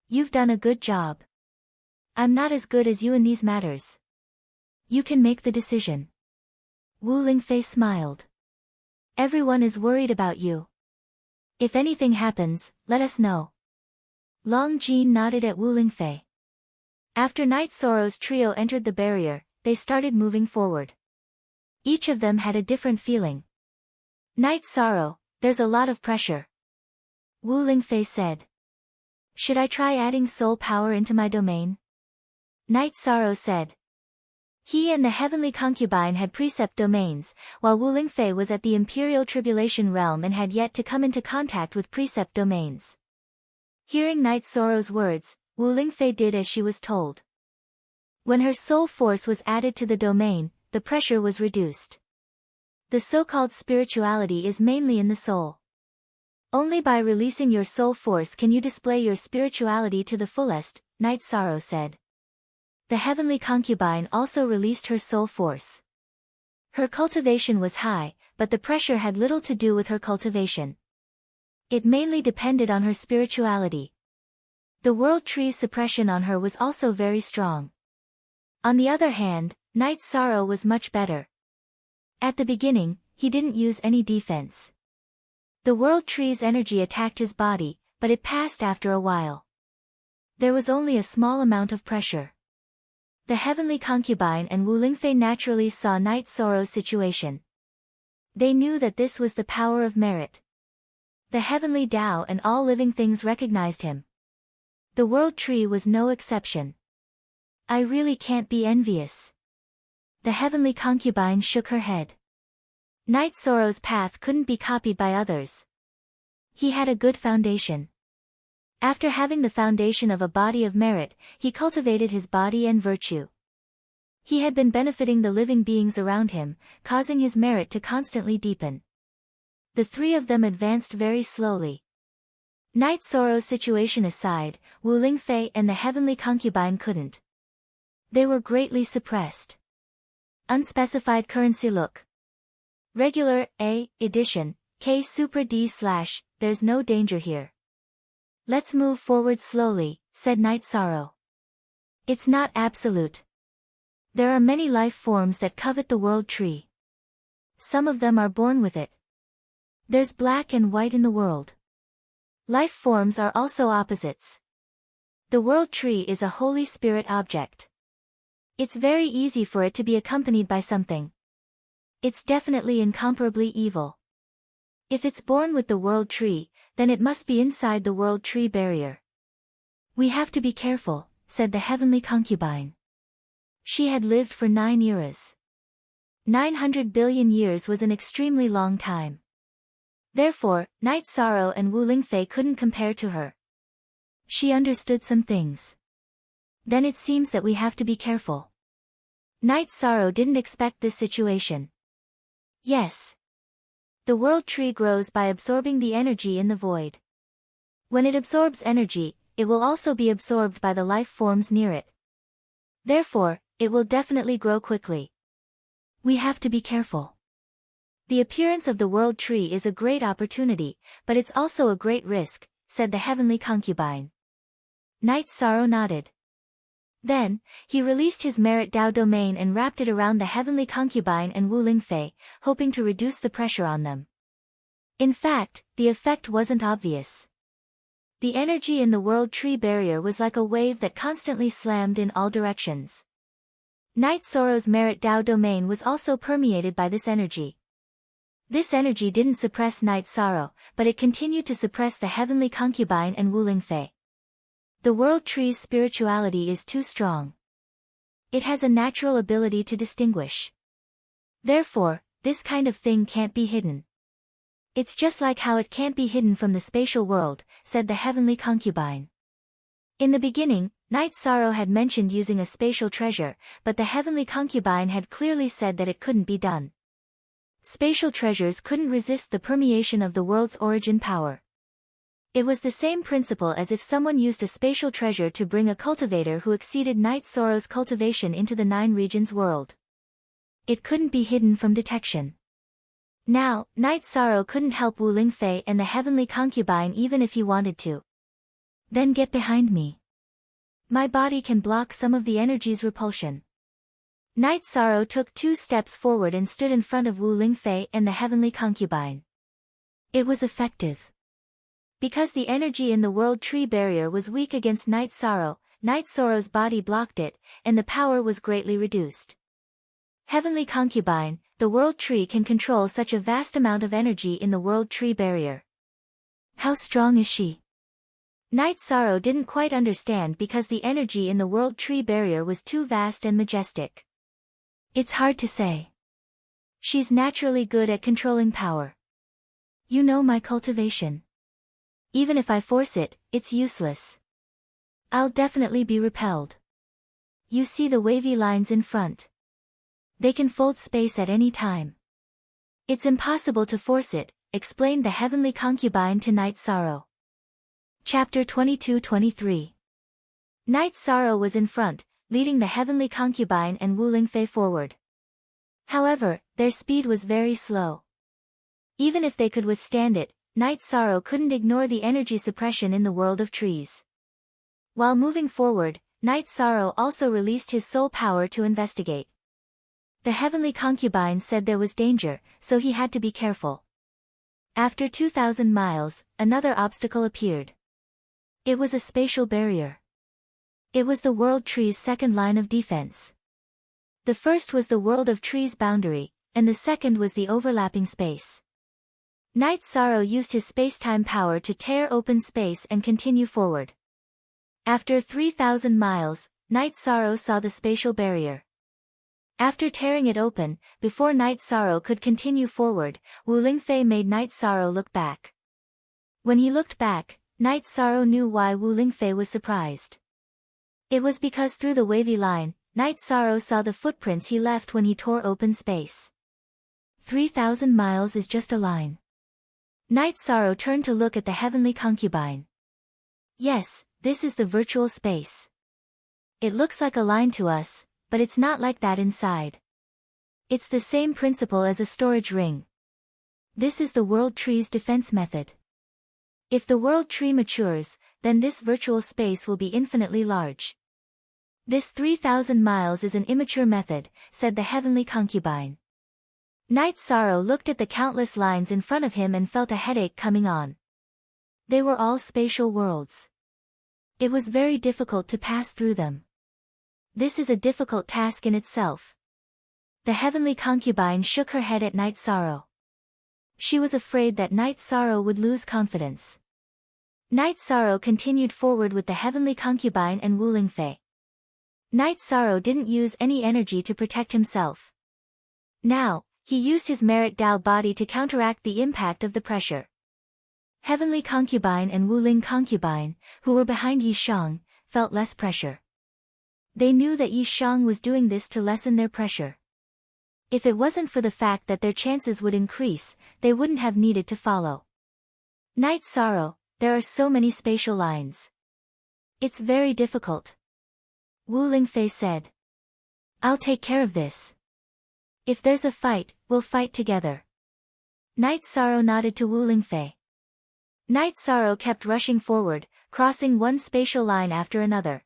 You've done a good job. I'm not as good as you in these matters. You can make the decision. Wu Lingfei smiled. Everyone is worried about you. If anything happens, let us know. Long Jean nodded at Wu Lingfei. After Night Sorrow's trio entered the barrier, they started moving forward. Each of them had a different feeling. Night Sorrow, there's a lot of pressure. Wu Lingfei said. Should I try adding soul power into my domain? Night Sorrow said. He and the Heavenly Concubine had precept domains, while Wu Lingfei was at the Imperial Tribulation Realm and had yet to come into contact with precept domains. Hearing Night Sorrow's words, Wu Lingfei did as she was told. When her soul force was added to the domain, the pressure was reduced. The so-called spirituality is mainly in the soul. Only by releasing your soul force can you display your spirituality to the fullest, Night Sorrow said. The Heavenly Concubine also released her soul force. Her cultivation was high, but the pressure had little to do with her cultivation. It mainly depended on her spirituality. The World Tree's suppression on her was also very strong. On the other hand, Night Sorrow was much better. At the beginning, he didn't use any defense. The World Tree's energy attacked his body, but it passed after a while. There was only a small amount of pressure. The Heavenly Concubine and Wu Lingfei naturally saw Night Sorrow's situation. They knew that this was the power of merit. The Heavenly Tao and all living things recognized him. The World Tree was no exception. I really can't be envious. The Heavenly Concubine shook her head. Night Sorrow's path couldn't be copied by others. He had a good foundation. After having the foundation of a body of merit, he cultivated his body and virtue. He had been benefiting the living beings around him, causing his merit to constantly deepen. The three of them advanced very slowly. Night Sorrow's situation aside, Wu Lingfei and the Heavenly Concubine couldn't. They were greatly suppressed. Unspecified currency look. Regular, A, edition, K Supra D/, there's no danger here. Let's move forward slowly, said Night Sorrow. It's not absolute. There are many life forms that covet the World Tree. Some of them are born with it. There's black and white in the world. Life forms are also opposites. The World Tree is a Holy Spirit object. It's very easy for it to be accompanied by something. It's definitely incomparably evil. If it's born with the World Tree, then it must be inside the World Tree barrier. We have to be careful, said the Heavenly Concubine. She had lived for 9 eras. 900 billion years was an extremely long time. Therefore, Night Sorrow and Wu Lingfei couldn't compare to her. She understood some things. Then it seems that we have to be careful. Night Sorrow didn't expect this situation. Yes. The World Tree grows by absorbing the energy in the void. When it absorbs energy, it will also be absorbed by the life forms near it. Therefore, it will definitely grow quickly. We have to be careful. The appearance of the World Tree is a great opportunity, but it's also a great risk, said the Heavenly Concubine. Night Sorrow nodded. Then, he released his Merit Dao domain and wrapped it around the Heavenly Concubine and Wu Lingfei, hoping to reduce the pressure on them. In fact, the effect wasn't obvious. The energy in the World Tree barrier was like a wave that constantly slammed in all directions. Night Sorrow's Merit Dao domain was also permeated by this energy. This energy didn't suppress Night Sorrow, but it continued to suppress the Heavenly Concubine and Wu Lingfei. The World Tree's spirituality is too strong. It has a natural ability to distinguish. Therefore, this kind of thing can't be hidden. It's just like how it can't be hidden from the spatial world, said the Heavenly Concubine. In the beginning, Night Sorrow had mentioned using a spatial treasure, but the Heavenly Concubine had clearly said that it couldn't be done. Spatial treasures couldn't resist the permeation of the world's origin power. It was the same principle as if someone used a spatial treasure to bring a cultivator who exceeded Night Sorrow's cultivation into the 9 regions world. It couldn't be hidden from detection. Now, Night Sorrow couldn't help Wu Lingfei and the Heavenly Concubine even if he wanted to. Then get behind me. My body can block some of the energy's repulsion. Night Sorrow took 2 steps forward and stood in front of Wu Lingfei and the Heavenly Concubine. It was effective. Because the energy in the World Tree barrier was weak against Night Sorrow's body blocked it, and the power was greatly reduced. Heavenly Concubine, the World Tree can control such a vast amount of energy in the World Tree barrier. How strong is she? Night Sorrow didn't quite understand because the energy in the World Tree barrier was too vast and majestic. It's hard to say. She's naturally good at controlling power. You know my cultivation. Even if I force it, it's useless. I'll definitely be repelled. You see the wavy lines in front? They can fold space at any time. It's impossible to force it, explained the Heavenly Concubine to Night Sorrow. Chapter 22-23. Night Sorrow was in front, leading the Heavenly Concubine and Wu Lingfei forward. However, their speed was very slow. Even if they could withstand it, Night Sorrow couldn't ignore the energy suppression in the world of trees. While moving forward, Night Sorrow also released his soul power to investigate. The Heavenly Concubine said there was danger, so he had to be careful. After 2,000 miles, another obstacle appeared. It was a spatial barrier. It was the World Tree's second line of defense. The first was the World of Trees boundary, and the second was the overlapping space. Night Sorrow used his space-time power to tear open space and continue forward. After 3,000 miles, Night Sorrow saw the spatial barrier. After tearing it open, before Night Sorrow could continue forward, Wu Lingfei made Night Sorrow look back. When he looked back, Night Sorrow knew why Wu Lingfei was surprised. It was because through the wavy line, Night Sorrow saw the footprints he left when he tore open space. 3,000 miles is just a line. Night Sorrow turned to look at the Heavenly Concubine. Yes, this is the virtual space. It looks like a line to us, but it's not like that inside. It's the same principle as a storage ring. This is the World Tree's defense method. If the World Tree matures, then this virtual space will be infinitely large. This 3,000 miles is an immature method, said the Heavenly Concubine. Night Sorrow looked at the countless lines in front of him and felt a headache coming on. They were all spatial worlds. It was very difficult to pass through them. This is a difficult task in itself. The Heavenly Concubine shook her head at Night Sorrow. She was afraid that Night Sorrow would lose confidence. Night Sorrow continued forward with the Heavenly Concubine and Wu Lingfei. Night Sorrow didn't use any energy to protect himself. Now, he used his Merit Dao body to counteract the impact of the pressure. Heavenly Concubine and Wu Ling Concubine, who were behind Yi Shang, felt less pressure. They knew that Yi Shang was doing this to lessen their pressure. If it wasn't for the fact that their chances would increase, they wouldn't have needed to follow. Night Sorrow, there are so many spatial lines. It's very difficult. Wu Lingfei said. I'll take care of this. If there's a fight, we'll fight together. Night Sorrow nodded to Wu Lingfei. Night Sorrow kept rushing forward, crossing one spatial line after another.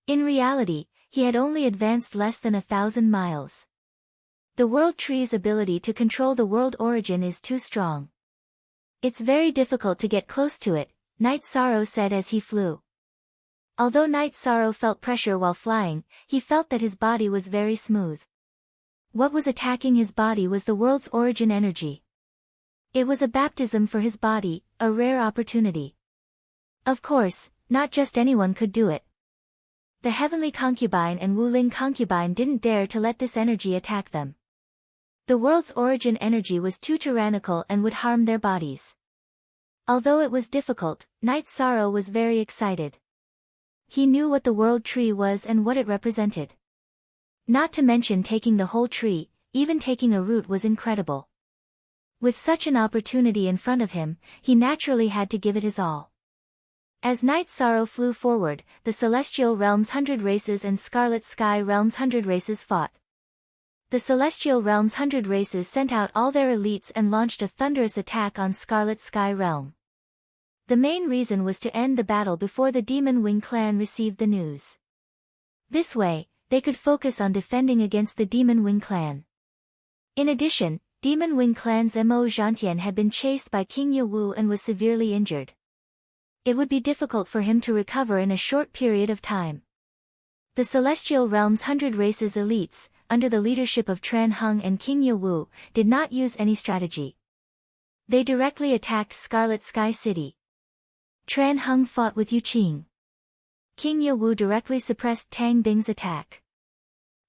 In reality, he had only advanced less than 1,000 miles. The World Tree's ability to control the world origin is too strong. It's very difficult to get close to it, Night Sorrow said as he flew. Although Night Sorrow felt pressure while flying, he felt that his body was very smooth. What was attacking his body was the world's origin energy. It was a baptism for his body, a rare opportunity. Of course, not just anyone could do it. The Heavenly Concubine and Wu Ling Concubine didn't dare to let this energy attack them. The world's origin energy was too tyrannical and would harm their bodies. Although it was difficult, Night Sorrow was very excited. He knew what the World Tree was and what it represented. Not to mention taking the whole tree, even taking a root was incredible. With such an opportunity in front of him, he naturally had to give it his all. As Night Sorrow flew forward, the Celestial Realm's 100 races and Scarlet Sky Realm's 100 races fought. The Celestial Realm's 100 races sent out all their elites and launched a thunderous attack on Scarlet Sky Realm. The main reason was to end the battle before the Demon Wing clan received the news. This way, they could focus on defending against the Demon Wing clan. In addition, Demon Wing clan's Mo Zhantian had been chased by King Ye Wu and was severely injured. It would be difficult for him to recover in a short period of time. The Celestial Realm's 100 Races elites, under the leadership of Tran Hung and King Yewu, did not use any strategy. They directly attacked Scarlet Sky City. Tran Hung fought with Yu Qing. King Yewu directly suppressed Tang Bing's attack.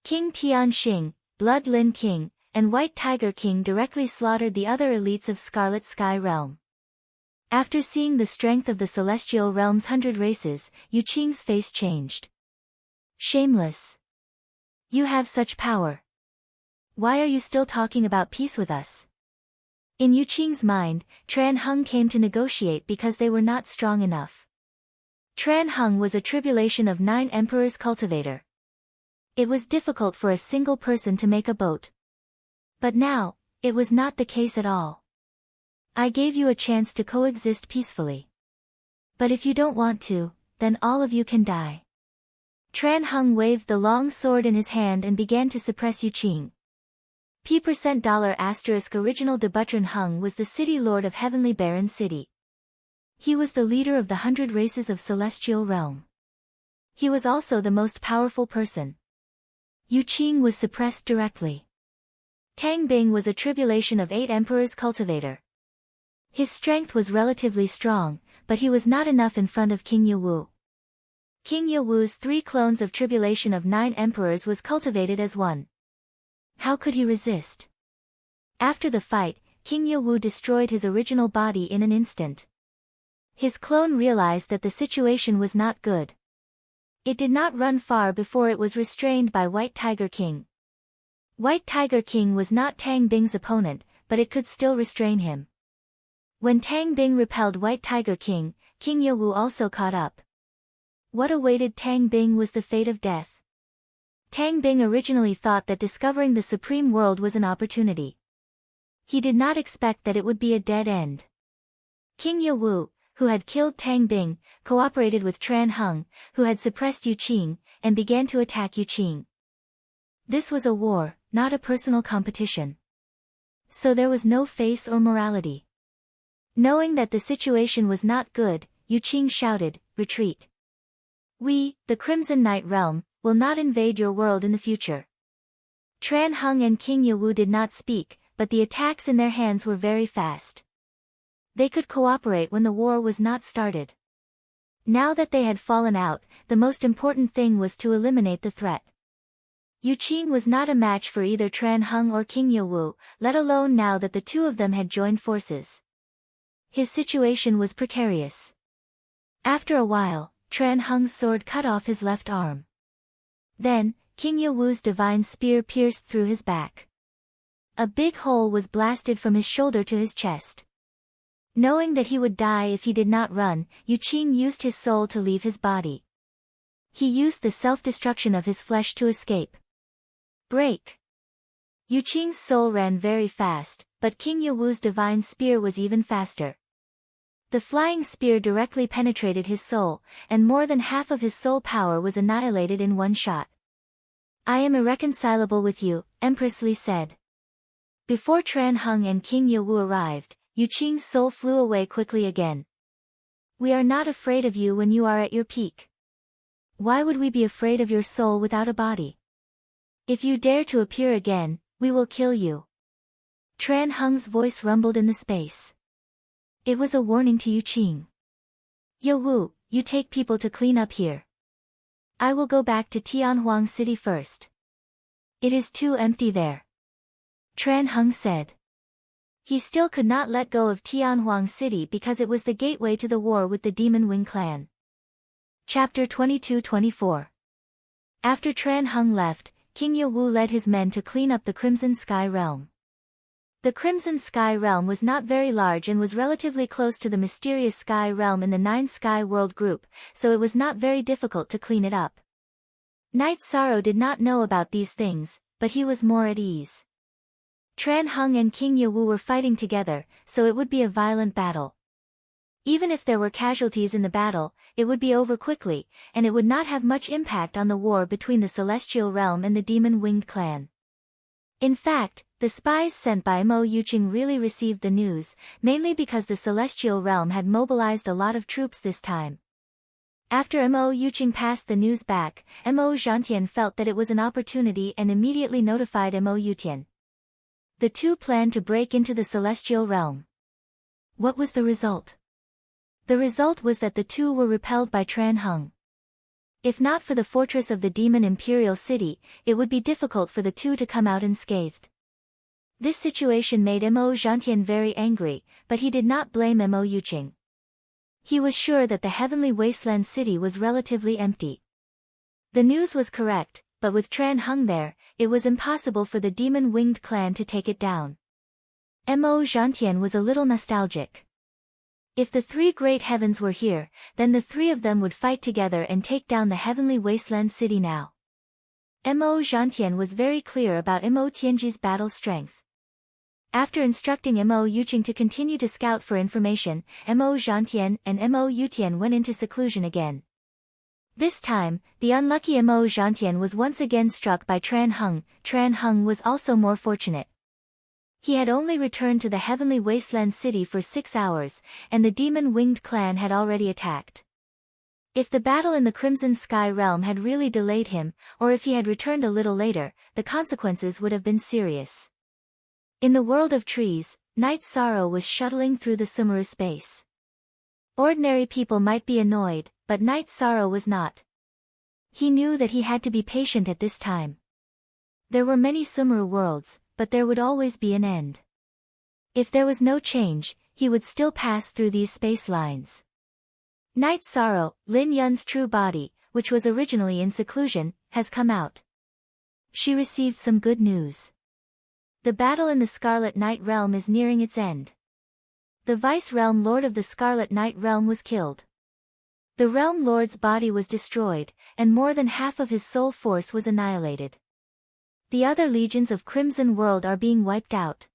King Tian Xing, Blood Lin King, and White Tiger King directly slaughtered the other elites of Scarlet Sky Realm. After seeing the strength of the Celestial Realm's 100 races, Yu Qing's face changed. Shameless. You have such power. Why are you still talking about peace with us? In Yu Qing's mind, Tran Hung came to negotiate because they were not strong enough. Tran Hung was a tribulation of 9 emperors cultivator. It was difficult for a single person to make a boat. But now, it was not the case at all. I gave you a chance to coexist peacefully. But if you don't want to, then all of you can die. Tran Hung waved the long sword in his hand and began to suppress Yu Qing. $$ original de Butron Hung was the city lord of Heavenly Baron City. He was the leader of the 100 races of Celestial Realm. He was also the most powerful person. Yu Qing was suppressed directly. Tang Bing was a tribulation of 8 emperors cultivator. His strength was relatively strong, but he was not enough in front of King Yewu. King Yewu's 3 clones of tribulation of 9 emperors was cultivated as one. How could he resist? After the fight, King Yewu destroyed his original body in an instant. His clone realized that the situation was not good. It did not run far before it was restrained by White Tiger King. White Tiger King was not Tang Bing's opponent, but it could still restrain him. When Tang Bing repelled White Tiger King, King Yewu also caught up. What awaited Tang Bing was the fate of death. Tang Bing originally thought that discovering the Supreme World was an opportunity. He did not expect that it would be a dead end. King Yewu, who had killed Tang Bing, cooperated with Tran Hung, who had suppressed Yu Qing, and began to attack Yu Qing. This was a war, not a personal competition. So there was no face or morality. Knowing that the situation was not good, Yu Qing shouted, "Retreat. We, the Crimson Knight Realm, will not invade your world in the future." Tran Hung and King Yewu did not speak, but the attacks in their hands were very fast. They could cooperate when the war was not started. Now that they had fallen out, the most important thing was to eliminate the threat. Yu Qing was not a match for either Tran Hung or King Yewu, let alone now that the two of them had joined forces. His situation was precarious. After a while, Tran Hung's sword cut off his left arm. Then, King Yewu's divine spear pierced through his back. A big hole was blasted from his shoulder to his chest. Knowing that he would die if he did not run, Yu Qing used his soul to leave his body. He used the self-destruction of his flesh to escape. Break! Yu Qing's soul ran very fast, but King Yewu's divine spear was even faster. The flying spear directly penetrated his soul, and more than half of his soul power was annihilated in one shot. "I am irreconcilable with you," Empress Li said. Before Tran Hung and King Yewu arrived, Yu Qing's soul flew away quickly again. "We are not afraid of you when you are at your peak. Why would we be afraid of your soul without a body? If you dare to appear again, we will kill you." Tran Hung's voice rumbled in the space. It was a warning to Yu Qing. "Yewu, you take people to clean up here. I will go back to Tianhuang City first. It is too empty there," Tran Hung said. He still could not let go of Tianhuang City because it was the gateway to the war with the Demon Wing clan. Chapter 22-24. After Tran Hung left, King Yewu led his men to clean up the Crimson Sky Realm. The Crimson Sky Realm was not very large and was relatively close to the mysterious Sky Realm in the 9 Sky World group, so it was not very difficult to clean it up. Knight Sorrow did not know about these things, but he was more at ease. Tran Hung and King Yewu were fighting together, so it would be a violent battle. Even if there were casualties in the battle, it would be over quickly, and it would not have much impact on the war between the Celestial Realm and the Demon Winged clan. In fact, The spies sent by Mo Yuqing really received the news, mainly because the celestial realm had mobilized a lot of troops this time. After Mo Yuqing passed the news back, Mo Zhantian felt that it was an opportunity and immediately notified Mo Yutian. The two planned to break into the celestial realm. What was the result? The result was that the two were repelled by Tran Heng. If not for the fortress of the demon imperial city, it would be difficult for the two to come out unscathed. This situation made Mo Zhantian very angry, but he did not blame Mo Yuqing. He was sure that the heavenly wasteland city was relatively empty. The news was correct, but with Tran Heng there, it was impossible for the demon-winged clan to take it down. Mo Zhantian was a little nostalgic. If the three great heavens were here, then the three of them would fight together and take down the heavenly wasteland city now. Mo Zhantian was very clear about Mo Tianji's battle strength. After instructing Mo Yuqing to continue to scout for information, Mo Zhantian and Mo Yutian went into seclusion again. This time, the unlucky Mo Zhantian was once again struck by Tran Heng. Tran Heng was also more fortunate. He had only returned to the heavenly wasteland city for 6 hours, and the demon-winged clan had already attacked. If the battle in the Crimson Sky realm had really delayed him, or if he had returned a little later, the consequences would have been serious. In the world of trees, Night Sorrow was shuttling through the Sumeru space. Ordinary people might be annoyed, but Night Sorrow was not. He knew that he had to be patient at this time. There were many Sumeru worlds, but there would always be an end. If there was no change, he would still pass through these space lines. Night Sorrow, Lin Yun's true body, which was originally in seclusion, has come out. She received some good news. The battle in the Scarlet Night Realm is nearing its end. The Vice-Realm Lord of the Scarlet Night Realm was killed. The Realm Lord's body was destroyed, and more than half of his soul force was annihilated. The other legions of Crimson World are being wiped out.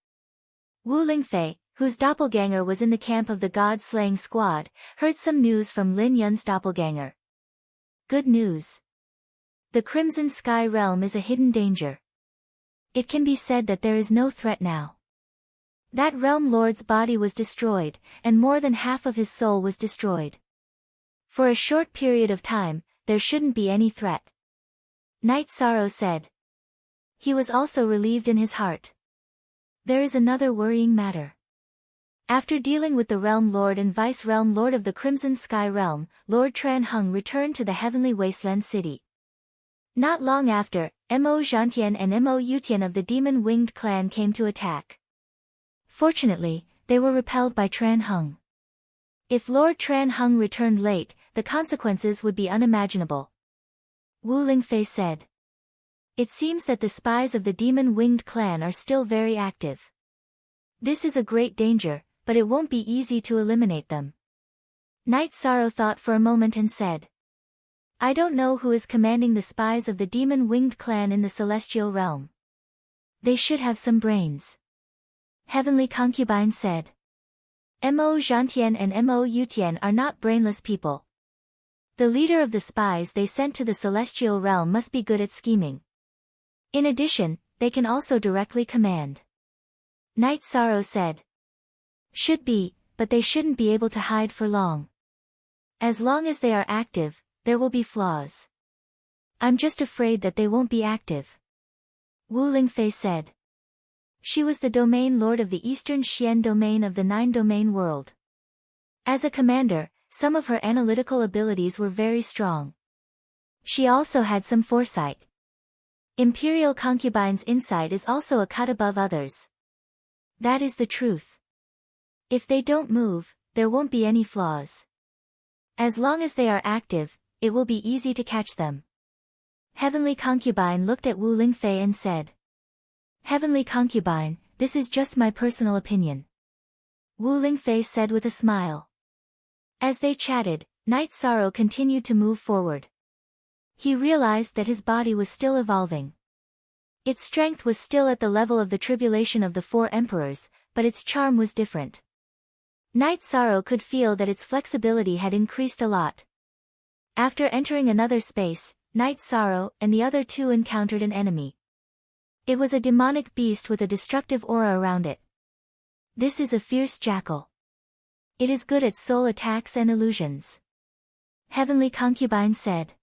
Wu Lingfei, whose doppelganger was in the camp of the God-slaying squad, heard some news from Lin Yun's doppelganger. Good news. The Crimson Sky Realm is a hidden danger. It can be said that there is no threat now. That Realm Lord's body was destroyed, and more than half of his soul was destroyed. For a short period of time, there shouldn't be any threat. Night Sorrow said. He was also relieved in his heart. There is another worrying matter. After dealing with the Realm Lord and Vice-Realm Lord of the Crimson Sky Realm, Lord Tran Heng returned to the Heavenly Wasteland City. Not long after, Mo Zhantian and Mo Yutian of the Demon-Winged Clan came to attack. Fortunately, they were repelled by Tran Heng. If Lord Tran Heng returned late, the consequences would be unimaginable. Wu Lingfei said. It seems that the spies of the Demon-Winged Clan are still very active. This is a great danger, but it won't be easy to eliminate them. Night Sorrow thought for a moment and said. I don't know who is commanding the spies of the Demon-Winged Clan in the Celestial Realm. They should have some brains. Heavenly Concubine said. Mo Zhantian and Mo Yutian are not brainless people. The leader of the spies they sent to the Celestial Realm must be good at scheming. In addition, they can also directly command. Night Sorrow said. Should be, but they shouldn't be able to hide for long. As long as they are active, there will be flaws. I'm just afraid that they won't be active. Wu Lingfei said. She was the domain lord of the Eastern Xian domain of the 9-domain world. As a commander, some of her analytical abilities were very strong. She also had some foresight. Imperial Concubine's insight is also a cut above others. That is the truth. If they don't move, there won't be any flaws. As long as they are active, it will be easy to catch them. Heavenly Concubine looked at Wu Lingfei and said. Heavenly Concubine, this is just my personal opinion. Wu Lingfei said with a smile. As they chatted, Night Sorrow continued to move forward. He realized that his body was still evolving. Its strength was still at the level of the tribulation of the 4 emperors, but its charm was different. Night Sorrow could feel that its flexibility had increased a lot. After entering another space, Night Sorrow and the other two encountered an enemy. It was a demonic beast with a destructive aura around it. This is a fierce jackal. It is good at soul attacks and illusions. Heavenly Concubine said.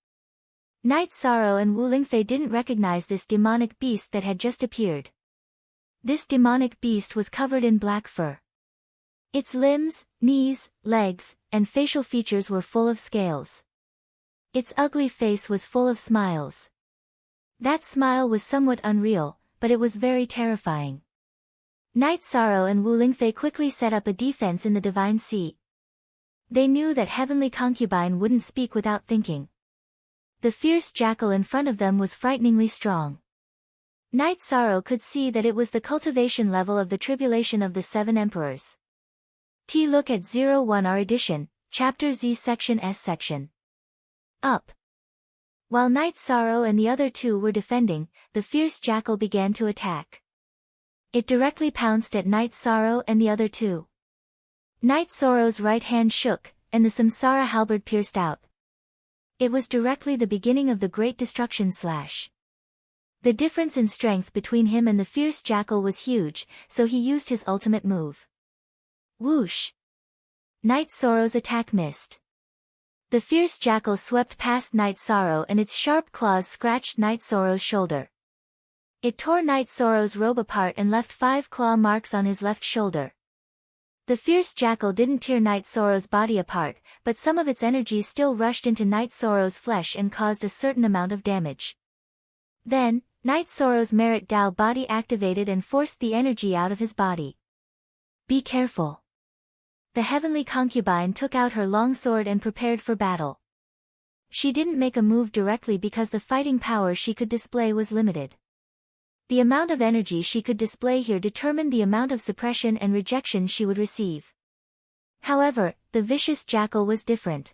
Night Sorrow and Wu Lingfei didn't recognize this demonic beast that had just appeared. This demonic beast was covered in black fur. Its limbs, knees, legs, and facial features were full of scales. Its ugly face was full of smiles. That smile was somewhat unreal, but it was very terrifying. Night Sorrow and Wu Lingfei quickly set up a defense in the Divine Sea. They knew that Heavenly Concubine wouldn't speak without thinking. The fierce jackal in front of them was frighteningly strong. Night Sorrow could see that it was the cultivation level of the Tribulation of the Seven Emperors. Look at 01R edition, Chapter Z section S section. Up. While Night Sorrow and the other two were defending, the fierce jackal began to attack. It directly pounced at Night Sorrow and the other two. Night Sorrow's right hand shook, and the Samsara halberd pierced out. It was directly the beginning of the Great Destruction slash. The difference in strength between him and the fierce jackal was huge, so he used his ultimate move. Whoosh! Night Sorrow's attack missed. The fierce jackal swept past Night Sorrow and its sharp claws scratched Night Sorrow's shoulder. It tore Night Sorrow's robe apart and left 5 claw marks on his left shoulder. The fierce jackal didn't tear Night Sorrow's body apart, but some of its energy still rushed into Night Sorrow's flesh and caused a certain amount of damage. Then, Night Sorrow's Merit Dao body activated and forced the energy out of his body. Be careful. The Heavenly Concubine took out her long sword and prepared for battle. She didn't make a move directly because the fighting power she could display was limited. The amount of energy she could display here determined the amount of suppression and rejection she would receive. However, the vicious jackal was different.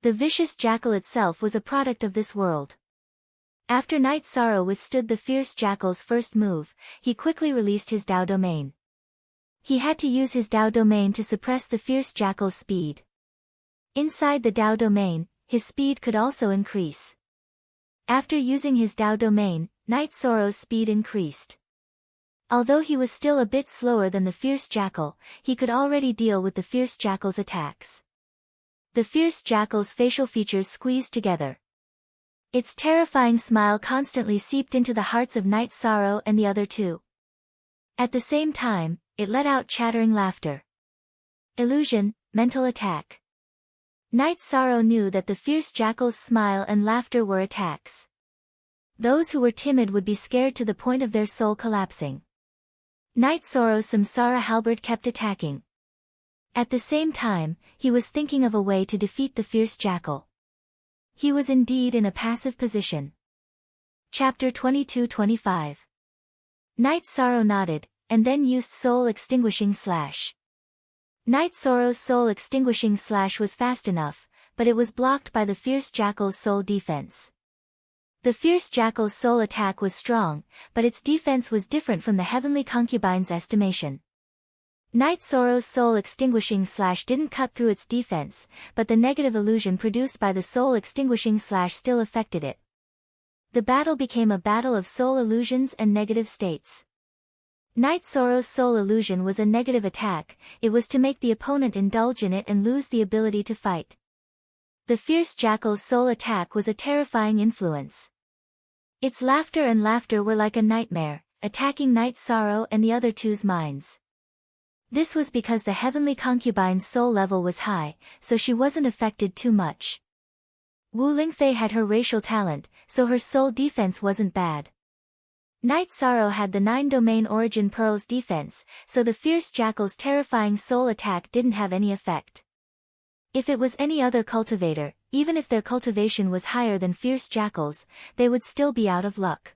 The vicious jackal itself was a product of this world. After Night Sorrow withstood the fierce jackal's first move, he quickly released his Dao domain. He had to use his Dao domain to suppress the fierce jackal's speed. Inside the Dao domain, his speed could also increase. After using his Dao domain, Night Sorrow's speed increased. Although he was still a bit slower than the fierce jackal, he could already deal with the fierce jackal's attacks. The fierce jackal's facial features squeezed together. Its terrifying smile constantly seeped into the hearts of Night Sorrow and the other two. At the same time, it let out chattering laughter. Illusion, mental attack. Night Sorrow knew that the fierce jackal's smile and laughter were attacks. Those who were timid would be scared to the point of their soul collapsing. Night Sorrow's Samsara halberd kept attacking. At the same time, he was thinking of a way to defeat the fierce jackal. He was indeed in a passive position. Chapter 22-25. Night Sorrow nodded, and then used Soul Extinguishing Slash. Night Sorrow's Soul Extinguishing Slash was fast enough, but it was blocked by the fierce jackal's soul defense. The fierce jackal's soul attack was strong, but its defense was different from the Heavenly Concubine's estimation. Night Sorrow's Soul Extinguishing Slash didn't cut through its defense, but the negative illusion produced by the Soul Extinguishing Slash still affected it. The battle became a battle of soul illusions and negative states. Night Sorrow's soul illusion was a negative attack, it was to make the opponent indulge in it and lose the ability to fight. The fierce jackal's soul attack was a terrifying influence. Its laughter were like a nightmare, attacking Night Sorrow and the other two's minds. This was because the Heavenly Concubine's soul level was high, so she wasn't affected too much. Wu Lingfei had her racial talent, so her soul defense wasn't bad. Night Sorrow had the 9 domain origin pearls defense, so the fierce jackal's terrifying soul attack didn't have any effect. If it was any other cultivator, even if their cultivation was higher than fierce jackals, they would still be out of luck.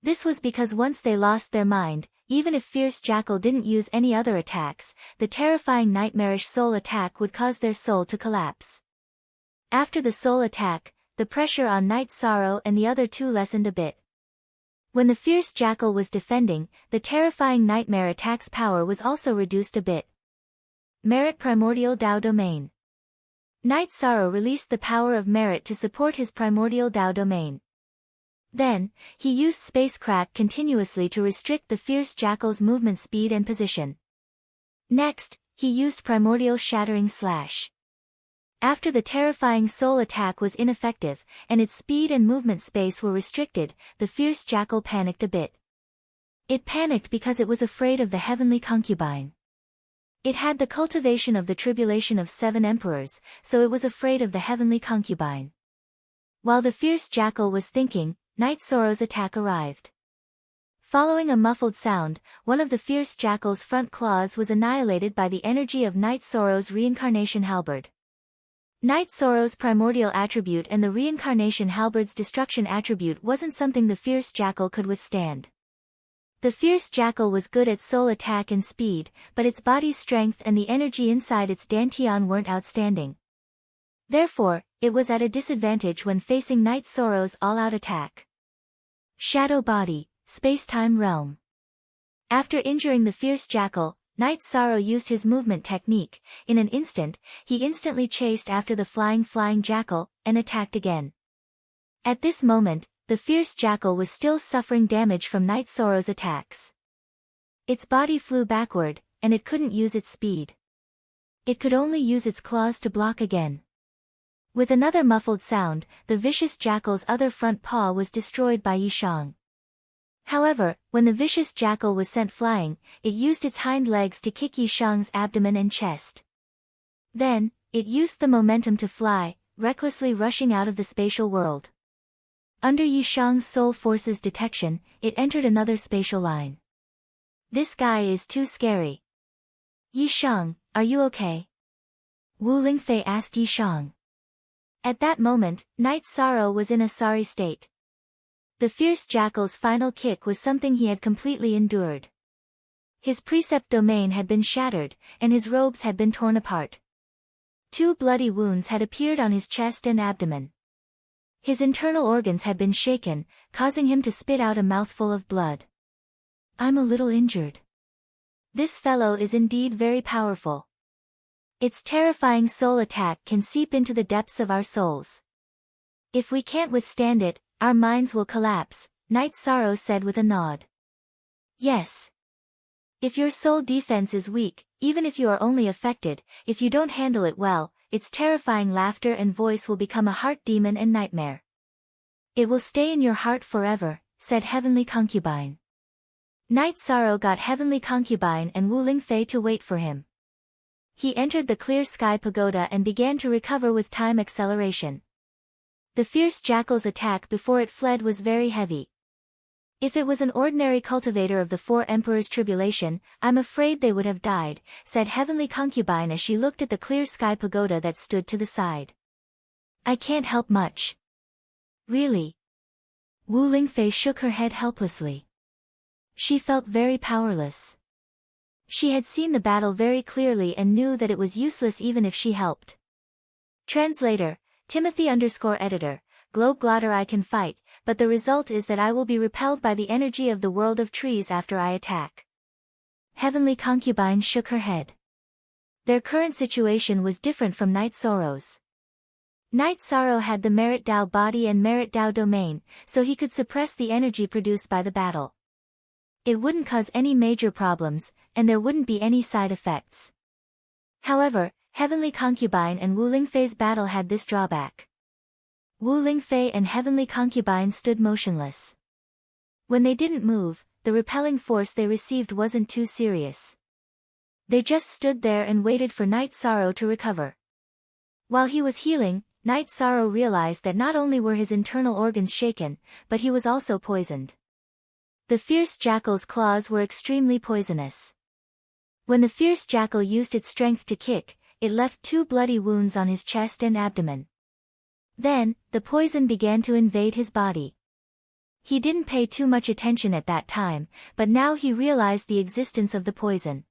This was because once they lost their mind, even if fierce jackal didn't use any other attacks, the terrifying nightmarish soul attack would cause their soul to collapse. After the soul attack, the pressure on Night Sorrow and the other two lessened a bit. When the fierce jackal was defending, the terrifying nightmare attack's power was also reduced a bit. Merit Primordial Dao Domain. Night Sorrow released the power of Merit to support his Primordial Dao Domain. Then, he used space crack continuously to restrict the fierce jackal's movement speed and position. Next, he used primordial shattering slash. After the terrifying soul attack was ineffective, and its speed and movement space were restricted, the fierce jackal panicked a bit. It panicked because it was afraid of the heavenly concubine. It had the cultivation of the tribulation of 7 emperors, so it was afraid of the heavenly concubine. While the fierce jackal was thinking, Night Sorrow's attack arrived. Following a muffled sound, one of the fierce jackal's front claws was annihilated by the energy of Night Sorrow's reincarnation halberd. Night Sorrow's primordial attribute and the reincarnation halberd's destruction attribute wasn't something the fierce jackal could withstand. The fierce jackal was good at soul attack and speed, but its body's strength and the energy inside its dantian weren't outstanding. Therefore, it was at a disadvantage when facing Night Sorrow's all-out attack. Shadow Body, Space-Time Realm. After injuring the fierce jackal, Night Sorrow used his movement technique. In an instant, he instantly chased after the flying jackal, and attacked again. At this moment, the fierce jackal was still suffering damage from Night Sorrow's attacks. Its body flew backward, and it couldn't use its speed. It could only use its claws to block again. With another muffled sound, the vicious jackal's other front paw was destroyed by Yishang. However, when the vicious jackal was sent flying, it used its hind legs to kick Yishang's abdomen and chest. Then, it used the momentum to fly, recklessly rushing out of the spatial world. Under Yishang's soul force's detection, it entered another spatial line. This guy is too scary. Yishang, are you okay? Wu Lingfei asked Yishang. At that moment, Night Sorrow was in a sorry state. The fierce jackal's final kick was something he had completely endured. His precept domain had been shattered, and his robes had been torn apart. 2 bloody wounds had appeared on his chest and abdomen. His internal organs had been shaken, causing him to spit out a mouthful of blood. I'm a little injured. This fellow is indeed very powerful. Its terrifying soul attack can seep into the depths of our souls. If we can't withstand it, our minds will collapse, Night Sorrow said with a nod. Yes. If your soul defense is weak, even if you are only affected, if you don't handle it well, its terrifying laughter and voice will become a heart demon and nightmare. It will stay in your heart forever, said Heavenly Concubine. Night Sorrow got Heavenly Concubine and Wu Lingfei to wait for him. He entered the clear sky pagoda and began to recover with time acceleration. The fierce jackal's attack before it fled was very heavy. If it was an ordinary cultivator of the 4 Emperors' tribulation, I'm afraid they would have died, said Heavenly Concubine as she looked at the clear sky pagoda that stood to the side. I can't help much. Really? Wu Lingfei shook her head helplessly. She felt very powerless. She had seen the battle very clearly and knew that it was useless even if she helped. Translator, Timothy_editor, Globe-Glotter. I can fight, but the result is that I will be repelled by the energy of the world of trees after I attack. Heavenly Concubine shook her head. Their current situation was different from Night Sorrow's. Night Sorrow had the Merit Dao body and Merit Dao domain, so he could suppress the energy produced by the battle. It wouldn't cause any major problems, and there wouldn't be any side effects. However, Heavenly Concubine and Wu Lingfei's battle had this drawback. Wu Lingfei and Heavenly Concubine stood motionless. When they didn't move, the repelling force they received wasn't too serious. They just stood there and waited for Night Sorrow to recover. While he was healing, Night Sorrow realized that not only were his internal organs shaken, but he was also poisoned. The fierce jackal's claws were extremely poisonous. When the fierce jackal used its strength to kick, it left 2 bloody wounds on his chest and abdomen. Then, the poison began to invade his body. He didn't pay too much attention at that time, but now he realized the existence of the poison.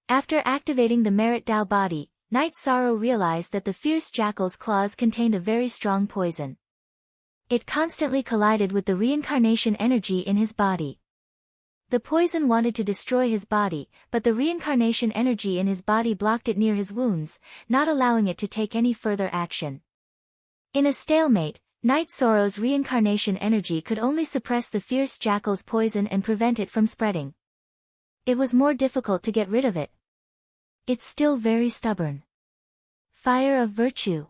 After activating the Merit Dao body, Night Sorrow realized that the fierce jackal's claws contained a very strong poison. It constantly collided with the reincarnation energy in his body. The poison wanted to destroy his body, but the reincarnation energy in his body blocked it near his wounds, not allowing it to take any further action. In a stalemate, Night Sorrow's reincarnation energy could only suppress the fierce jackal's poison and prevent it from spreading. It was more difficult to get rid of it. It's still very stubborn. Fire of Virtue.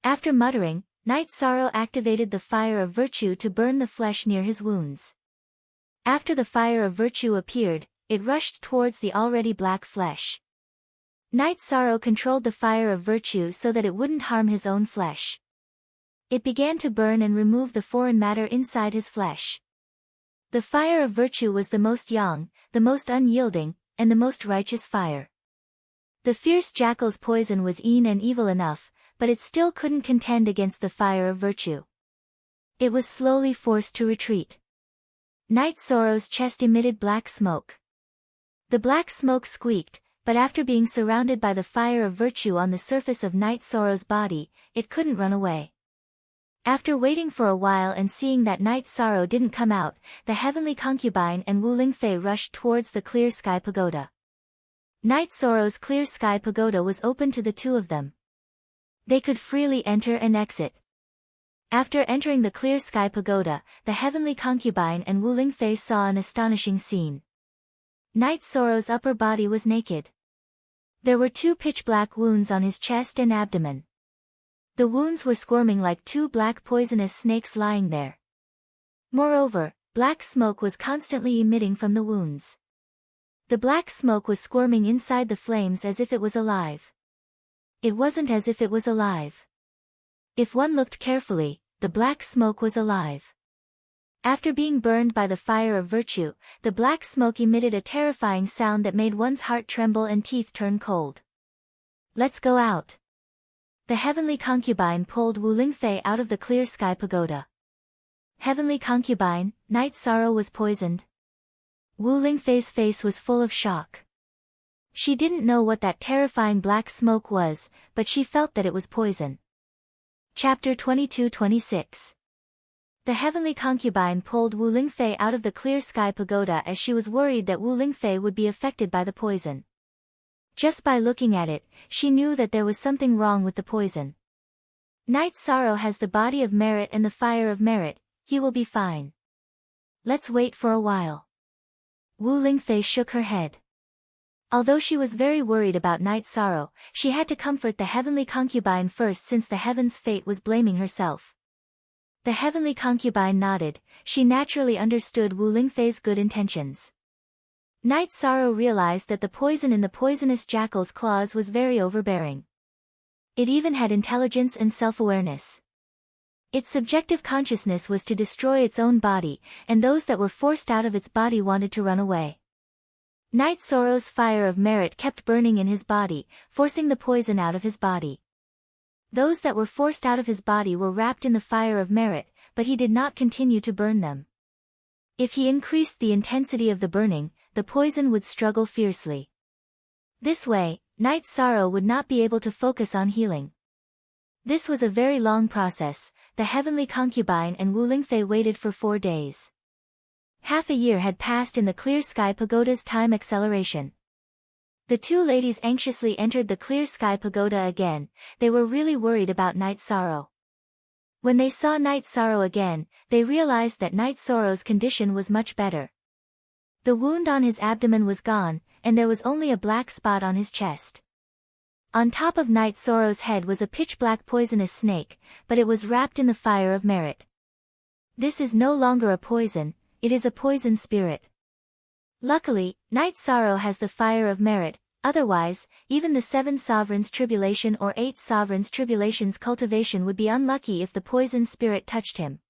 After muttering, Night Sorrow activated the Fire of Virtue to burn the flesh near his wounds. After the Fire of Virtue appeared, it rushed towards the already black flesh. Night Sorrow controlled the Fire of Virtue so that it wouldn't harm his own flesh. It began to burn and remove the foreign matter inside his flesh. The Fire of Virtue was the most young, the most unyielding, and the most righteous fire. The fierce jackal's poison was and evil enough, but it still couldn't contend against the Fire of Virtue. It was slowly forced to retreat. Night Sorrow's chest emitted black smoke. The black smoke squeaked, but after being surrounded by the Fire of Virtue on the surface of Night Sorrow's body, it couldn't run away. After waiting for a while and seeing that Night Sorrow didn't come out, the Heavenly Concubine and Wu Lingfei rushed towards the Clear Sky Pagoda. Night Sorrow's Clear Sky Pagoda was open to the two of them. They could freely enter and exit. After entering the Clear Sky Pagoda, the Heavenly Concubine and Wu Lingfei saw an astonishing scene. Night Sorrow's upper body was naked. There were 2 pitch-black wounds on his chest and abdomen. The wounds were squirming like 2 black poisonous snakes lying there. Moreover, black smoke was constantly emitting from the wounds. The black smoke was squirming inside the flames as if it was alive. It wasn't as if it was alive. If one looked carefully, the black smoke was alive. After being burned by the Fire of Virtue, the black smoke emitted a terrifying sound that made one's heart tremble and teeth turn cold. Let's go out. The Heavenly Concubine pulled Wu Lingfei out of the Clear Sky Pagoda. Heavenly Concubine, Night Sorrow was poisoned. Wu Lingfei's face was full of shock. She didn't know what that terrifying black smoke was, but she felt that it was poison. Chapter 22-26. The Heavenly Concubine pulled Wu Lingfei out of the Clear Sky Pagoda as she was worried that Wu Lingfei would be affected by the poison. Just by looking at it, she knew that there was something wrong with the poison. Night Sorrow has the body of merit and the fire of merit, he will be fine. Let's wait for a while. Wu Lingfei shook her head. Although she was very worried about Night Sorrow, she had to comfort the Heavenly Concubine first since the Heaven's fate was blaming herself. The Heavenly Concubine nodded, she naturally understood Wu Lingfei's good intentions. Night Sorrow realized that the poison in the poisonous jackal's claws was very overbearing. It even had intelligence and self-awareness. Its subjective consciousness was to destroy its own body, and those that were forced out of its body wanted to run away. Night Sorrow's fire of merit kept burning in his body, forcing the poison out of his body. Those that were forced out of his body were wrapped in the fire of merit, but he did not continue to burn them. If he increased the intensity of the burning, the poison would struggle fiercely. This way, Night Sorrow would not be able to focus on healing. This was a very long process. The Heavenly Concubine and Wu Lingfei waited for 4 days. Half a year had passed in the Clear Sky Pagoda's time acceleration. The 2 ladies anxiously entered the Clear Sky Pagoda again. They were really worried about Night Sorrow. When they saw Night Sorrow again, they realized that Night Sorrow's condition was much better. The wound on his abdomen was gone, and there was only a black spot on his chest. On top of Night Sorrow's head was a pitch-black poisonous snake, but it was wrapped in the fire of merit. This is no longer a poison, it is a poison spirit. Luckily, Night Sorrow has the fire of merit, otherwise, even the 7 sovereigns' tribulation or 8 sovereigns' tribulation's cultivation would be unlucky if the poison spirit touched him.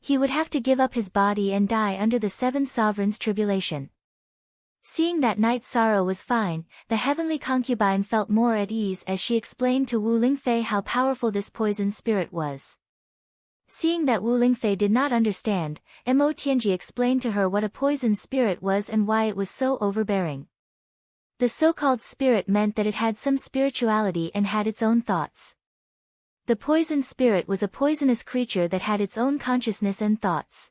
He would have to give up his body and die under the 7 sovereigns' tribulation. Seeing that Night Sorrow was fine, the Heavenly Concubine felt more at ease as she explained to Wu Lingfei how powerful this poison spirit was. Seeing that Wu Lingfei did not understand, Mo Tianji explained to her what a poison spirit was and why it was so overbearing. The so-called spirit meant that it had some spirituality and had its own thoughts. The poison spirit was a poisonous creature that had its own consciousness and thoughts.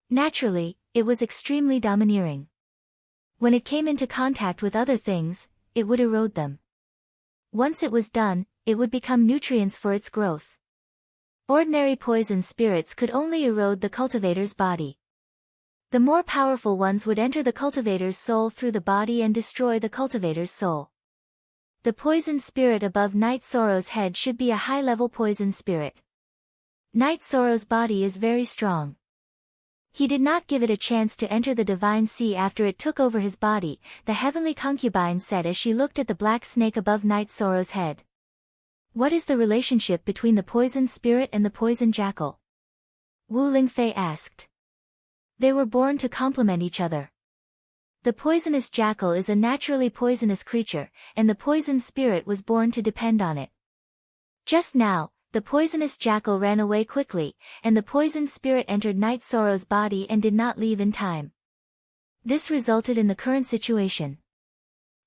Naturally, it was extremely domineering. When it came into contact with other things, it would erode them. Once it was done, it would become nutrients for its growth. Ordinary poison spirits could only erode the cultivator's body. The more powerful ones would enter the cultivator's soul through the body and destroy the cultivator's soul. The poison spirit above Night Sorrow's head should be a high-level poison spirit. Night Sorrow's body is very strong. He did not give it a chance to enter the divine sea after it took over his body, the heavenly concubine said as she looked at the black snake above Night Sorrow's head. What is the relationship between the poison spirit and the poison jackal? Wu Lingfei asked. They were born to complement each other. The poisonous jackal is a naturally poisonous creature, and the poison spirit was born to depend on it. Just now, the poisonous jackal ran away quickly, and the poison spirit entered Night Sorrow's body and did not leave in time. This resulted in the current situation.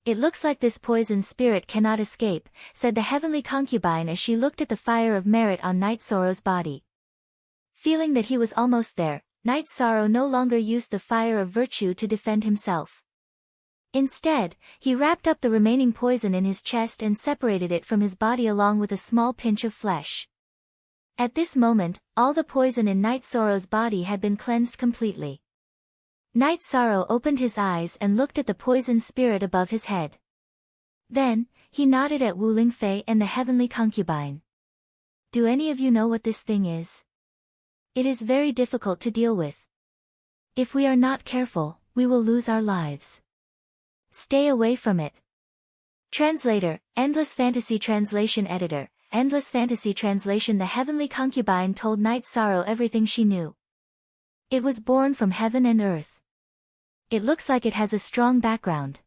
It looks like this poison spirit cannot escape, said the heavenly concubine as she looked at the fire of merit on Night Sorrow's body. Feeling that he was almost there, Night Sorrow no longer used the fire of virtue to defend himself. Instead, he wrapped up the remaining poison in his chest and separated it from his body along with a small pinch of flesh. At this moment, all the poison in Night Sorrow's body had been cleansed completely. Night Sorrow opened his eyes and looked at the poison spirit above his head. Then, he nodded at Wu Lingfei and the heavenly concubine. Do any of you know what this thing is? It is very difficult to deal with. If we are not careful, we will lose our lives. Stay away from it. Translator, Endless Fantasy Translation Editor, Endless Fantasy Translation. The heavenly concubine told Night Sorrow everything she knew. It was born from heaven and earth. It looks like it has a strong background.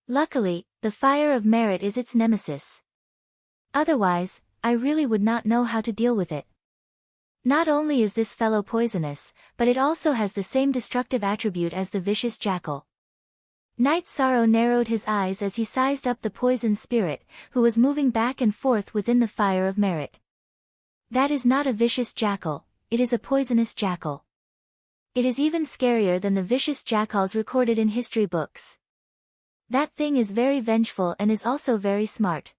Luckily, the fire of merit is its nemesis. Otherwise, I really would not know how to deal with it. Not only is this fellow poisonous, but it also has the same destructive attribute as the vicious jackal. Night Sorrow narrowed his eyes as he sized up the poison spirit, who was moving back and forth within the fire of merit. That is not a vicious jackal, it is a poisonous jackal. It is even scarier than the vicious jackals recorded in history books. That thing is very vengeful and is also very smart.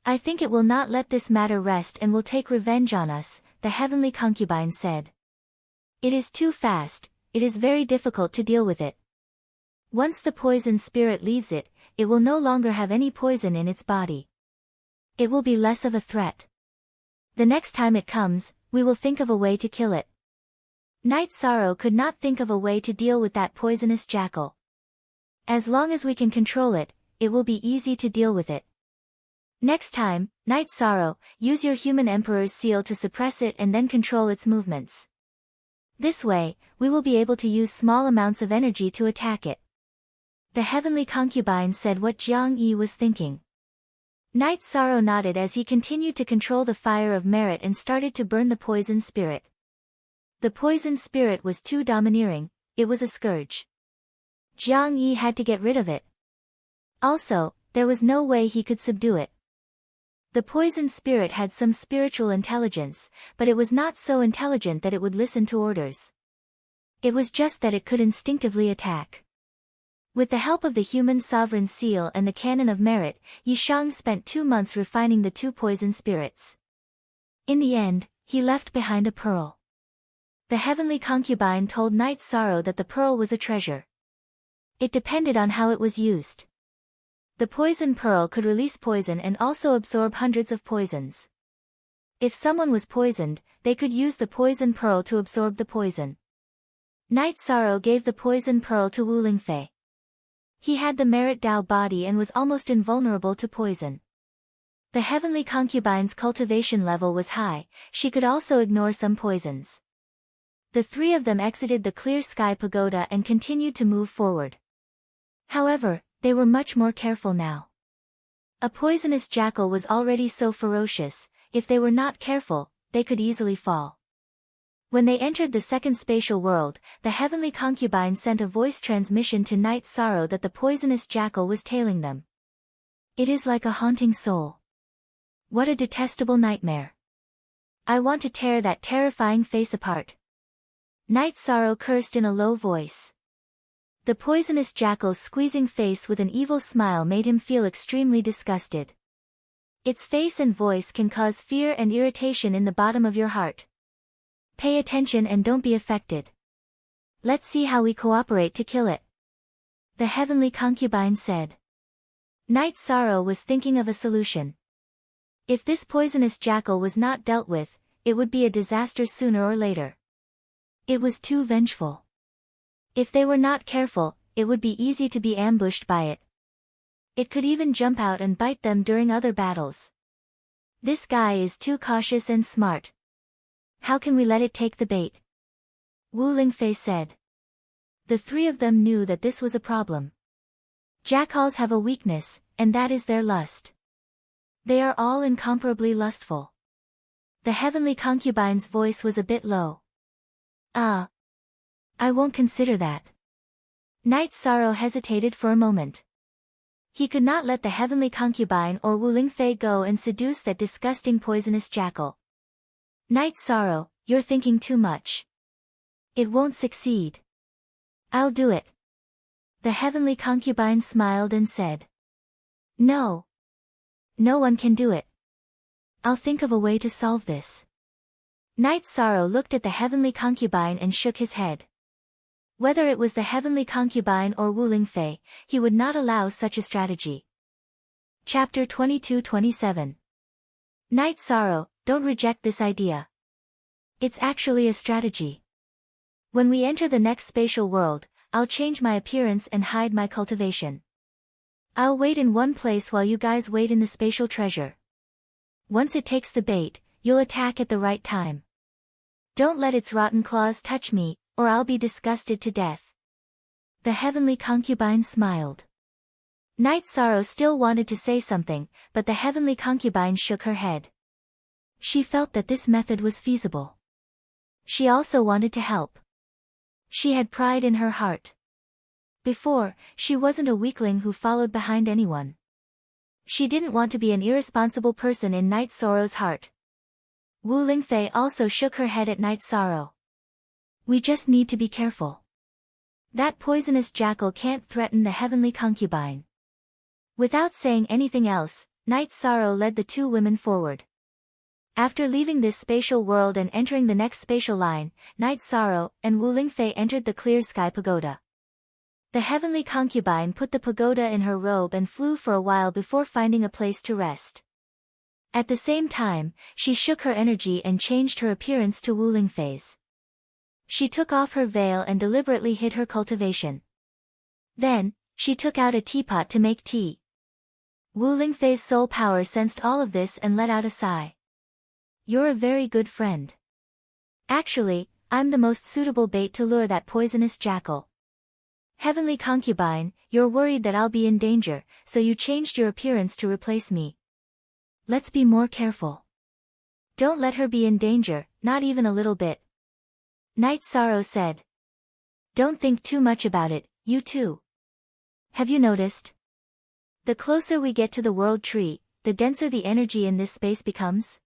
I think it will not let this matter rest and will take revenge on us, the heavenly concubine said. It is too fast, it is very difficult to deal with it. Once the poison spirit leaves it, it will no longer have any poison in its body. It will be less of a threat. The next time it comes, we will think of a way to kill it. Night Sorrow could not think of a way to deal with that poisonous jackal. As long as we can control it, it will be easy to deal with it. Next time, Night Sorrow, use your human emperor's seal to suppress it and then control its movements. This way, we will be able to use small amounts of energy to attack it. The heavenly concubine said what Jiang Yi was thinking. Night Sorrow nodded as he continued to control the fire of merit and started to burn the poison spirit. The poison spirit was too domineering, it was a scourge. Jiang Yi had to get rid of it. Also, there was no way he could subdue it. The poison spirit had some spiritual intelligence, but it was not so intelligent that it would listen to orders. It was just that it could instinctively attack. With the help of the human sovereign seal and the canon of merit, Yishang spent 2 months refining the 2 poison spirits. In the end, he left behind a pearl. The heavenly concubine told Night Sorrow that the pearl was a treasure. It depended on how it was used. The poison pearl could release poison and also absorb hundreds of poisons. If someone was poisoned, they could use the poison pearl to absorb the poison. Night Sorrow gave the poison pearl to Wu Lingfei. He had the merit Dao body and was almost invulnerable to poison. The heavenly concubine's cultivation level was high, she could also ignore some poisons. The 3 of them exited the clear sky pagoda and continued to move forward. However, they were much more careful now. A poisonous jackal was already so ferocious, if they were not careful, they could easily fall. When they entered the second spatial world, the heavenly concubine sent a voice transmission to Night Sorrow that the poisonous jackal was tailing them. It is like a haunting soul. What a detestable nightmare. I want to tear that terrifying face apart. Night Sorrow cursed in a low voice. The poisonous jackal's squeezing face with an evil smile made him feel extremely disgusted. Its face and voice can cause fear and irritation in the bottom of your heart. Pay attention and don't be affected. Let's see how we cooperate to kill it. The heavenly concubine said. Night Sorrow was thinking of a solution. If this poisonous jackal was not dealt with, it would be a disaster sooner or later. It was too vengeful. If they were not careful, it would be easy to be ambushed by it. It could even jump out and bite them during other battles. This guy is too cautious and smart. How can we let it take the bait? Wu Lingfei said. The three of them knew that this was a problem. Jackals have a weakness, and that is their lust. They are all incomparably lustful. The heavenly concubine's voice was a bit low. I won't consider that. Night Sorrow hesitated for a moment. He could not let the heavenly concubine or Wu Lingfei go and seduce that disgusting poisonous jackal. Night Sorrow, you're thinking too much. It won't succeed. I'll do it. The heavenly concubine smiled and said. No. No one can do it. I'll think of a way to solve this. Night Sorrow looked at the heavenly concubine and shook his head. Whether it was the heavenly concubine or Wu Lingfei, he would not allow such a strategy. Chapter 22-27. Night Sorrow, don't reject this idea. It's actually a strategy. When we enter the next spatial world, I'll change my appearance and hide my cultivation. I'll wait in one place while you guys wait in the spatial treasure. Once it takes the bait, you'll attack at the right time. Don't let its rotten claws touch me, or I'll be disgusted to death. The heavenly concubine smiled. Night Sorrow still wanted to say something, but the heavenly concubine shook her head. She felt that this method was feasible. She also wanted to help. She had pride in her heart. Before, she wasn't a weakling who followed behind anyone. She didn't want to be an irresponsible person in Night Sorrow's heart. Wu Lingfei also shook her head at Night Sorrow. We just need to be careful. That poisonous jackal can't threaten the heavenly concubine. Without saying anything else, Night Sorrow led the two women forward. After leaving this spatial world and entering the next spatial line, Night Sorrow and Wu Lingfei entered the clear sky pagoda. The heavenly concubine put the pagoda in her robe and flew for a while before finding a place to rest. At the same time, she shook her energy and changed her appearance to Wu Lingfei's. She took off her veil and deliberately hid her cultivation. Then, she took out a teapot to make tea. Wu Lingfei's soul power sensed all of this and let out a sigh. You're a very good friend. Actually, I'm the most suitable bait to lure that poisonous jackal. Heavenly concubine, you're worried that I'll be in danger, so you changed your appearance to replace me. Let's be more careful. Don't let her be in danger, not even a little bit. Night Sorrow said. Don't think too much about it, you too. Have you noticed? The closer we get to the world tree, the denser the energy in this space becomes.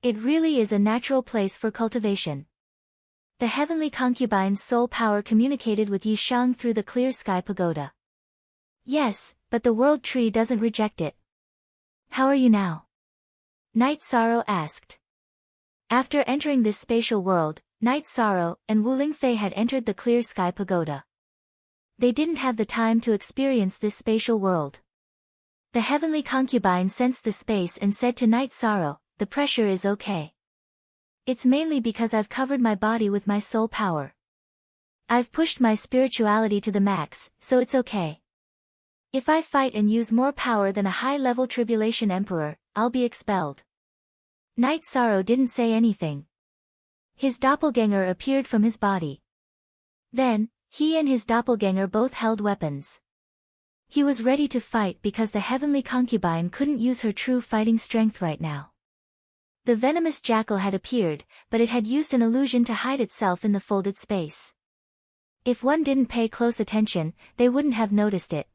It really is a natural place for cultivation. The heavenly concubine's soul power communicated with Yishang through the clear sky pagoda. Yes, but the world tree doesn't reject it. How are you now? Night Sorrow asked. After entering this spatial world, Night Sorrow and Wu Lingfei had entered the clear sky pagoda. They didn't have the time to experience this spatial world. The heavenly concubine sensed the space and said to Night Sorrow, the pressure is okay. It's mainly because I've covered my body with my soul power. I've pushed my spirituality to the max, so it's okay. If I fight and use more power than a high-level tribulation emperor, I'll be expelled. Night Sorrow didn't say anything. His doppelganger appeared from his body. Then, he and his doppelganger both held weapons. He was ready to fight because the heavenly concubine couldn't use her true fighting strength right now. The venomous jackal had appeared, but it had used an illusion to hide itself in the folded space. If one didn't pay close attention, they wouldn't have noticed it.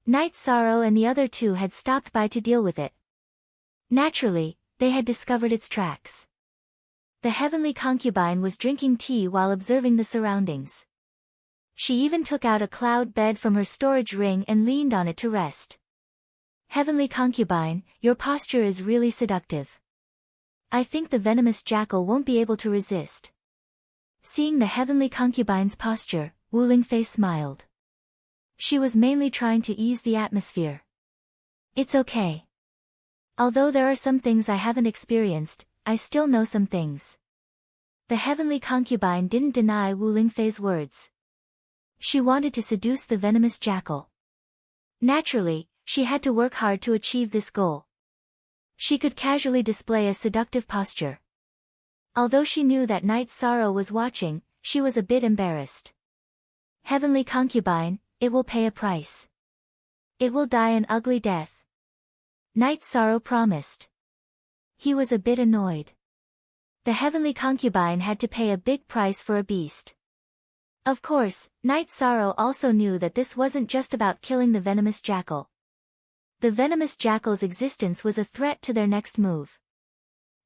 Night Sorrow and the other two had stopped by to deal with it. Naturally, they had discovered its tracks. The heavenly concubine was drinking tea while observing the surroundings. She even took out a cloud bed from her storage ring and leaned on it to rest. Heavenly concubine, your posture is really seductive. I think the venomous jackal won't be able to resist. Seeing the heavenly concubine's posture, Wu Lingfei smiled. She was mainly trying to ease the atmosphere. It's okay. Although there are some things I haven't experienced, I still know some things. The heavenly concubine didn't deny Wu Lingfei's words. She wanted to seduce the venomous jackal. Naturally, she had to work hard to achieve this goal. She could casually display a seductive posture. Although she knew that Night Sorrow was watching, she was a bit embarrassed. Heavenly concubine, it will pay a price. It will die an ugly death. Night Sorrow promised. He was a bit annoyed. The heavenly concubine had to pay a big price for a beast. Of course, Night Sorrow also knew that this wasn't just about killing the venomous jackal. The venomous jackal's existence was a threat to their next move.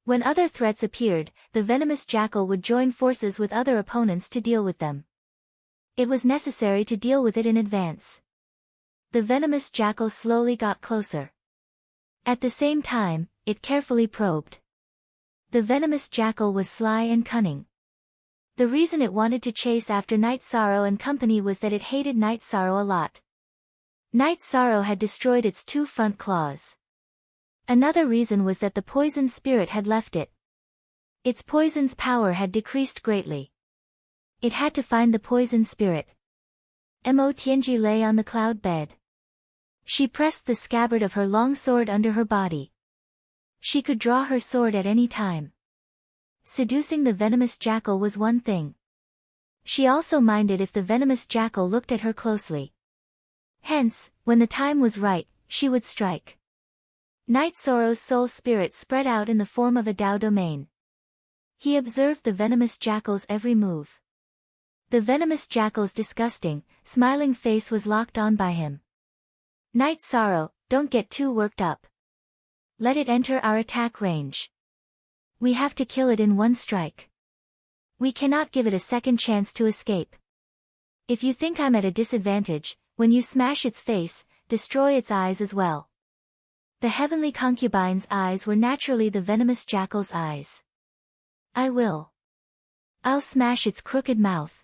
When other threats appeared, the venomous jackal would join forces with other opponents to deal with them. It was necessary to deal with it in advance. The venomous jackal slowly got closer. At the same time, it carefully probed. The venomous jackal was sly and cunning. The reason it wanted to chase after Night Sorrow and company was that it hated Night Sorrow a lot. Night Sorrow had destroyed its 2 front claws. Another reason was that the poison spirit had left it. Its poison's power had decreased greatly. It had to find the poison spirit. Mo Tianji lay on the cloud bed. She pressed the scabbard of her long sword under her body. She could draw her sword at any time. Seducing the venomous jackal was one thing. She also minded if the venomous jackal looked at her closely. Hence, when the time was right, she would strike. Night Sorrow's soul spirit spread out in the form of a Dao domain. He observed the venomous jackal's every move. The venomous jackal's disgusting, smiling face was locked on by him. Night Sorrow, don't get too worked up. Let it enter our attack range. We have to kill it in one strike. We cannot give it a second chance to escape. If you think I'm at a disadvantage, when you smash its face, destroy its eyes as well. The heavenly concubine's eyes were naturally the venomous jackal's eyes. I will. I'll smash its crooked mouth.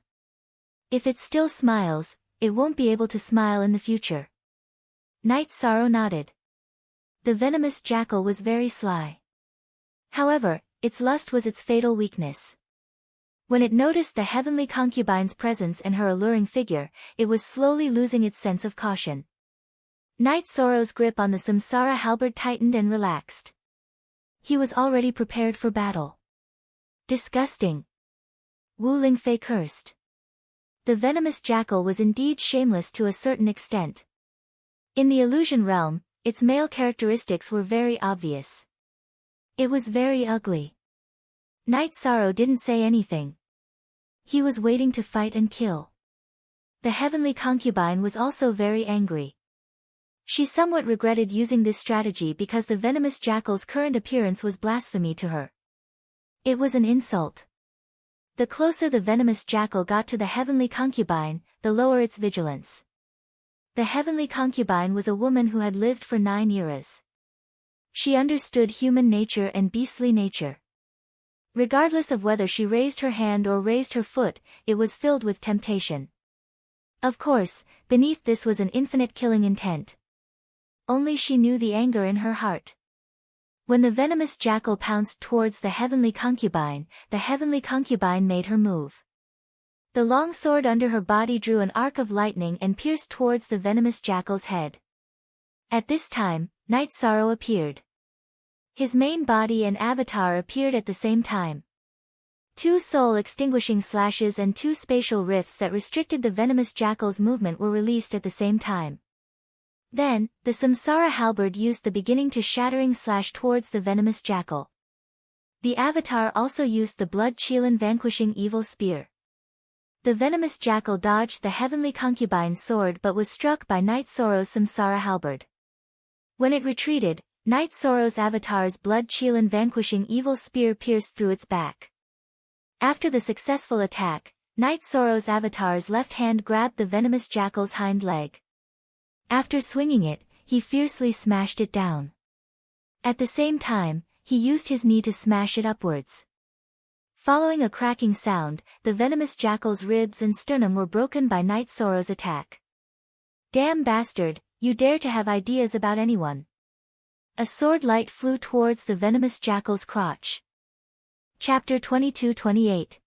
If it still smiles, it won't be able to smile in the future. Night Sorrow nodded. The venomous jackal was very sly. However, its lust was its fatal weakness. When it noticed the heavenly concubine's presence and her alluring figure, it was slowly losing its sense of caution. Night Sorrow's grip on the samsara halberd tightened and relaxed. He was already prepared for battle. Disgusting. Wu Lingfei cursed. The venomous jackal was indeed shameless to a certain extent. In the illusion realm, its male characteristics were very obvious. It was very ugly. Night Sorrow didn't say anything. He was waiting to fight and kill. The heavenly concubine was also very angry. She somewhat regretted using this strategy because the venomous jackal's current appearance was blasphemy to her. It was an insult. The closer the venomous jackal got to the heavenly concubine, the lower its vigilance. The heavenly concubine was a woman who had lived for 9 eras. She understood human nature and beastly nature. Regardless of whether she raised her hand or raised her foot, it was filled with temptation. Of course, beneath this was an infinite killing intent. Only she knew the anger in her heart. When the venomous jackal pounced towards the heavenly concubine made her move. The long sword under her body drew an arc of lightning and pierced towards the venomous jackal's head. At this time, Night Sorrow appeared. His main body and avatar appeared at the same time. 2 soul-extinguishing slashes and 2 spatial rifts that restricted the venomous jackal's movement were released at the same time. Then, the samsara halberd used the beginning to shattering slash towards the venomous jackal. The avatar also used the blood Qilin vanquishing evil spear. The venomous jackal dodged the heavenly concubine's sword but was struck by Night Sorrow's samsara halberd. When it retreated, Night Sorrow's avatar's blood Qilin vanquishing evil spear pierced through its back. After the successful attack, Night Sorrow's avatar's left hand grabbed the venomous jackal's hind leg. After swinging it, he fiercely smashed it down. At the same time, he used his knee to smash it upwards. Following a cracking sound, the venomous jackal's ribs and sternum were broken by Night Sorrow's attack. Damn bastard, you dare to have ideas about anyone. A sword light flew towards the venomous jackal's crotch. Chapter 22-28.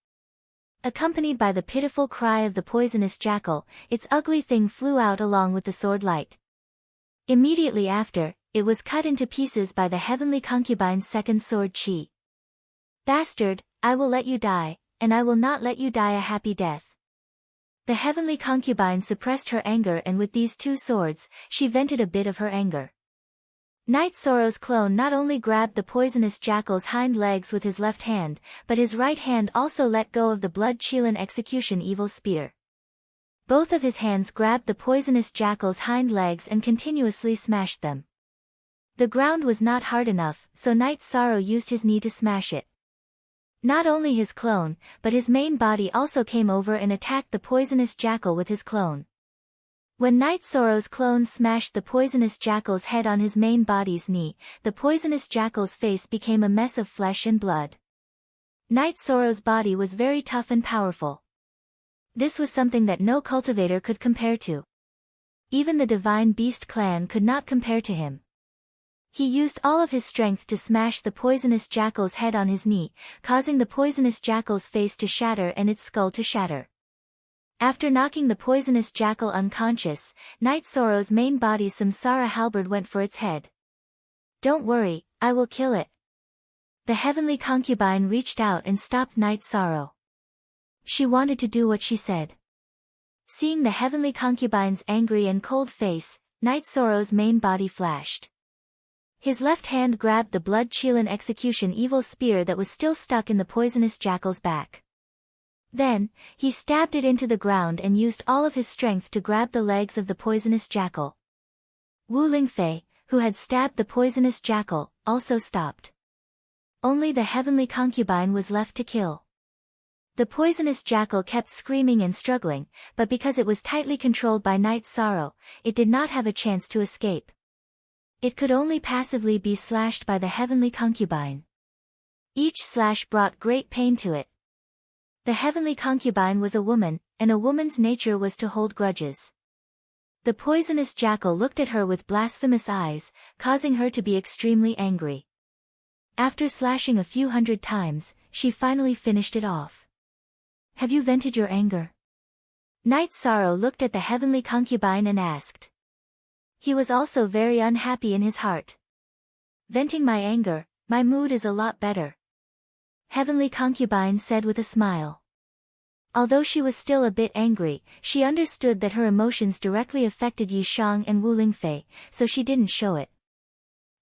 Accompanied by the pitiful cry of the poisonous jackal, its ugly thing flew out along with the sword light. Immediately after, it was cut into pieces by the heavenly concubine's second sword Chi. Bastard, I will let you die, and I will not let you die a happy death. The heavenly concubine suppressed her anger, and with these two swords, she vented a bit of her anger. Night Sorrow's clone not only grabbed the poisonous jackal's hind legs with his left hand, but his right hand also let go of the blood-chilling execution evil spear. Both of his hands grabbed the poisonous jackal's hind legs and continuously smashed them. The ground was not hard enough, so Night Sorrow used his knee to smash it. Not only his clone, but his main body also came over and attacked the poisonous jackal with his clone. When Night Sorrow's clone smashed the poisonous jackal's head on his main body's knee, the poisonous jackal's face became a mess of flesh and blood. Night Sorrow's body was very tough and powerful. This was something that no cultivator could compare to. Even the Divine Beast clan could not compare to him. He used all of his strength to smash the poisonous jackal's head on his knee, causing the poisonous jackal's face to shatter and its skull to shatter. After knocking the poisonous jackal unconscious, Night Sorrow's main body's Samsara halberd went for its head. Don't worry, I will kill it. The heavenly concubine reached out and stopped Night Sorrow. She wanted to do what she said. Seeing the heavenly concubine's angry and cold face, Night Sorrow's main body flashed. His left hand grabbed the blood-chilling execution evil spear that was still stuck in the poisonous jackal's back. Then, he stabbed it into the ground and used all of his strength to grab the legs of the poisonous jackal. Wu Lingfei, who had stabbed the poisonous jackal, also stopped. Only the heavenly concubine was left to kill. The poisonous jackal kept screaming and struggling, but because it was tightly controlled by Night Sorrow, it did not have a chance to escape. It could only passively be slashed by the heavenly concubine. Each slash brought great pain to it. The heavenly concubine was a woman, and a woman's nature was to hold grudges. The poisonous jackal looked at her with blasphemous eyes, causing her to be extremely angry. After slashing a few hundred times, she finally finished it off. Have you vented your anger? Night Sorrow looked at the heavenly concubine and asked. He was also very unhappy in his heart. Venting my anger, my mood is a lot better. Heavenly concubine said with a smile. Although she was still a bit angry, she understood that her emotions directly affected Yi Shang and Wu Lingfei, so she didn't show it.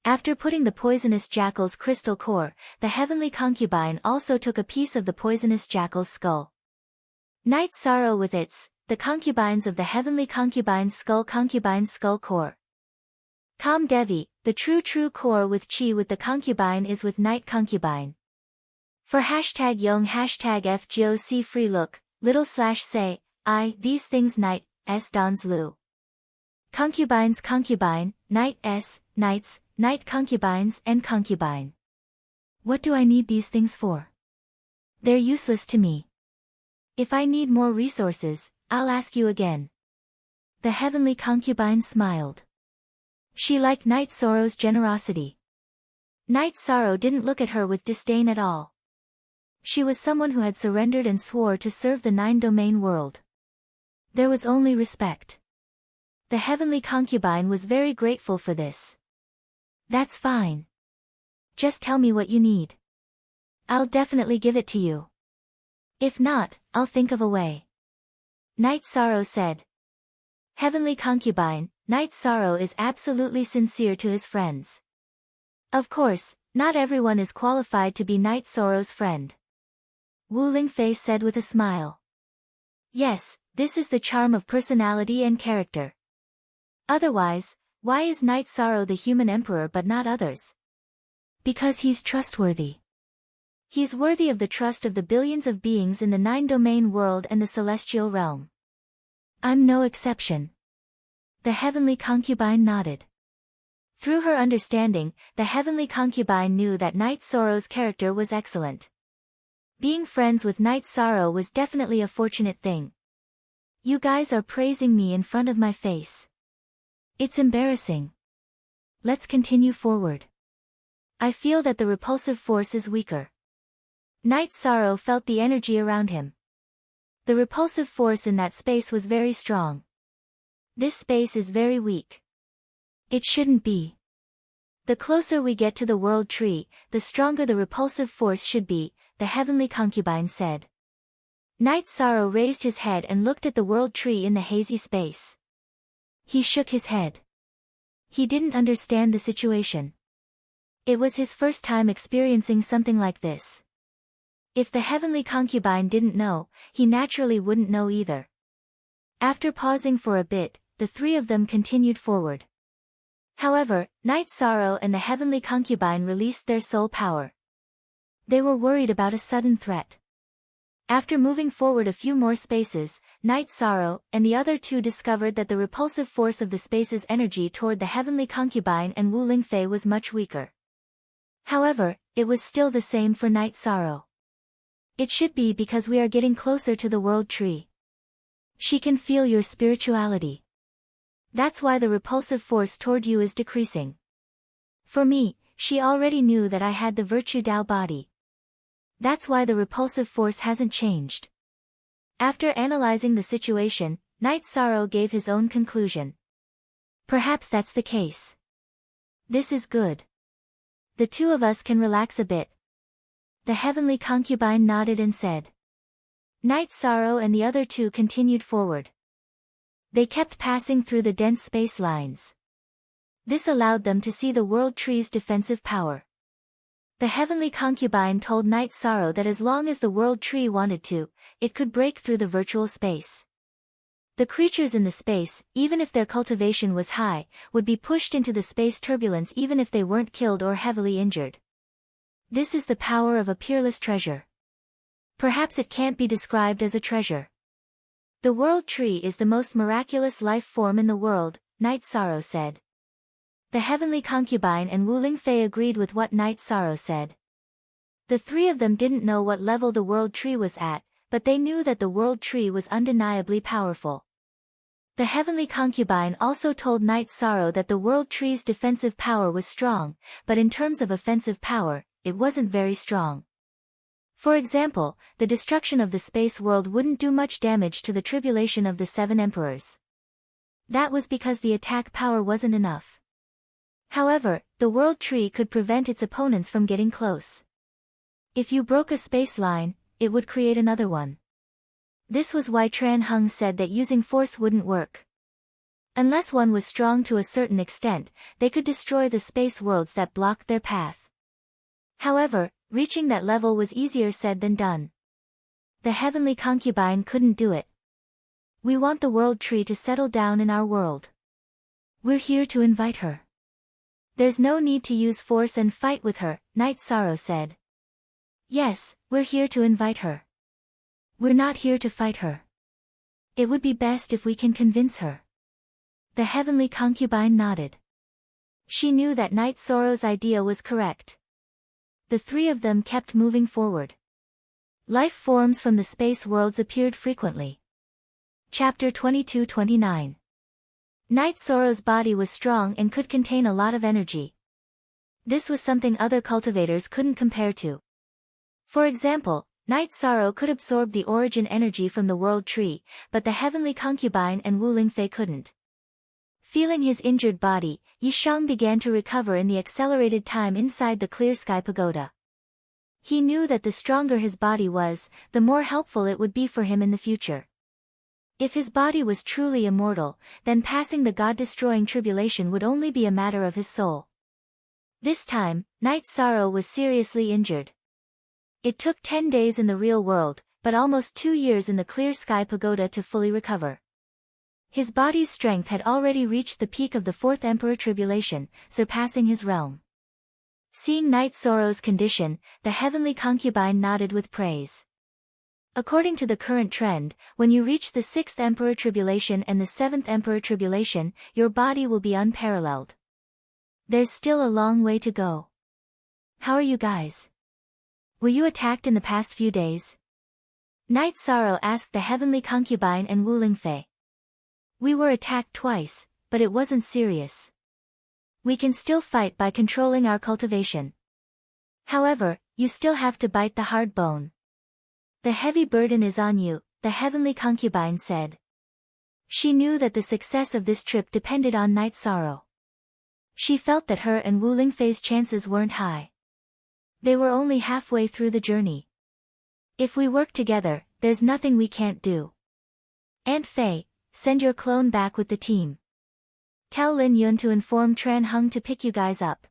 After putting the poisonous jackal's crystal core, the heavenly concubine also took a piece of the poisonous jackal's skull. Night Sorrow with the concubines of the heavenly concubine's skull core. Kam Devi, the true core with Chi with the concubine is with Night concubine. For #Yong #FGOC free look, /say, these things Night, Dons Lu. Concubines concubine, Night Nights, Night concubines and concubine. What do I need these things for? They're useless to me. If I need more resources, I'll ask you again. The heavenly concubine smiled. She liked Night Sorrow's generosity. Night Sorrow didn't look at her with disdain at all. She was someone who had surrendered and swore to serve the 9-domain world. There was only respect. The heavenly concubine was very grateful for this. That's fine. Just tell me what you need. I'll definitely give it to you. If not, I'll think of a way. Night Sorrow said. Heavenly concubine, Night Sorrow is absolutely sincere to his friends. Of course, not everyone is qualified to be Night Sorrow's friend. Wu Lingfei said with a smile. Yes, this is the charm of personality and character. Otherwise, why is Night Sorrow the human emperor but not others? Because he's trustworthy. He's worthy of the trust of the billions of beings in the 9-domain world and the celestial realm. I'm no exception. The heavenly concubine nodded. Through her understanding, the heavenly concubine knew that Night Sorrow's character was excellent. Being friends with Night Sorrow was definitely a fortunate thing. You guys are praising me in front of my face. It's embarrassing. Let's continue forward. I feel that the repulsive force is weaker. Night Sorrow felt the energy around him. The repulsive force in that space was very strong. This space is very weak. It shouldn't be. The closer we get to the world tree, the stronger the repulsive force should be, the heavenly concubine said. Night Sorrow raised his head and looked at the world tree in the hazy space. He shook his head. He didn't understand the situation. It was his first time experiencing something like this. If the heavenly concubine didn't know, he naturally wouldn't know either. After pausing for a bit, the three of them continued forward. However, Night Sorrow and the heavenly concubine released their soul power. They were worried about a sudden threat. After moving forward a few more spaces, Night Sorrow and the other two discovered that the repulsive force of the space's energy toward the heavenly concubine and Wu Lingfei was much weaker. However, it was still the same for Night Sorrow. It should be because we are getting closer to the world tree. She can feel your spirituality. That's why the repulsive force toward you is decreasing. For me, she already knew that I had the virtue Tao body. That's why the repulsive force hasn't changed. After analyzing the situation, Night Sorrow gave his own conclusion. Perhaps that's the case. This is good. The two of us can relax a bit. The heavenly concubine nodded and said. Night Sorrow and the other two continued forward. They kept passing through the dense space lines. This allowed them to see the world tree's defensive power. The heavenly concubine told Night Sorrow that as long as the world tree wanted to, it could break through the virtual space. The creatures in the space, even if their cultivation was high, would be pushed into the space turbulence even if they weren't killed or heavily injured. This is the power of a peerless treasure. Perhaps it can't be described as a treasure. The world tree is the most miraculous life form in the world, Night Sorrow said. The heavenly concubine and Wu Lingfei agreed with what Night Sorrow said. The three of them didn't know what level the world tree was at, but they knew that the world tree was undeniably powerful. The heavenly concubine also told Night Sorrow that the world tree's defensive power was strong, but in terms of offensive power, it wasn't very strong. For example, the destruction of the space world wouldn't do much damage to the tribulation of the 7 emperors. That was because the attack power wasn't enough. However, the world tree could prevent its opponents from getting close. If you broke a space line, it would create another one. This was why Tran Hung said that using force wouldn't work. Unless one was strong to a certain extent, they could destroy the space worlds that blocked their path. However, reaching that level was easier said than done. The heavenly concubine couldn't do it. We want the world tree to settle down in our world. We're here to invite her. There's no need to use force and fight with her, Night Sorrow said. Yes, we're here to invite her. We're not here to fight her. It would be best if we can convince her. The heavenly concubine nodded. She knew that Night Sorrow's idea was correct. The three of them kept moving forward. Life forms from the space worlds appeared frequently. Chapter 22-29. Night Sorrow's body was strong and could contain a lot of energy. This was something other cultivators couldn't compare to. For example, Night Sorrow could absorb the origin energy from the world tree, but the heavenly concubine and Wu Lingfei couldn't. Feeling his injured body, Yisheng began to recover in the accelerated time inside the clear sky pagoda. He knew that the stronger his body was, the more helpful it would be for him in the future. If his body was truly immortal, then passing the god-destroying tribulation would only be a matter of his soul. This time, Night Sorrow was seriously injured. It took 10 days in the real world, but almost 2 years in the clear sky pagoda to fully recover. His body's strength had already reached the peak of the 4th Emperor Tribulation, surpassing his realm. Seeing Night Sorrow's condition, the heavenly concubine nodded with praise. According to the current trend, when you reach the 6th Emperor Tribulation and the 7th Emperor Tribulation, your body will be unparalleled. There's still a long way to go. How are you guys? Were you attacked in the past few days? Night Sorrow asked the heavenly concubine and Wu Lingfei. We were attacked twice, but it wasn't serious. We can still fight by controlling our cultivation. However, you still have to bite the hard bone. The heavy burden is on you, the heavenly concubine said. She knew that the success of this trip depended on Night Sorrow. She felt that her and Wu Lingfei's chances weren't high. They were only halfway through the journey. If we work together, there's nothing we can't do. Aunt Fei, send your clone back with the team. Tell Lin Yun to inform Tran Heng to pick you guys up.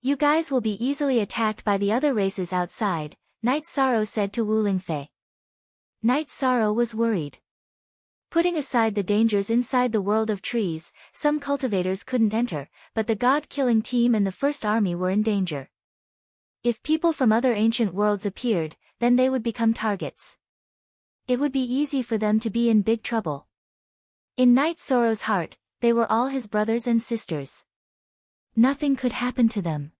You guys will be easily attacked by the other races outside, Night Sorrow said to Wu Lingfei. Night Sorrow was worried. Putting aside the dangers inside the world of trees, some cultivators couldn't enter, but the god-killing team and the First Army were in danger. If people from other ancient worlds appeared, then they would become targets. It would be easy for them to be in big trouble. In Night Sorrow's heart, they were all his brothers and sisters. Nothing could happen to them.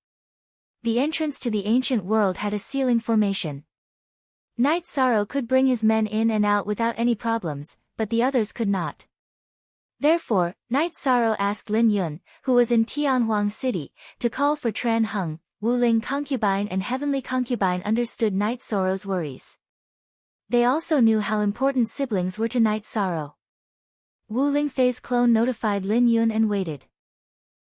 The entrance to the ancient world had a ceiling formation. Night Sorrow could bring his men in and out without any problems, but the others could not. Therefore, Night Sorrow asked Lin Yun, who was in Tianhuang City, to call for Tran Heng. Wu Ling concubine and heavenly concubine understood Night Sorrow's worries. They also knew how important siblings were to Night Sorrow. Wu Lingfei's clone notified Lin Yun and waited.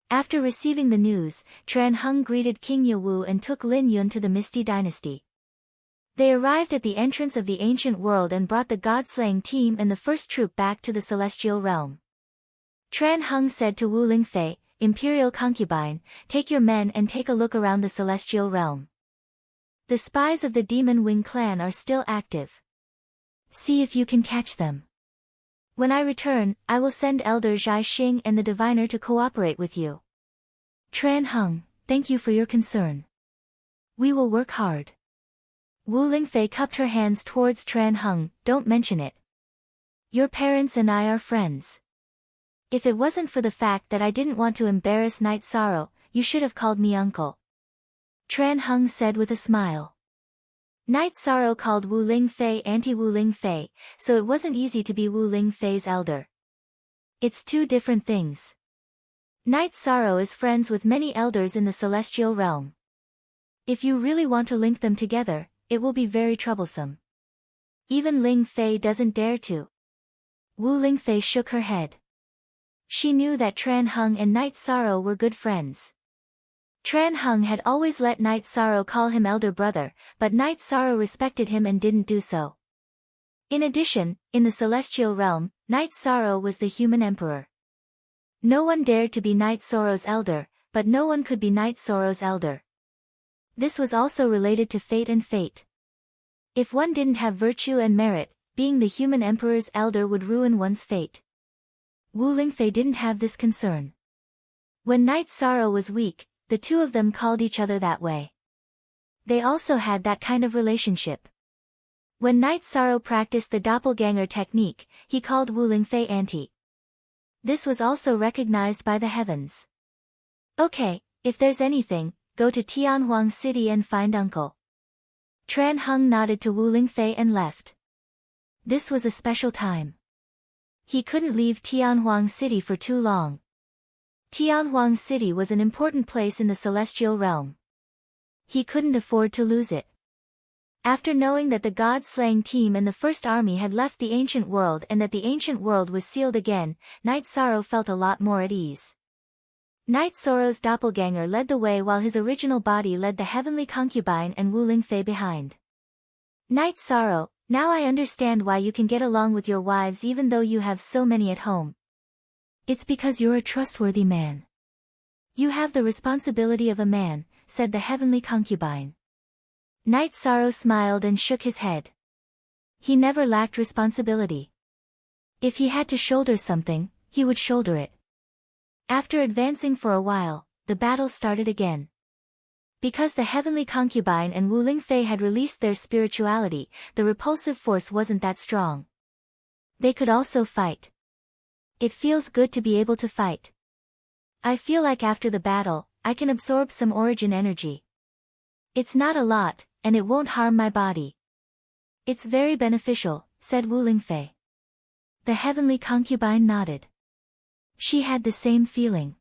After receiving the news, Tran Heng greeted King Ye Wu and took Lin Yun to the Misty Dynasty. They arrived at the entrance of the ancient world and brought the god-slaying team and the first troop back to the celestial realm. Tran Heng said to Wu Lingfei, Imperial concubine, take your men and take a look around the celestial realm. The spies of the Demon Wing clan are still active. See if you can catch them. When I return, I will send Elder Zhai Xing and the diviner to cooperate with you. Tran Heng, thank you for your concern. We will work hard. Wu Lingfei cupped her hands towards Tran Heng, don't mention it. Your parents and I are friends. If it wasn't for the fact that I didn't want to embarrass Night Sorrow, you should have called me uncle. Tran Heng said with a smile. Night Sorrow called Wu Lingfei Auntie Wu Lingfei, so it wasn't easy to be Wu Lingfei's elder. It's two different things. Night Sorrow is friends with many elders in the celestial realm. If you really want to link them together, it will be very troublesome. Even Ling Fei doesn't dare to. Wu Lingfei shook her head. She knew that Tran Heng and Night Sorrow were good friends. Tran Heng had always let Night Sorrow call him elder brother, but Night Sorrow respected him and didn't do so. In addition, in the celestial realm, Night Sorrow was the human emperor. No one dared to be Night Sorrow's elder, but no one could be Night Sorrow's elder. This was also related to fate and fate. If one didn't have virtue and merit, being the human emperor's elder would ruin one's fate. Wu Lingfei didn't have this concern. When Night Sorrow was weak, the two of them called each other that way. They also had that kind of relationship. When Night Sorrow practiced the doppelganger technique, he called Wu Lingfei Auntie. This was also recognized by the heavens. Okay, if there's anything, go to Tianhuang City and find Uncle. Tran Heng nodded to Wu Lingfei and left. This was a special time. He couldn't leave Tianhuang City for too long. Tianhuang City was an important place in the celestial realm. He couldn't afford to lose it. After knowing that the god-slaying team and the First Army had left the ancient world and that the ancient world was sealed again, Night Sorrow felt a lot more at ease. Night Sorrow's doppelganger led the way while his original body led the heavenly concubine and Wu Lingfei behind. Night Sorrow, now I understand why you can get along with your wives even though you have so many at home. It's because you're a trustworthy man. You have the responsibility of a man, said the heavenly concubine. Night Sorrow smiled and shook his head. He never lacked responsibility. If he had to shoulder something, he would shoulder it. After advancing for a while, the battle started again. Because the heavenly concubine and Wu Lingfei had released their spirituality, the repulsive force wasn't that strong. They could also fight. It feels good to be able to fight. I feel like after the battle, I can absorb some origin energy. It's not a lot, and it won't harm my body. It's very beneficial, said Wu Lingfei. The heavenly concubine nodded. She had the same feeling.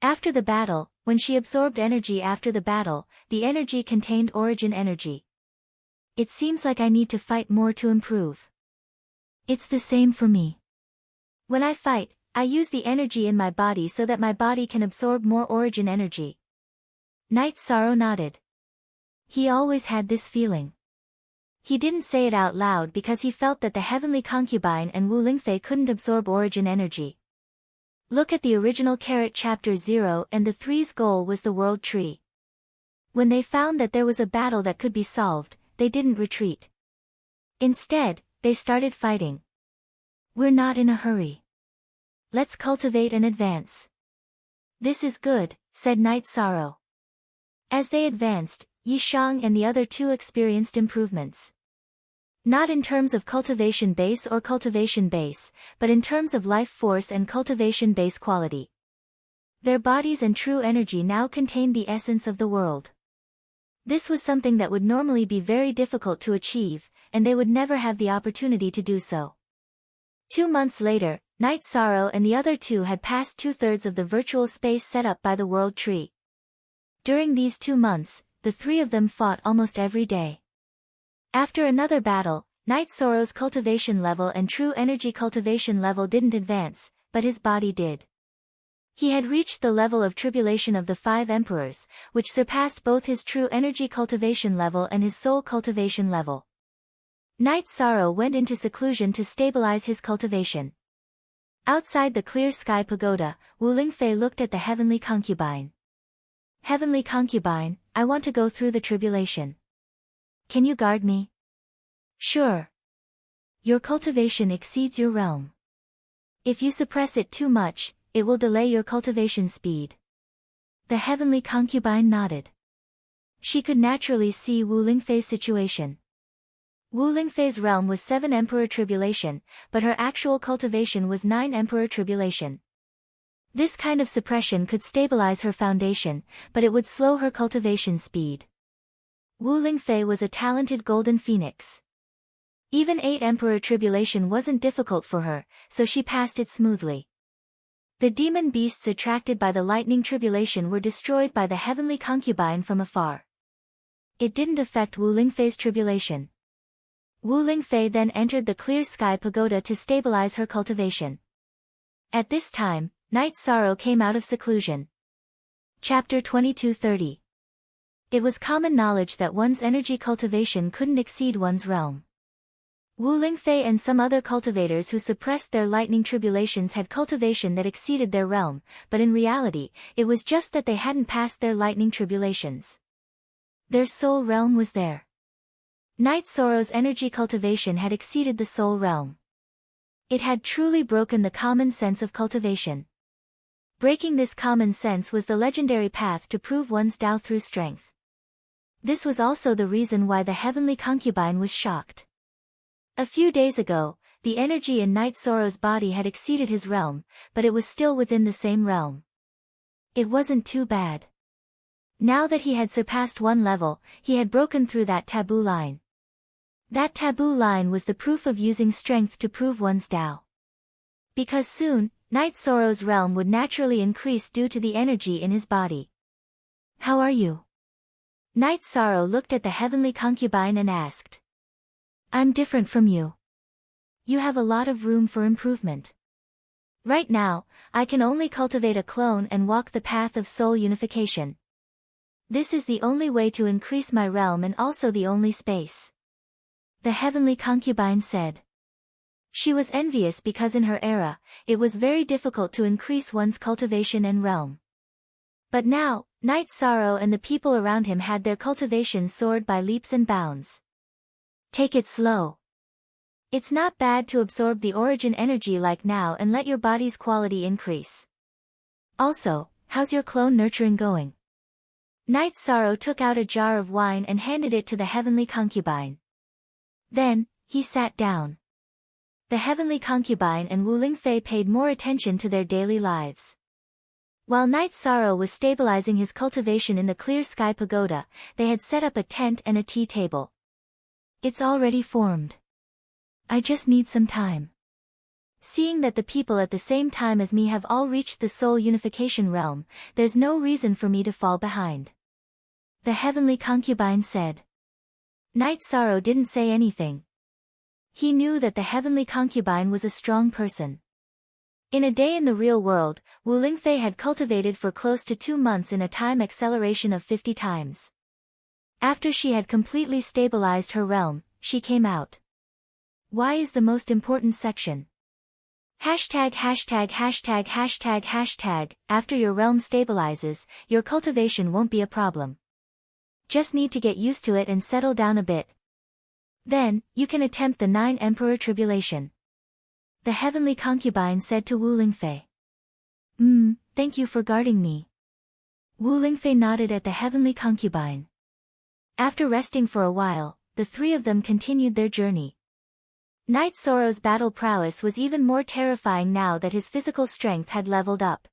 After the battle, when she absorbed energy after the battle, the energy contained origin energy. It seems like I need to fight more to improve. It's the same for me. When I fight, I use the energy in my body so that my body can absorb more origin energy. Knight Sorrow nodded. He always had this feeling. He didn't say it out loud because he felt that the heavenly concubine and Wu Lingfei couldn't absorb origin energy. Look at the original Chapter 0 and the Three's goal was the World Tree. When they found that there was a battle that could be solved, they didn't retreat. Instead, they started fighting. We're not in a hurry. Let's cultivate and advance. This is good, said Knight Sorrow. As they advanced, Yi Shang and the other two experienced improvements. Not in terms of cultivation base or cultivation base, but in terms of life force and cultivation base quality. Their bodies and true energy now contained the essence of the world. This was something that would normally be very difficult to achieve, and they would never have the opportunity to do so. 2 months later, Knight Sorrow and the other two had passed 2/3 of the virtual space set up by the World Tree. During these 2 months, the three of them fought almost every day. After another battle, Knight Sorrow's cultivation level and true energy cultivation level didn't advance, but his body did. He had reached the level of tribulation of the 5 emperors, which surpassed both his true energy cultivation level and his soul cultivation level. Knight Sorrow went into seclusion to stabilize his cultivation. Outside the clear sky pagoda, Wu Lingfei looked at the heavenly concubine. Heavenly concubine, I want to go through the tribulation. Can you guard me? Sure. Your cultivation exceeds your realm. If you suppress it too much, it will delay your cultivation speed. The heavenly concubine nodded. She could naturally see Wu Lingfei's situation. Wu Lingfei's realm was 7 Emperor Tribulation, but her actual cultivation was 9 Emperor Tribulation. This kind of suppression could stabilize her foundation, but it would slow her cultivation speed. Wu Lingfei was a talented golden phoenix. Even 8 Emperor Tribulation wasn't difficult for her, so she passed it smoothly. The demon beasts attracted by the lightning tribulation were destroyed by the heavenly concubine from afar. It didn't affect Wu Lingfei's tribulation. Wu Lingfei then entered the clear sky pagoda to stabilize her cultivation. At this time, Knight Sorrow came out of seclusion. Chapter 22:30. It was common knowledge that one's energy cultivation couldn't exceed one's realm. Wu Lingfei and some other cultivators who suppressed their lightning tribulations had cultivation that exceeded their realm, but in reality, it was just that they hadn't passed their lightning tribulations. Their soul realm was there. Knight Sorrow's energy cultivation had exceeded the soul realm. It had truly broken the common sense of cultivation. Breaking this common sense was the legendary path to prove one's Tao through strength. This was also the reason why the heavenly concubine was shocked. A few days ago, the energy in Knight Sorrow's body had exceeded his realm, but it was still within the same realm. It wasn't too bad. Now that he had surpassed one level, he had broken through that taboo line. That taboo line was the proof of using strength to prove one's Tao. Because soon, Knight Sorrow's realm would naturally increase due to the energy in his body. How are you? Knight Sorrow looked at the heavenly concubine and asked. I'm different from you. You have a lot of room for improvement. Right now, I can only cultivate a clone and walk the path of soul unification. This is the only way to increase my realm and also the only space. The heavenly concubine said. She was envious because in her era, it was very difficult to increase one's cultivation and realm. But now, Knight Sorrow and the people around him had their cultivation soared by leaps and bounds. Take it slow. It's not bad to absorb the origin energy like now and let your body's quality increase. Also, how's your clone nurturing going? Knight Sorrow took out a jar of wine and handed it to the heavenly concubine. Then, he sat down. The heavenly concubine and Wu Lingfei paid more attention to their daily lives. While Night Sorrow was stabilizing his cultivation in the Clear Sky Pagoda, they had set up a tent and a tea table. It's already formed. I just need some time. Seeing that the people at the same time as me have all reached the soul unification realm, there's no reason for me to fall behind. The heavenly concubine said. Night Sorrow didn't say anything. He knew that the heavenly concubine was a strong person. In a day in the real world, Wu Lingfei had cultivated for close to 2 months in a time acceleration of 50 times. After she had completely stabilized her realm, she came out. Why is the most important section? Hashtag. After your realm stabilizes, your cultivation won't be a problem. Just need to get used to it and settle down a bit. Then, you can attempt the 9 Emperor Tribulation. The heavenly concubine said to Wu Lingfei. Thank you for guarding me. Wu Lingfei nodded at the heavenly concubine. After resting for a while, the 3 of them continued their journey. Night Sorrow's battle prowess was even more terrifying now that his physical strength had leveled up.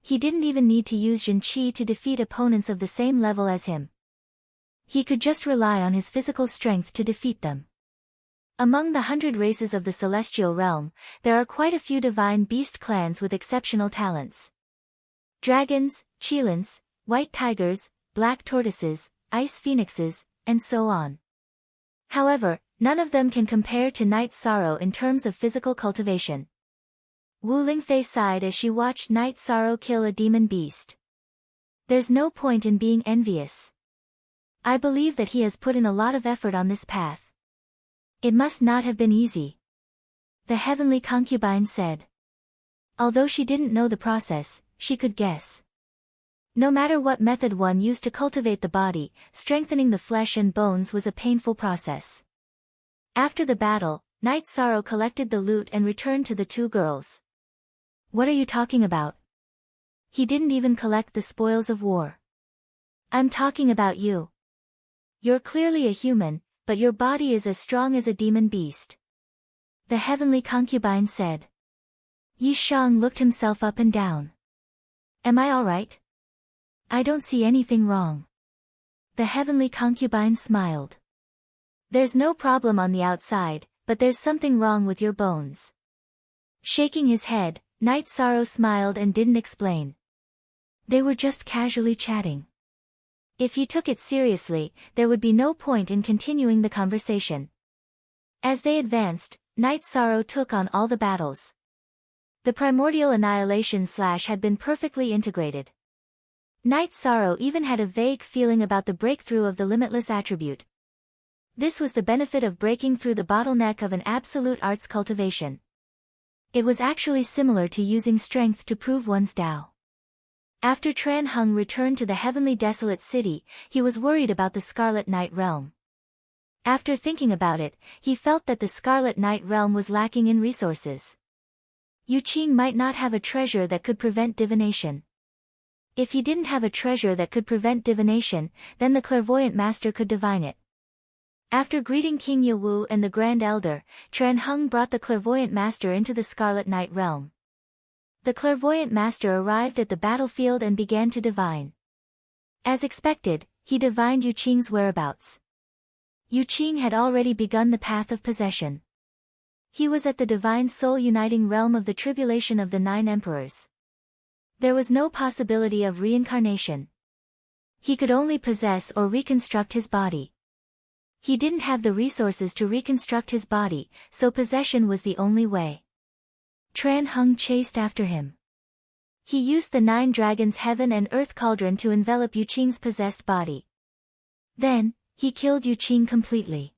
He didn't even need to use Jin Qi to defeat opponents of the same level as him. He could just rely on his physical strength to defeat them. Among the 100 races of the celestial realm, there are quite a few divine beast clans with exceptional talents. Dragons, Qilins, white tigers, black tortoises, ice phoenixes, and so on. However, none of them can compare to Night Sorrow in terms of physical cultivation. Wu Lingfei sighed as she watched Night Sorrow kill a demon beast. There's no point in being envious. I believe that he has put in a lot of effort on this path. It must not have been easy. The heavenly concubine said. Although she didn't know the process, she could guess. No matter what method one used to cultivate the body, strengthening the flesh and bones was a painful process. After the battle, Night Sorrow collected the loot and returned to the 2 girls. What are you talking about? He didn't even collect the spoils of war. I'm talking about you. You're clearly a human, but your body is as strong as a demon beast. The heavenly concubine said. Yi Shang looked himself up and down. Am I alright? I don't see anything wrong. The heavenly concubine smiled. There's no problem on the outside, but there's something wrong with your bones. Shaking his head, Night Sorrow smiled and didn't explain. They were just casually chatting. If he took it seriously, there would be no point in continuing the conversation. As they advanced, Night Sorrow took on all the battles. The primordial annihilation slash had been perfectly integrated. Night Sorrow even had a vague feeling about the breakthrough of the limitless attribute. This was the benefit of breaking through the bottleneck of an absolute arts cultivation. It was actually similar to using strength to prove one's Tao. After Tran Hung returned to the heavenly desolate city, he was worried about the Scarlet Night Realm. After thinking about it, he felt that the Scarlet Night Realm was lacking in resources. Yu Qing might not have a treasure that could prevent divination. If he didn't have a treasure that could prevent divination, then the clairvoyant master could divine it. After greeting King Yewu and the Grand Elder, Tran Hung brought the clairvoyant master into the Scarlet Night Realm. The clairvoyant master arrived at the battlefield and began to divine. As expected, he divined Yu Qing's whereabouts. Yu Qing had already begun the path of possession. He was at the divine soul uniting realm of the tribulation of the 9 emperors. There was no possibility of reincarnation. He could only possess or reconstruct his body. He didn't have the resources to reconstruct his body, so possession was the only way. Tran Hung chased after him. He used the 9 dragons' heaven and earth cauldron to envelop Yu Qing's possessed body. Then, he killed Yu Qing completely.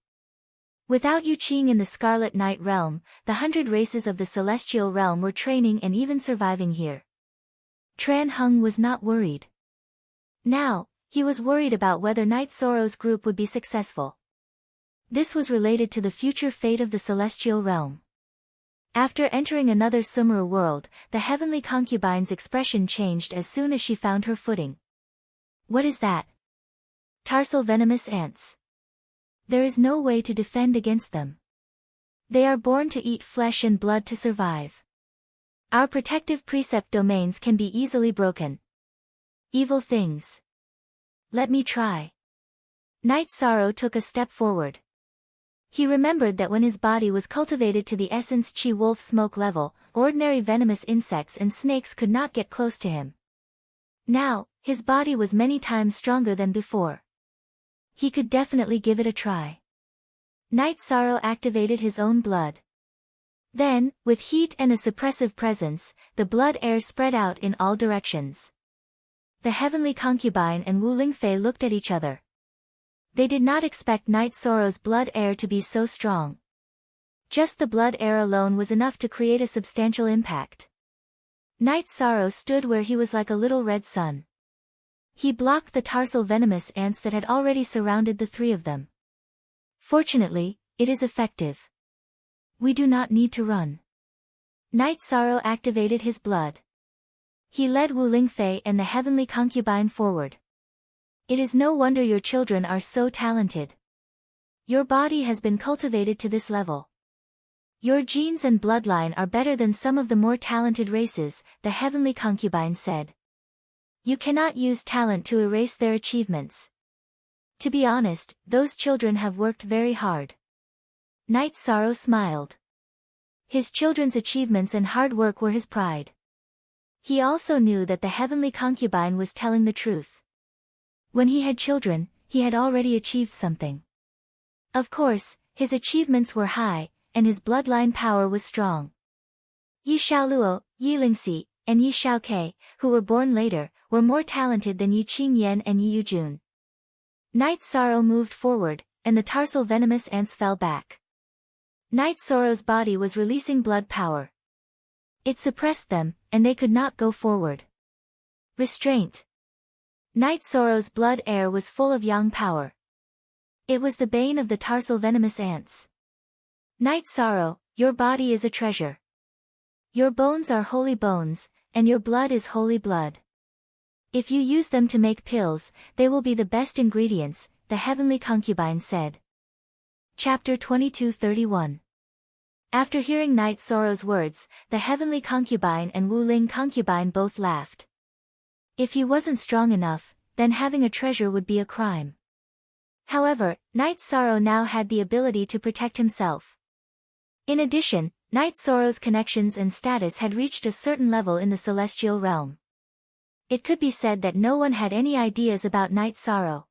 Without Yu Qing in the Scarlet Night Realm, the 100 races of the Celestial Realm were training and even surviving here. Tran Hung was not worried. Now, he was worried about whether Night Sorrow's group would be successful. This was related to the future fate of the Celestial Realm. After entering another Sumeru world, the heavenly concubine's expression changed as soon as she found her footing. What is that? Tarsal venomous ants. There is no way to defend against them. They are born to eat flesh and blood to survive. Our protective precept domains can be easily broken. Evil things. Let me try. Night Sorrow took a step forward. He remembered that when his body was cultivated to the essence Chi Wolf smoke level, ordinary venomous insects and snakes could not get close to him. Now, his body was many times stronger than before. He could definitely give it a try. Night Sorrow activated his own blood. Then, with heat and a suppressive presence, the blood air spread out in all directions. The heavenly concubine and Wu Lingfei looked at each other. They did not expect Night Sorrow's blood air to be so strong. Just the blood air alone was enough to create a substantial impact. Night Sorrow stood where he was like a little red sun. He blocked the tarsal venomous ants that had already surrounded the three of them. Fortunately, it is effective. We do not need to run. Night Sorrow activated his blood. He led Wu Lingfei and the heavenly concubine forward. It is no wonder your children are so talented. Your body has been cultivated to this level. Your genes and bloodline are better than some of the more talented races, the heavenly concubine said. You cannot use talent to erase their achievements. To be honest, those children have worked very hard. Night Sorrow smiled. His children's achievements and hard work were his pride. He also knew that the heavenly concubine was telling the truth. When he had children, he had already achieved something. Of course, his achievements were high, and his bloodline power was strong. Yi Xiaoluo, Yi Lingxi, and Yi Xiaokei, who were born later, were more talented than Yi Qingyan and Yi Yujun. Night Sorrow moved forward, and the tarsal venomous ants fell back. Night Sorrow's body was releasing blood power. It suppressed them, and they could not go forward. Restraint. Night Sorrow's blood air was full of yang power. It was the bane of the tarsal venomous ants. Night Sorrow, your body is a treasure. Your bones are holy bones, and your blood is holy blood. If you use them to make pills, they will be the best ingredients, the heavenly concubine said. Chapter 22:31. After hearing Night Sorrow's words, the heavenly concubine and Wu Ling concubine both laughed. If he wasn't strong enough, then having a treasure would be a crime. However, Night Sorrow now had the ability to protect himself. In addition, Night Sorrow's connections and status had reached a certain level in the celestial realm. It could be said that no one had any ideas about Night Sorrow.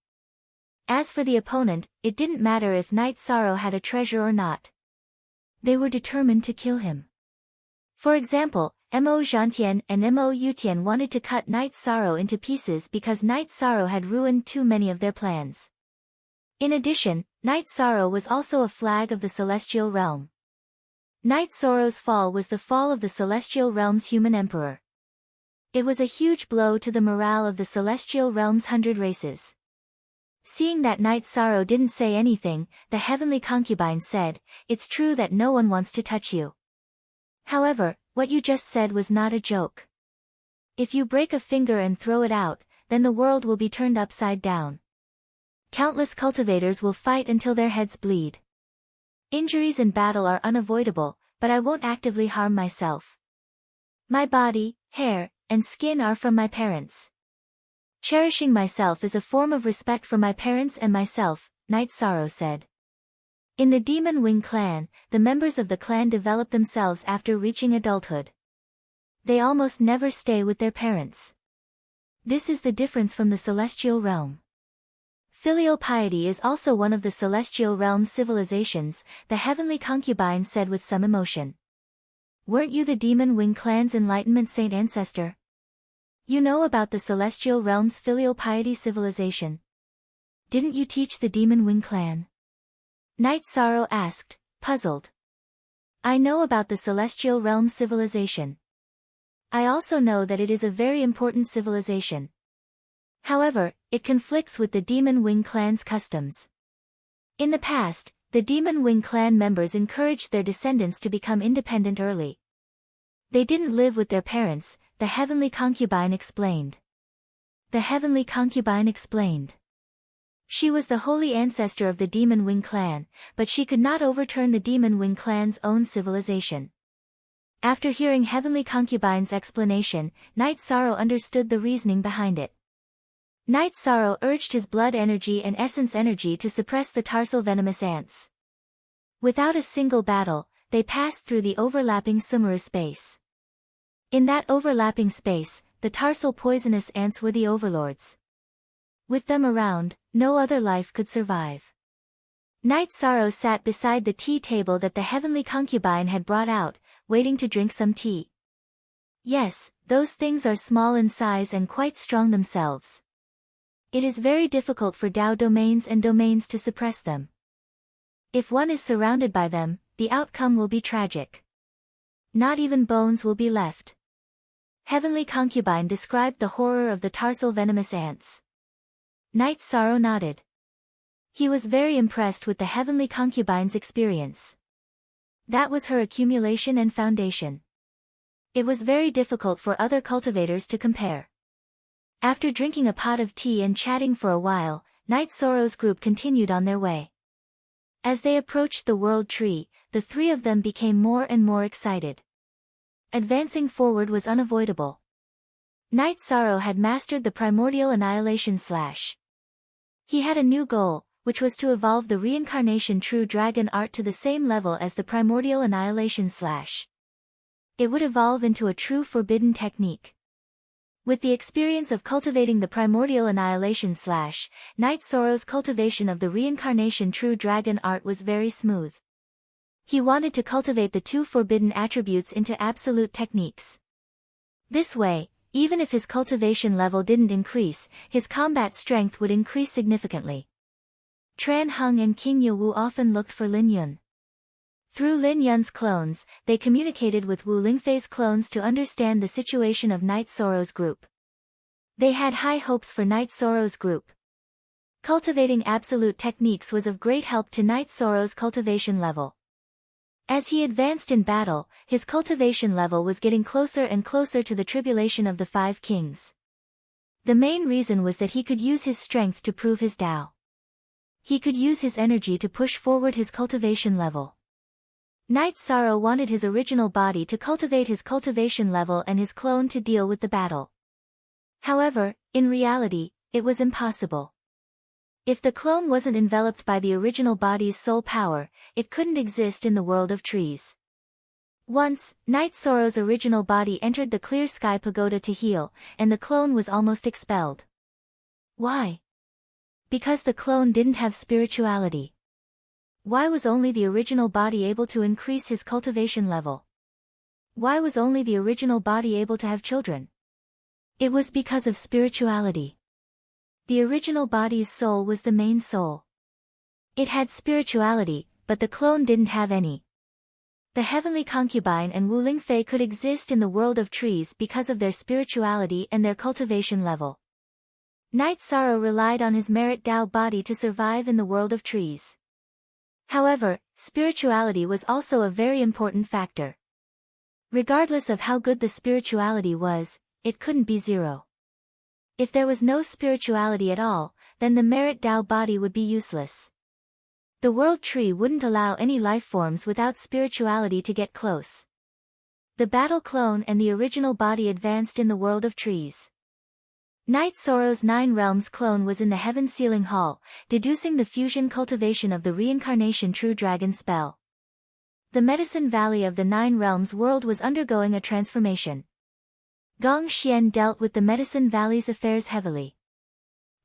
As for the opponent, it didn't matter if Night Sorrow had a treasure or not. They were determined to kill him. For example, Mo Zhantian and Mo Yutian wanted to cut Night Sorrow into pieces because Night Sorrow had ruined too many of their plans. In addition, Night Sorrow was also a flag of the celestial realm. Night Sorrow's fall was the fall of the celestial realm's human emperor. It was a huge blow to the morale of the celestial realm's 100 races. Seeing that Night Sorrow didn't say anything, the heavenly concubine said, "It's true that no one wants to touch you. However, what you just said was not a joke. If you break a finger and throw it out, then the world will be turned upside down. Countless cultivators will fight until their heads bleed. Injuries in battle are unavoidable, but I won't actively harm myself. My body, hair, and skin are from my parents. Cherishing myself is a form of respect for my parents and myself," Night Sorrow said. In the Demon Wing clan, the members of the clan develop themselves after reaching adulthood. They almost never stay with their parents. This is the difference from the celestial realm. Filial piety is also one of the celestial realm's civilizations, the heavenly concubine said with some emotion. Weren't you the Demon Wing clan's enlightenment saint ancestor? You know about the celestial realm's filial piety civilization. Didn't you teach the Demon Wing clan? Night Sorrow asked, puzzled. I know about the celestial realm civilization. I also know that it is a very important civilization. However, it conflicts with the Demon Wing clan's customs. In the past, the Demon Wing clan members encouraged their descendants to become independent early. They didn't live with their parents, the heavenly concubine explained. The heavenly concubine explained. She was the holy ancestor of the Demon Wing clan, but she could not overturn the Demon Wing clan's own civilization. After hearing Heavenly Concubine's explanation, Night Sorrow understood the reasoning behind it. Night Sorrow urged his blood energy and essence energy to suppress the tarsal venomous ants. Without a single battle, they passed through the overlapping Sumeru space. In that overlapping space, the tarsal poisonous ants were the overlords. With them around, no other life could survive. Night Sorrow sat beside the tea table that the Heavenly Concubine had brought out, waiting to drink some tea. Yes, those things are small in size and quite strong themselves. It is very difficult for Tao domains and domains to suppress them. If one is surrounded by them, the outcome will be tragic. Not even bones will be left. Heavenly Concubine described the horror of the tarsal venomous ants. Night Sorrow nodded. He was very impressed with the Heavenly Concubine's experience. That was her accumulation and foundation. It was very difficult for other cultivators to compare. After drinking a pot of tea and chatting for a while, Night Sorrow's group continued on their way. As they approached the World Tree, the three of them became more and more excited. Advancing forward was unavoidable. Night Sorrow had mastered the primordial annihilation slash. He had a new goal, which was to evolve the reincarnation true dragon art to the same level as the primordial annihilation slash. It would evolve into a true forbidden technique. With the experience of cultivating the primordial annihilation slash, Night Sorrow's cultivation of the reincarnation true dragon art was very smooth. He wanted to cultivate the two forbidden attributes into absolute techniques. This way, even if his cultivation level didn't increase, his combat strength would increase significantly. Tran Hung and King Yewu often looked for Lin Yun. Through Lin Yun's clones, they communicated with Wu Lingfei's clones to understand the situation of Night Sorrow's group. They had high hopes for Night Sorrow's group. Cultivating absolute techniques was of great help to Night Sorrow's cultivation level. As he advanced in battle, his cultivation level was getting closer and closer to the tribulation of the Five Kings. The main reason was that he could use his strength to prove his Tao. He could use his energy to push forward his cultivation level. Night Sorrow wanted his original body to cultivate his cultivation level and his clone to deal with the battle. However, in reality, it was impossible. If the clone wasn't enveloped by the original body's soul power, it couldn't exist in the world of trees. Once, Night Sorrow's original body entered the clear sky pagoda to heal, and the clone was almost expelled. Why? Because the clone didn't have spirituality. Why was only the original body able to increase his cultivation level? Why was only the original body able to have children? It was because of spirituality. The original body's soul was the main soul. It had spirituality, but the clone didn't have any. The Heavenly Concubine and Wu Lingfei could exist in the world of trees because of their spirituality and their cultivation level. Night Sorrow relied on his merit Tao body to survive in the world of trees. However, spirituality was also a very important factor. Regardless of how good the spirituality was, it couldn't be zero. If there was no spirituality at all, then the merit Tao body would be useless. The world tree wouldn't allow any life forms without spirituality to get close. The battle clone and the original body advanced in the world of trees. Night Sorrow's Nine Realms clone was in the Heaven Sealing Hall, deducing the fusion cultivation of the reincarnation true dragon spell. The Medicine Valley of the Nine Realms world was undergoing a transformation. Gong Xian dealt with the Medicine Valley's affairs heavily.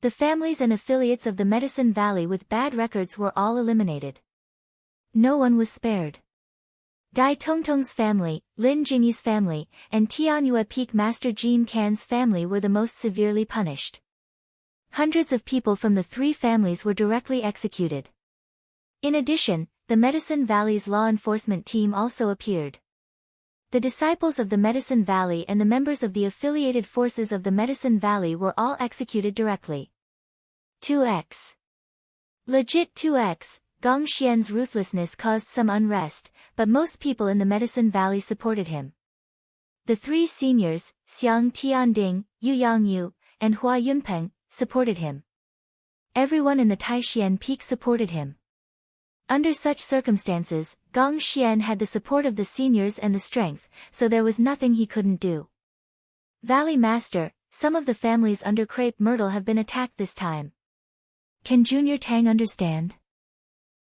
The families and affiliates of the Medicine Valley with bad records were all eliminated. No one was spared. Dai Tongtong's family, Lin Jingyi's family, and Tianyue Peak Master Jin Kan's family were the most severely punished. Hundreds of people from the three families were directly executed. In addition, the Medicine Valley's law enforcement team also appeared. The disciples of the Medicine Valley and the members of the affiliated forces of the Medicine Valley were all executed directly. 2x. Legit 2x. Gong Xian's ruthlessness caused some unrest, but most people in the Medicine Valley supported him. The three seniors, Xiang Tianding, Yu Yangyu, and Hua Yunpeng, supported him. Everyone in the Taishian Peak supported him. Under such circumstances, Gong Xian had the support of the seniors and the strength, so there was nothing he couldn't do. Valley Master, some of the families under Crepe Myrtle have been attacked this time. Can Junior Tang understand?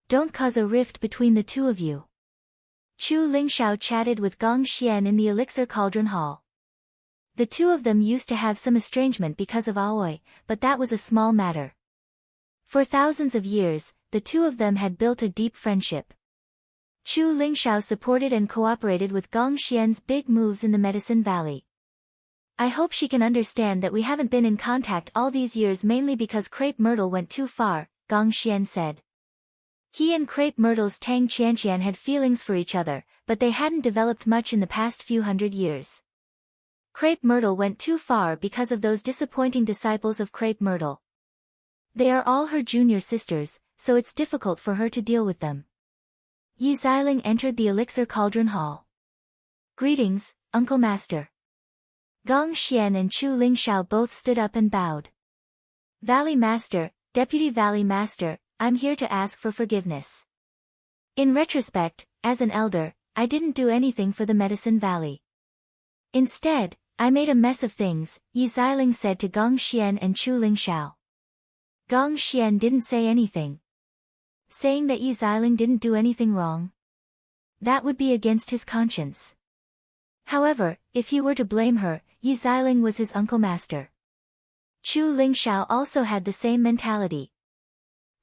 Don't cause a rift between the two of you. Chu Lingxiao chatted with Gong Xian in the Elixir Cauldron Hall. The two of them used to have some estrangement because of Aoi, but that was a small matter. For thousands of years, the two of them had built a deep friendship. Chu Lingxiao supported and cooperated with Gong Xian's big moves in the Medicine Valley. I hope she can understand that we haven't been in contact all these years mainly because Crepe Myrtle went too far, Gong Xian said. He and Crepe Myrtle's Tang Qianqian had feelings for each other, but they hadn't developed much in the past few hundred years. Crepe Myrtle went too far because of those disappointing disciples of Crepe Myrtle. They are all her junior sisters, so it's difficult for her to deal with them. Yi Xiling entered the Elixir Cauldron Hall. Greetings, Uncle Master. Gong Xian and Chu Lingxiao both stood up and bowed. Valley Master, Deputy Valley Master, I'm here to ask for forgiveness. In retrospect, as an elder, I didn't do anything for the Medicine Valley. Instead, I made a mess of things, Yi Xiling said to Gong Xian and Chu Lingxiao. Gong Xian didn't say anything. Saying that Yi Xiling didn't do anything wrong? That would be against his conscience. However, if he were to blame her, Yi Xiling was his uncle master. Chu Lingxiao also had the same mentality.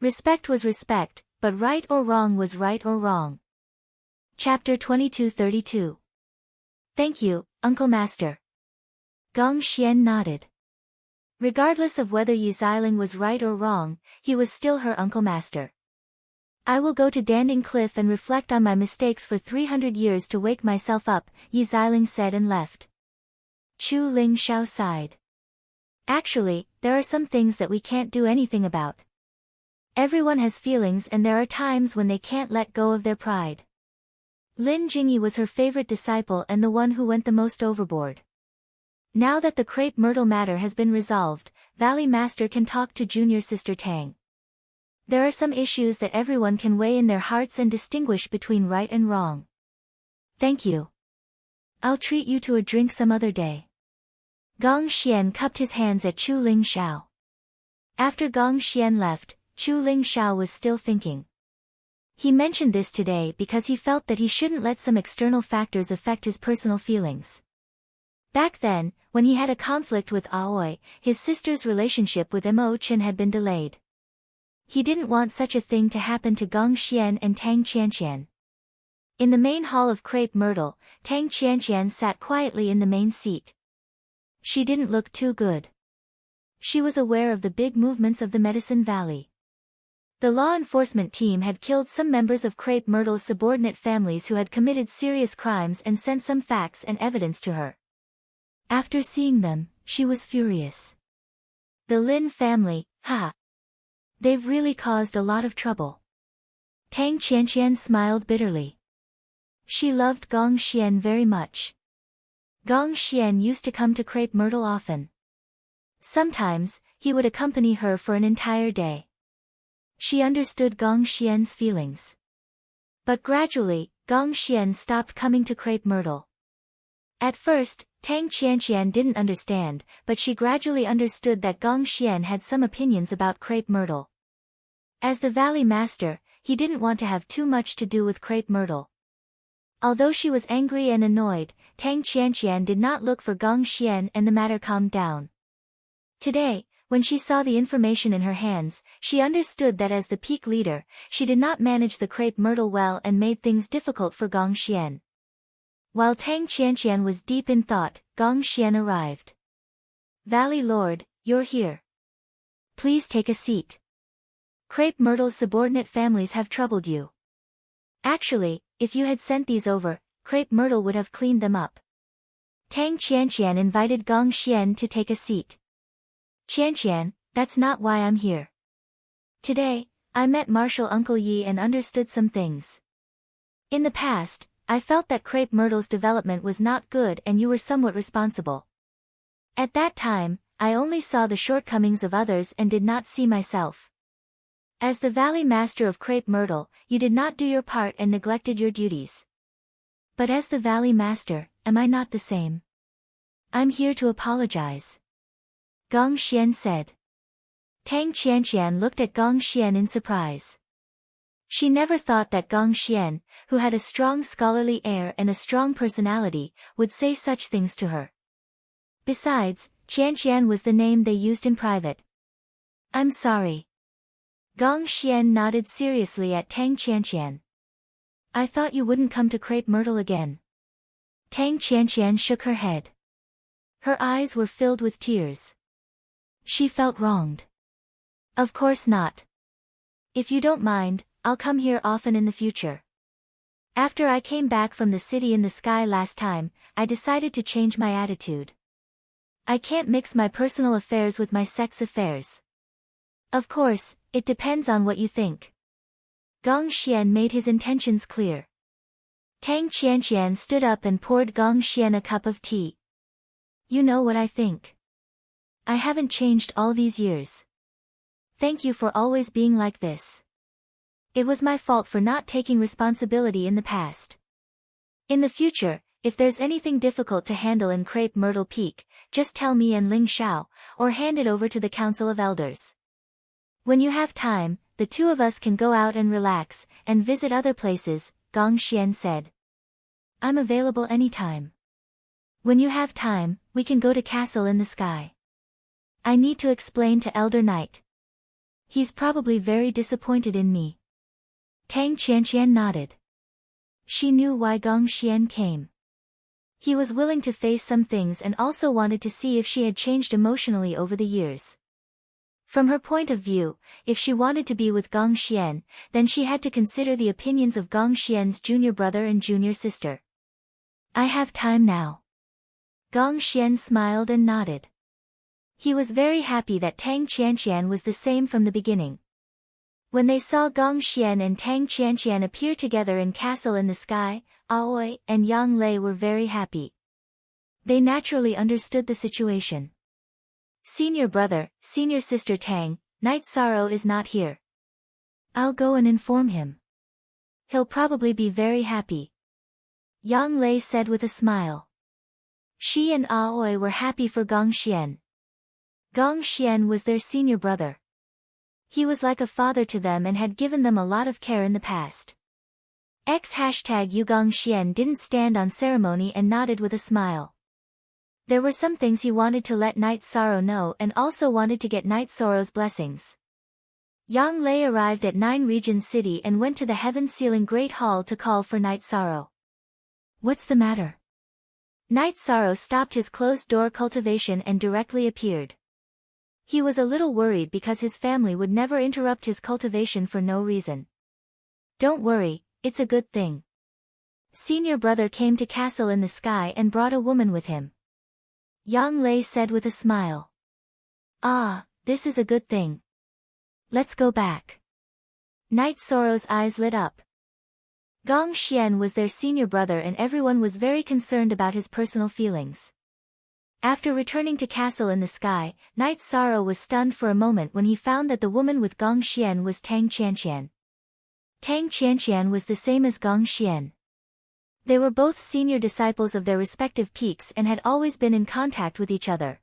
Respect was respect, but right or wrong was right or wrong. Chapter 2232. Thank you, Uncle Master. Gong Xian nodded. Regardless of whether Yi Xiling was right or wrong, he was still her Uncle Master. I will go to Danding Cliff and reflect on my mistakes for 300 years to wake myself up, Yi Xiling said and left. Chu Lingxiao sighed. Actually, there are some things that we can't do anything about. Everyone has feelings and there are times when they can't let go of their pride. Lin Jingyi was her favorite disciple and the one who went the most overboard. Now that the Crepe Myrtle matter has been resolved, Valley Master can talk to Junior Sister Tang. There are some issues that everyone can weigh in their hearts and distinguish between right and wrong. Thank you. I'll treat you to a drink some other day. Gong Xian cupped his hands at Chu Lingxiao. After Gong Xian left, Chu Lingxiao was still thinking. He mentioned this today because he felt that he shouldn't let some external factors affect his personal feelings. Back then, when he had a conflict with Aoi, his sister's relationship with Mo Chen had been delayed. He didn't want such a thing to happen to Gong Xian and Tang Qianqian. In the main hall of Crepe Myrtle, Tang Qianqian sat quietly in the main seat. She didn't look too good. She was aware of the big movements of the Medicine Valley. The law enforcement team had killed some members of Crepe Myrtle's subordinate families who had committed serious crimes and sent some facts and evidence to her. After seeing them, she was furious. The Lin family, they've really caused a lot of trouble. Tang Qianqian smiled bitterly. She loved Gong Xian very much. Gong Xian used to come to Crepe Myrtle often. Sometimes, he would accompany her for an entire day. She understood Gong Xian's feelings. But gradually, Gong Xian stopped coming to Crepe Myrtle. At first, Tang Qianqian didn't understand, but she gradually understood that Gong Xian had some opinions about Crepe Myrtle. As the Valley Master, he didn't want to have too much to do with Crepe Myrtle. Although she was angry and annoyed, Tang Qianqian did not look for Gong Xian and the matter calmed down. Today, when she saw the information in her hands, she understood that as the peak leader, she did not manage the Crepe Myrtle well and made things difficult for Gong Xian. While Tang Qianqian was deep in thought, Gong Xian arrived. Valley Lord, you're here. Please take a seat. Crepe Myrtle's subordinate families have troubled you. Actually, if you had sent these over, Crepe Myrtle would have cleaned them up. Tang Qianqian invited Gong Xian to take a seat. Qianqian, that's not why I'm here. Today, I met Marshal Uncle Yi and understood some things. In the past, I felt that Crepe Myrtle's development was not good and you were somewhat responsible. At that time, I only saw the shortcomings of others and did not see myself. As the Valley Master of Crepe Myrtle, you did not do your part and neglected your duties. But as the Valley Master, am I not the same? I'm here to apologize. Gong Xian said. Tang Qianqian looked at Gong Xian in surprise. She never thought that Gong Xian, who had a strong scholarly air and a strong personality, would say such things to her. Besides, Qianqian was the name they used in private. I'm sorry. Gong Xian nodded seriously at Tang Qianqian. I thought you wouldn't come to Crepe Myrtle again. Tang Qianqian shook her head. Her eyes were filled with tears. She felt wronged. Of course not. If you don't mind, I'll come here often in the future. After I came back from the city in the sky last time, I decided to change my attitude. I can't mix my personal affairs with my sex affairs. Of course, it depends on what you think. Gong Xian made his intentions clear. Tang Qianqian stood up and poured Gong Xian a cup of tea. You know what I think. I haven't changed all these years. Thank you for always being like this. It was my fault for not taking responsibility in the past. In the future, if there's anything difficult to handle in Crepe Myrtle Peak, just tell me and Ling Xiao, or hand it over to the Council of Elders. When you have time, the two of us can go out and relax, and visit other places, Gong Xian said. I'm available anytime. When you have time, we can go to Castle in the Sky. I need to explain to Elder Knight. He's probably very disappointed in me. Tang Qianqian nodded. She knew why Gong Xian came. He was willing to face some things and also wanted to see if she had changed emotionally over the years. From her point of view, if she wanted to be with Gong Xian, then she had to consider the opinions of Gong Xian's junior brother and junior sister. I have time now. Gong Xian smiled and nodded. He was very happy that Tang Qianqian was the same from the beginning. When they saw Gong Xian and Tang Qianqian appear together in Castle in the Sky, Aoi and Yang Lei were very happy. They naturally understood the situation. Senior brother, senior sister Tang, Night Sorrow is not here. I'll go and inform him. He'll probably be very happy. Yang Lei said with a smile. She and Aoi were happy for Gong Xian. Gong Xian was their senior brother. He was like a father to them and had given them a lot of care in the past. #Yu Gong Xian didn't stand on ceremony and nodded with a smile. There were some things he wanted to let Night Sorrow know and also wanted to get Night Sorrow's blessings. Yang Lei arrived at 9 Regions City and went to the Heaven-Sealing Great Hall to call for Night Sorrow. What's the matter? Night Sorrow stopped his closed-door cultivation and directly appeared. He was a little worried because his family would never interrupt his cultivation for no reason. Don't worry, it's a good thing. Senior brother came to Castle in the Sky and brought a woman with him. Yang Lei said with a smile. Ah, this is a good thing. Let's go back. Night Sorrow's eyes lit up. Gong Xian was their senior brother and everyone was very concerned about his personal feelings. After returning to Castle in the Sky, Night Sorrow was stunned for a moment when he found that the woman with Gong Xian was Tang Qianqian. Tang Qianqian was the same as Gong Xian. They were both senior disciples of their respective peaks and had always been in contact with each other.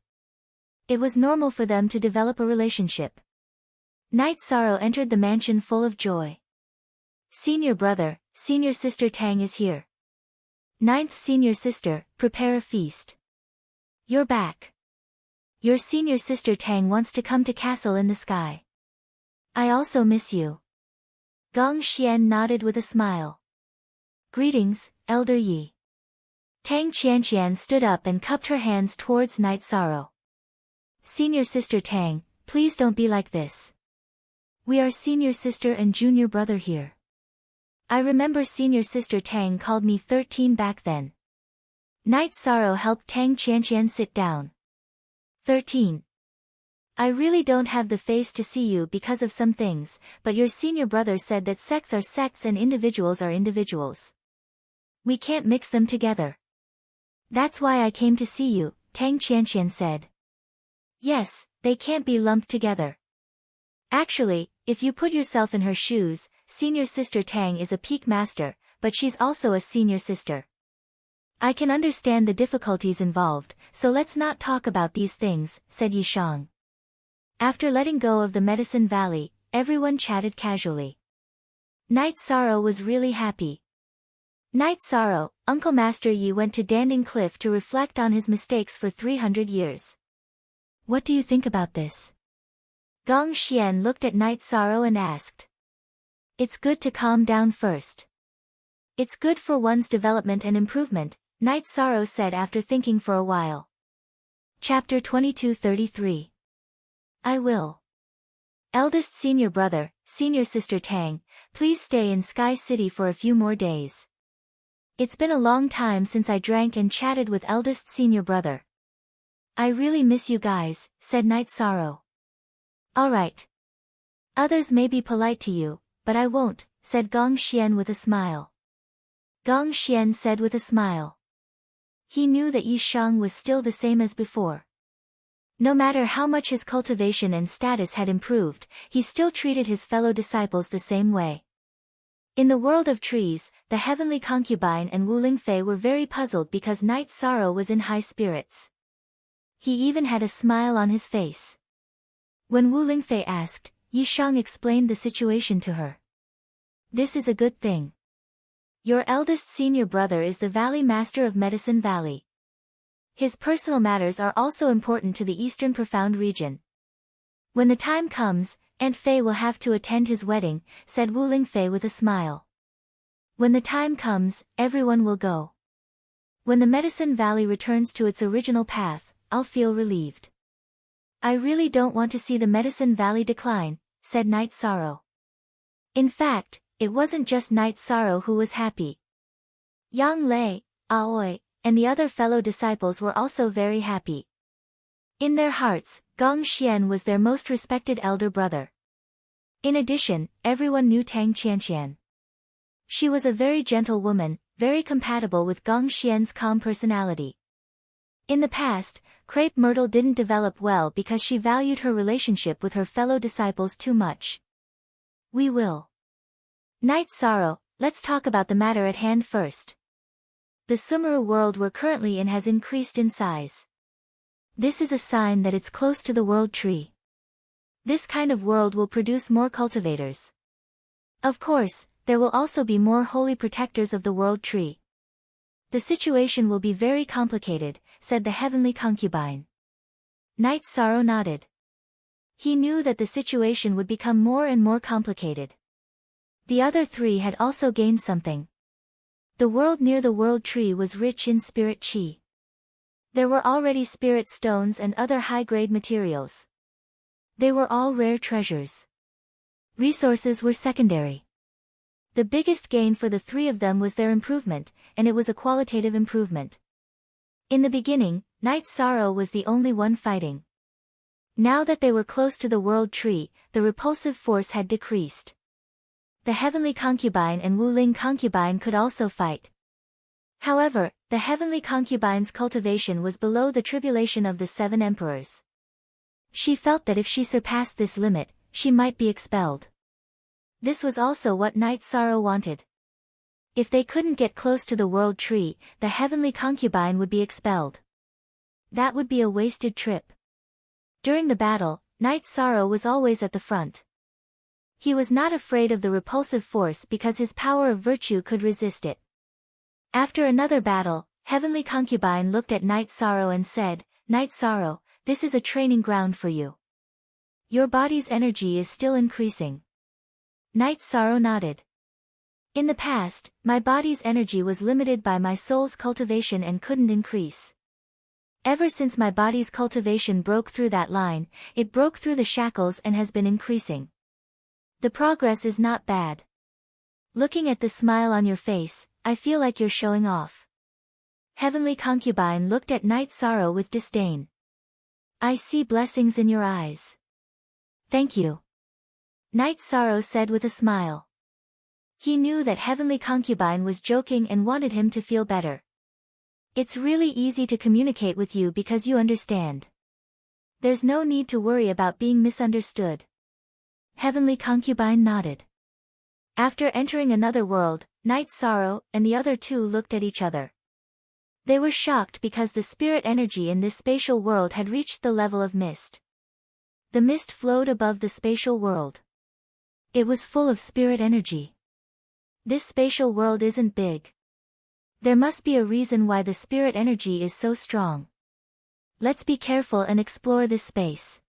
It was normal for them to develop a relationship. Night Sorrow entered the mansion full of joy. Senior brother, senior sister Tang is here. 9th senior sister, prepare a feast. You're back. Your senior sister Tang wants to come to Castle in the Sky. I also miss you. Gong Xian nodded with a smile. Greetings, Elder Yi. Tang Qianqian stood up and cupped her hands towards Night Sorrow. Senior sister Tang, please don't be like this. We are senior sister and junior brother here. I remember senior sister Tang called me 13 back then. Night Sorrow helped Tang Qianqian sit down. 13. I really don't have the face to see you because of some things, but your senior brother said that sects are sects and individuals are individuals. We can't mix them together. That's why I came to see you, Tang Qianqian said. Yes, they can't be lumped together. Actually, if you put yourself in her shoes, senior sister Tang is a peak master, but she's also a senior sister. I can understand the difficulties involved, so let's not talk about these things, said Yishang. After letting go of the Medicine Valley, everyone chatted casually. Night Sorrow was really happy. Night Sorrow, Uncle Master Yi went to Danding Cliff to reflect on his mistakes for 300 years. What do you think about this? Gong Xian looked at Night Sorrow and asked. It's good to calm down first. It's good for one's development and improvement, Night Sorrow said after thinking for a while. Chapter 22-33. I will. Eldest senior brother, senior sister Tang, please stay in Sky City for a few more days. It's been a long time since I drank and chatted with eldest senior brother. I really miss you guys, said Night Sorrow. Alright. Others may be polite to you, but I won't, said Gong Xian with a smile. Gong Xian said with a smile. He knew that Yishang was still the same as before. No matter how much his cultivation and status had improved, he still treated his fellow disciples the same way. In the world of trees, the heavenly concubine and Wu Lingfei were very puzzled because Night Sorrow was in high spirits. He even had a smile on his face. When Wu Lingfei asked, Yishang explained the situation to her. This is a good thing. Your eldest senior brother is the Valley Master of Medicine Valley. His personal matters are also important to the Eastern Profound region. When the time comes, Aunt Fei will have to attend his wedding, said Wu Lingfei with a smile. When the time comes, everyone will go. When the Medicine Valley returns to its original path, I'll feel relieved. I really don't want to see the Medicine Valley decline, said Night Sorrow. In fact, it wasn't just Night Sorrow who was happy. Yang Lei, Aoi, and the other fellow disciples were also very happy. In their hearts, Gong Xian was their most respected elder brother. In addition, everyone knew Tang Qianqian. She was a very gentle woman, very compatible with Gong Xian's calm personality. In the past, Crepe Myrtle didn't develop well because she valued her relationship with her fellow disciples too much. We will. Night Sorrow, let's talk about the matter at hand first. The Sumeru world we're currently in has increased in size. This is a sign that it's close to the world tree. This kind of world will produce more cultivators. Of course, there will also be more holy protectors of the world tree. The situation will be very complicated, said the heavenly concubine. Night Sorrow nodded. He knew that the situation would become more and more complicated. The other three had also gained something. The world near the world tree was rich in spirit qi. There were already spirit stones and other high-grade materials. They were all rare treasures. Resources were secondary. The biggest gain for the three of them was their improvement, and it was a qualitative improvement. In the beginning, Night Sorrow was the only one fighting. Now that they were close to the world tree, the repulsive force had decreased. The heavenly concubine and Wu Ling concubine could also fight. However, the heavenly concubine's cultivation was below the tribulation of the 7 emperors. She felt that if she surpassed this limit, she might be expelled. This was also what Night Sorrow wanted. If they couldn't get close to the world tree, the heavenly concubine would be expelled. That would be a wasted trip. During the battle, Night Sorrow was always at the front. He was not afraid of the repulsive force because his power of virtue could resist it. After another battle, Heavenly Concubine looked at Night Sorrow and said, Night Sorrow, this is a training ground for you. Your body's energy is still increasing. Night Sorrow nodded. In the past, my body's energy was limited by my soul's cultivation and couldn't increase. Ever since my body's cultivation broke through that line, it broke through the shackles and has been increasing. The progress is not bad. Looking at the smile on your face, I feel like you're showing off. Heavenly Concubine looked at Night Sorrow with disdain. I see blessings in your eyes. Thank you. Night Sorrow said with a smile. He knew that Heavenly Concubine was joking and wanted him to feel better. It's really easy to communicate with you because you understand. There's no need to worry about being misunderstood. Heavenly Concubine nodded. After entering another world, Night Sorrow and the other two looked at each other. They were shocked because the spirit energy in this spatial world had reached the level of mist. The mist flowed above the spatial world. It was full of spirit energy. This spatial world isn't big. There must be a reason why the spirit energy is so strong. Let's be careful and explore this space.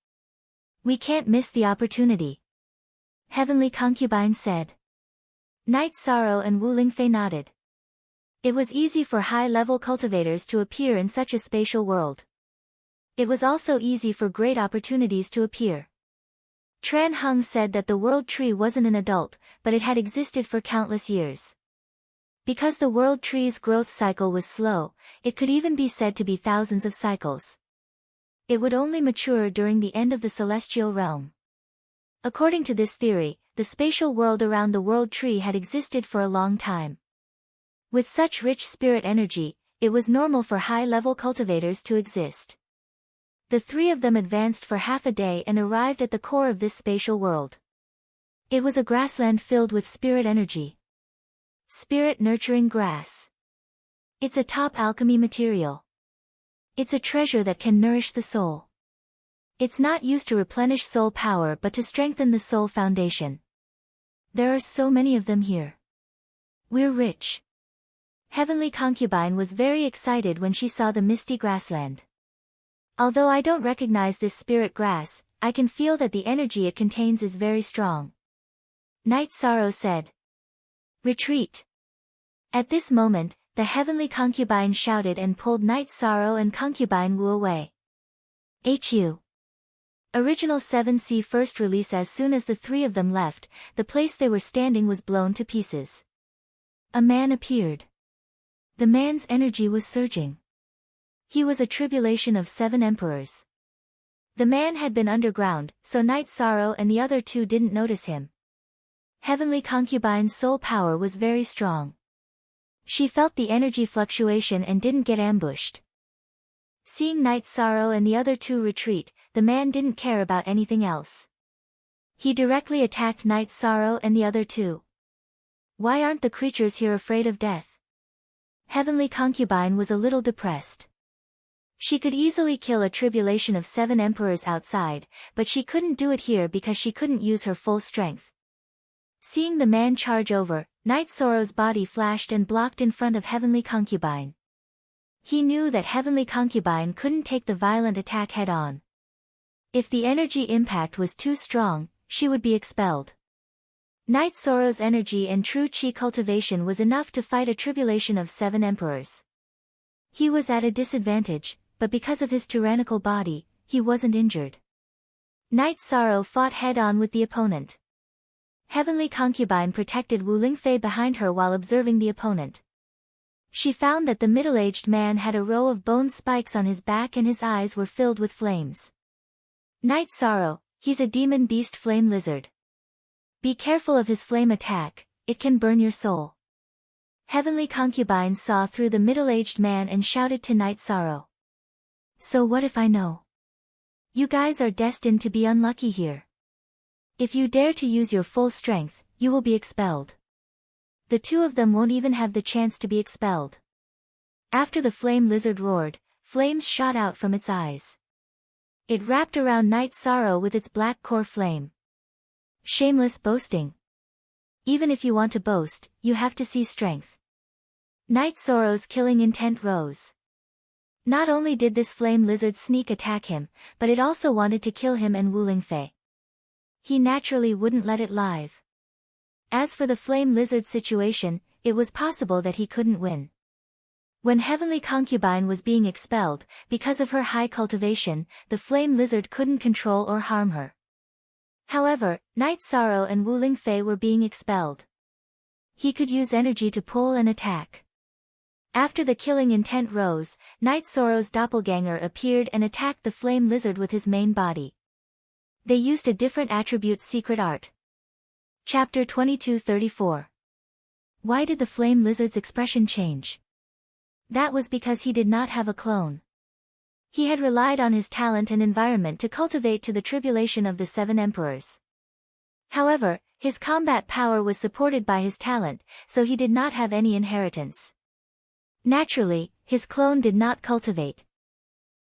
We can't miss the opportunity. Heavenly Concubine said. Night Sorrow and Wu Lingfei nodded. It was easy for high-level cultivators to appear in such a spatial world. It was also easy for great opportunities to appear. Tran Hung said that the world tree wasn't an adult, but it had existed for countless years. Because the world tree's growth cycle was slow, it could even be said to be thousands of cycles. It would only mature during the end of the celestial realm. According to this theory, the spatial world around the world tree had existed for a long time. With such rich spirit energy, it was normal for high-level cultivators to exist. The three of them advanced for half a day and arrived at the core of this spatial world. It was a grassland filled with spirit energy. Spirit-nurturing grass. It's a top alchemy material. It's a treasure that can nourish the soul. It's not used to replenish soul power but to strengthen the soul foundation. There are so many of them here. We're rich. Heavenly Concubine was very excited when she saw the misty grassland. Although I don't recognize this spirit grass, I can feel that the energy it contains is very strong. Night Sorrow said. Retreat. At this moment, the Heavenly Concubine shouted and pulled Night Sorrow and Concubine Wu away. HU. Original 7C first release. As soon as the three of them left, the place they were standing was blown to pieces. A man appeared. The man's energy was surging. He was a tribulation of 7 emperors. The man had been underground, so Night Sorrow and the other two didn't notice him. Heavenly Concubine's soul power was very strong. She felt the energy fluctuation and didn't get ambushed. Seeing Night Sorrow and the other two retreat, the man didn't care about anything else. He directly attacked Night Sorrow and the other two. Why aren't the creatures here afraid of death? Heavenly Concubine was a little depressed. She could easily kill a tribulation of 7 emperors outside, but she couldn't do it here because she couldn't use her full strength. Seeing the man charge over, Night Sorrow's body flashed and blocked in front of Heavenly Concubine. He knew that Heavenly Concubine couldn't take the violent attack head-on. If the energy impact was too strong, she would be expelled. Night Sorrow's energy and true chi cultivation was enough to fight a tribulation of 7 emperors. He was at a disadvantage, but because of his tyrannical body, he wasn't injured. Night Sorrow fought head-on with the opponent. Heavenly Concubine protected Wu Lingfei behind her while observing the opponent. She found that the middle-aged man had a row of bone spikes on his back and his eyes were filled with flames. Night Sorrow, he's a demon beast flame lizard. Be careful of his flame attack, it can burn your soul. Heavenly Concubine saw through the middle-aged man and shouted to Night Sorrow. So what if I know? You guys are destined to be unlucky here. If you dare to use your full strength, you will be expelled. The two of them won't even have the chance to be expelled. After the flame lizard roared, flames shot out from its eyes. It wrapped around Night Sorrow with its black core flame. Shameless boasting. Even if you want to boast, you have to see strength. Night Sorrow's killing intent rose. Not only did this flame lizard sneak attack him, but it also wanted to kill him and Wu Lingfei. He naturally wouldn't let it live. As for the flame lizard situation, it was possible that he couldn't win. When Heavenly Concubine was being expelled, because of her high cultivation, the flame lizard couldn't control or harm her. However, Night Sorrow and Wu Lingfei were being expelled. He could use energy to pull and attack. After the killing intent rose, Night Sorrow's doppelganger appeared and attacked the flame lizard with his main body. They used a different attribute's secret art. Chapter 2234. Why did the flame lizard's expression change? That was because he did not have a clone. He had relied on his talent and environment to cultivate to the tribulation of the 7 emperors. However, his combat power was supported by his talent, so he did not have any inheritance. Naturally, his clone did not cultivate.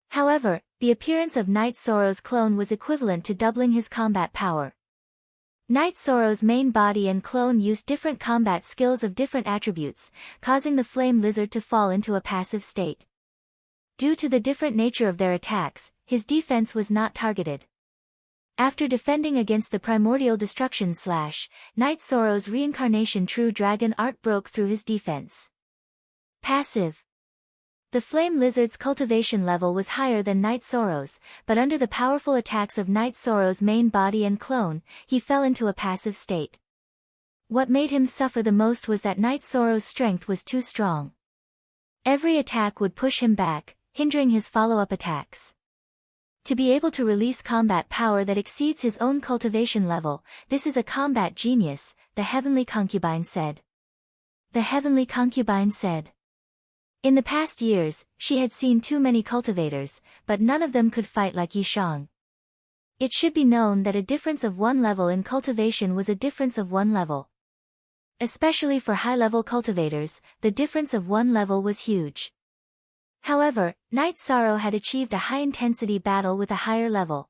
However, the appearance of Knight Soro's clone was equivalent to doubling his combat power. Knight Soro's main body and clone used different combat skills of different attributes, causing the flame lizard to fall into a passive state. Due to the different nature of their attacks, his defense was not targeted. After defending against the primordial destruction / Knight Soro's reincarnation true dragon art broke through his defense. Passive. The flame lizard's cultivation level was higher than Knight Soro's, but under the powerful attacks of Knight Soro's main body and clone, he fell into a passive state. What made him suffer the most was that Knight Soro's strength was too strong. Every attack would push him back, hindering his follow-up attacks. To be able to release combat power that exceeds his own cultivation level, this is a combat genius, the Heavenly Concubine said. The Heavenly Concubine said. In the past years, she had seen too many cultivators, but none of them could fight like Yi Shang. It should be known that a difference of 1 level in cultivation was a difference of 1 level. Especially for high-level cultivators, the difference of 1 level was huge. However, Knight Soro had achieved a high-intensity battle with a higher level.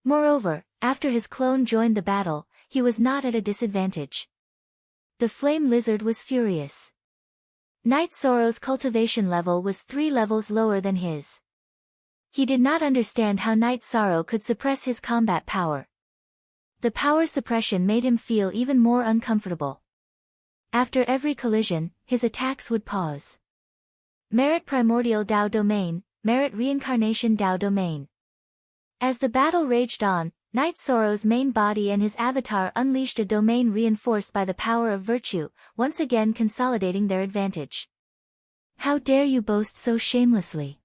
Moreover, after his clone joined the battle, he was not at a disadvantage. The flame lizard was furious. Knight Soro's cultivation level was 3 levels lower than his. He did not understand how Knight Soro could suppress his combat power. The power suppression made him feel even more uncomfortable. After every collision, his attacks would pause. Merit Primordial Dao Domain, Merit Reincarnation Dao Domain. As the battle raged on, Knight Soro's main body and his avatar unleashed a domain reinforced by the power of virtue, once again consolidating their advantage. How dare you boast so shamelessly?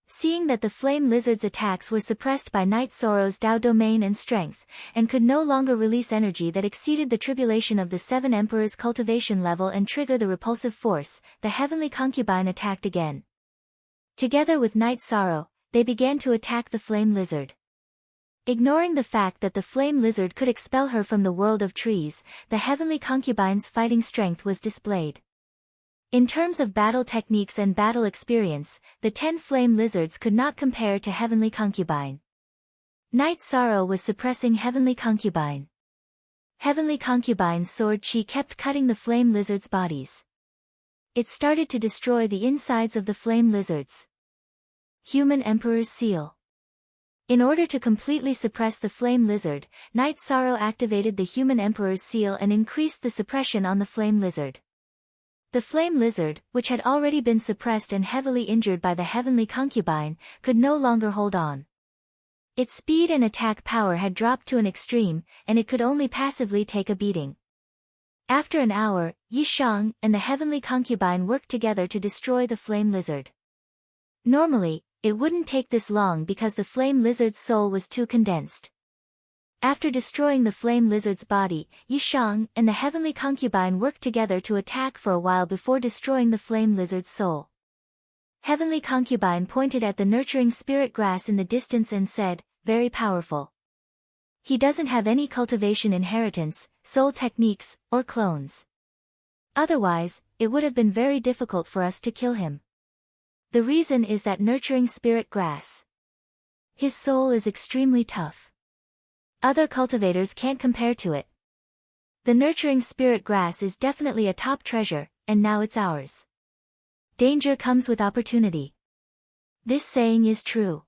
Seeing that the flame lizard's attacks were suppressed by Knight Soro's Dao domain and strength, and could no longer release energy that exceeded the tribulation of the 7 Emperor's cultivation level and trigger the repulsive force, the Heavenly Concubine attacked again. Together with Knight Soro, they began to attack the flame lizard. Ignoring the fact that the flame lizard could expel her from the world of trees, the Heavenly Concubine's fighting strength was displayed. In terms of battle techniques and battle experience, the 10 flame lizards could not compare to Heavenly Concubine. Knight Soro was suppressing Heavenly Concubine. Heavenly Concubine's sword chi kept cutting the flame lizards' bodies. It started to destroy the insides of the flame lizards. Human Emperor's Seal. In order to completely suppress the flame lizard, Knight Soro activated the Human Emperor's Seal and increased the suppression on the flame lizard. The flame lizard, which had already been suppressed and heavily injured by the Heavenly Concubine, could no longer hold on. Its speed and attack power had dropped to an extreme, and it could only passively take a beating. After an hour, Yi Shang and the Heavenly Concubine worked together to destroy the flame lizard. Normally, it wouldn't take this long because the flame lizard's soul was too condensed. After destroying the flame lizard's body, Yi Shang and the Heavenly Concubine worked together to attack for a while before destroying the flame lizard's soul. Heavenly Concubine pointed at the nurturing spirit grass in the distance and said, "Very powerful. He doesn't have any cultivation inheritance, soul techniques, or clones. Otherwise, it would have been very difficult for us to kill him. The reason is that nurturing spirit grass. His soul is extremely tough. Other cultivators can't compare to it. The nurturing spirit grass is definitely a top treasure, and now it's ours. Danger comes with opportunity. This saying is true."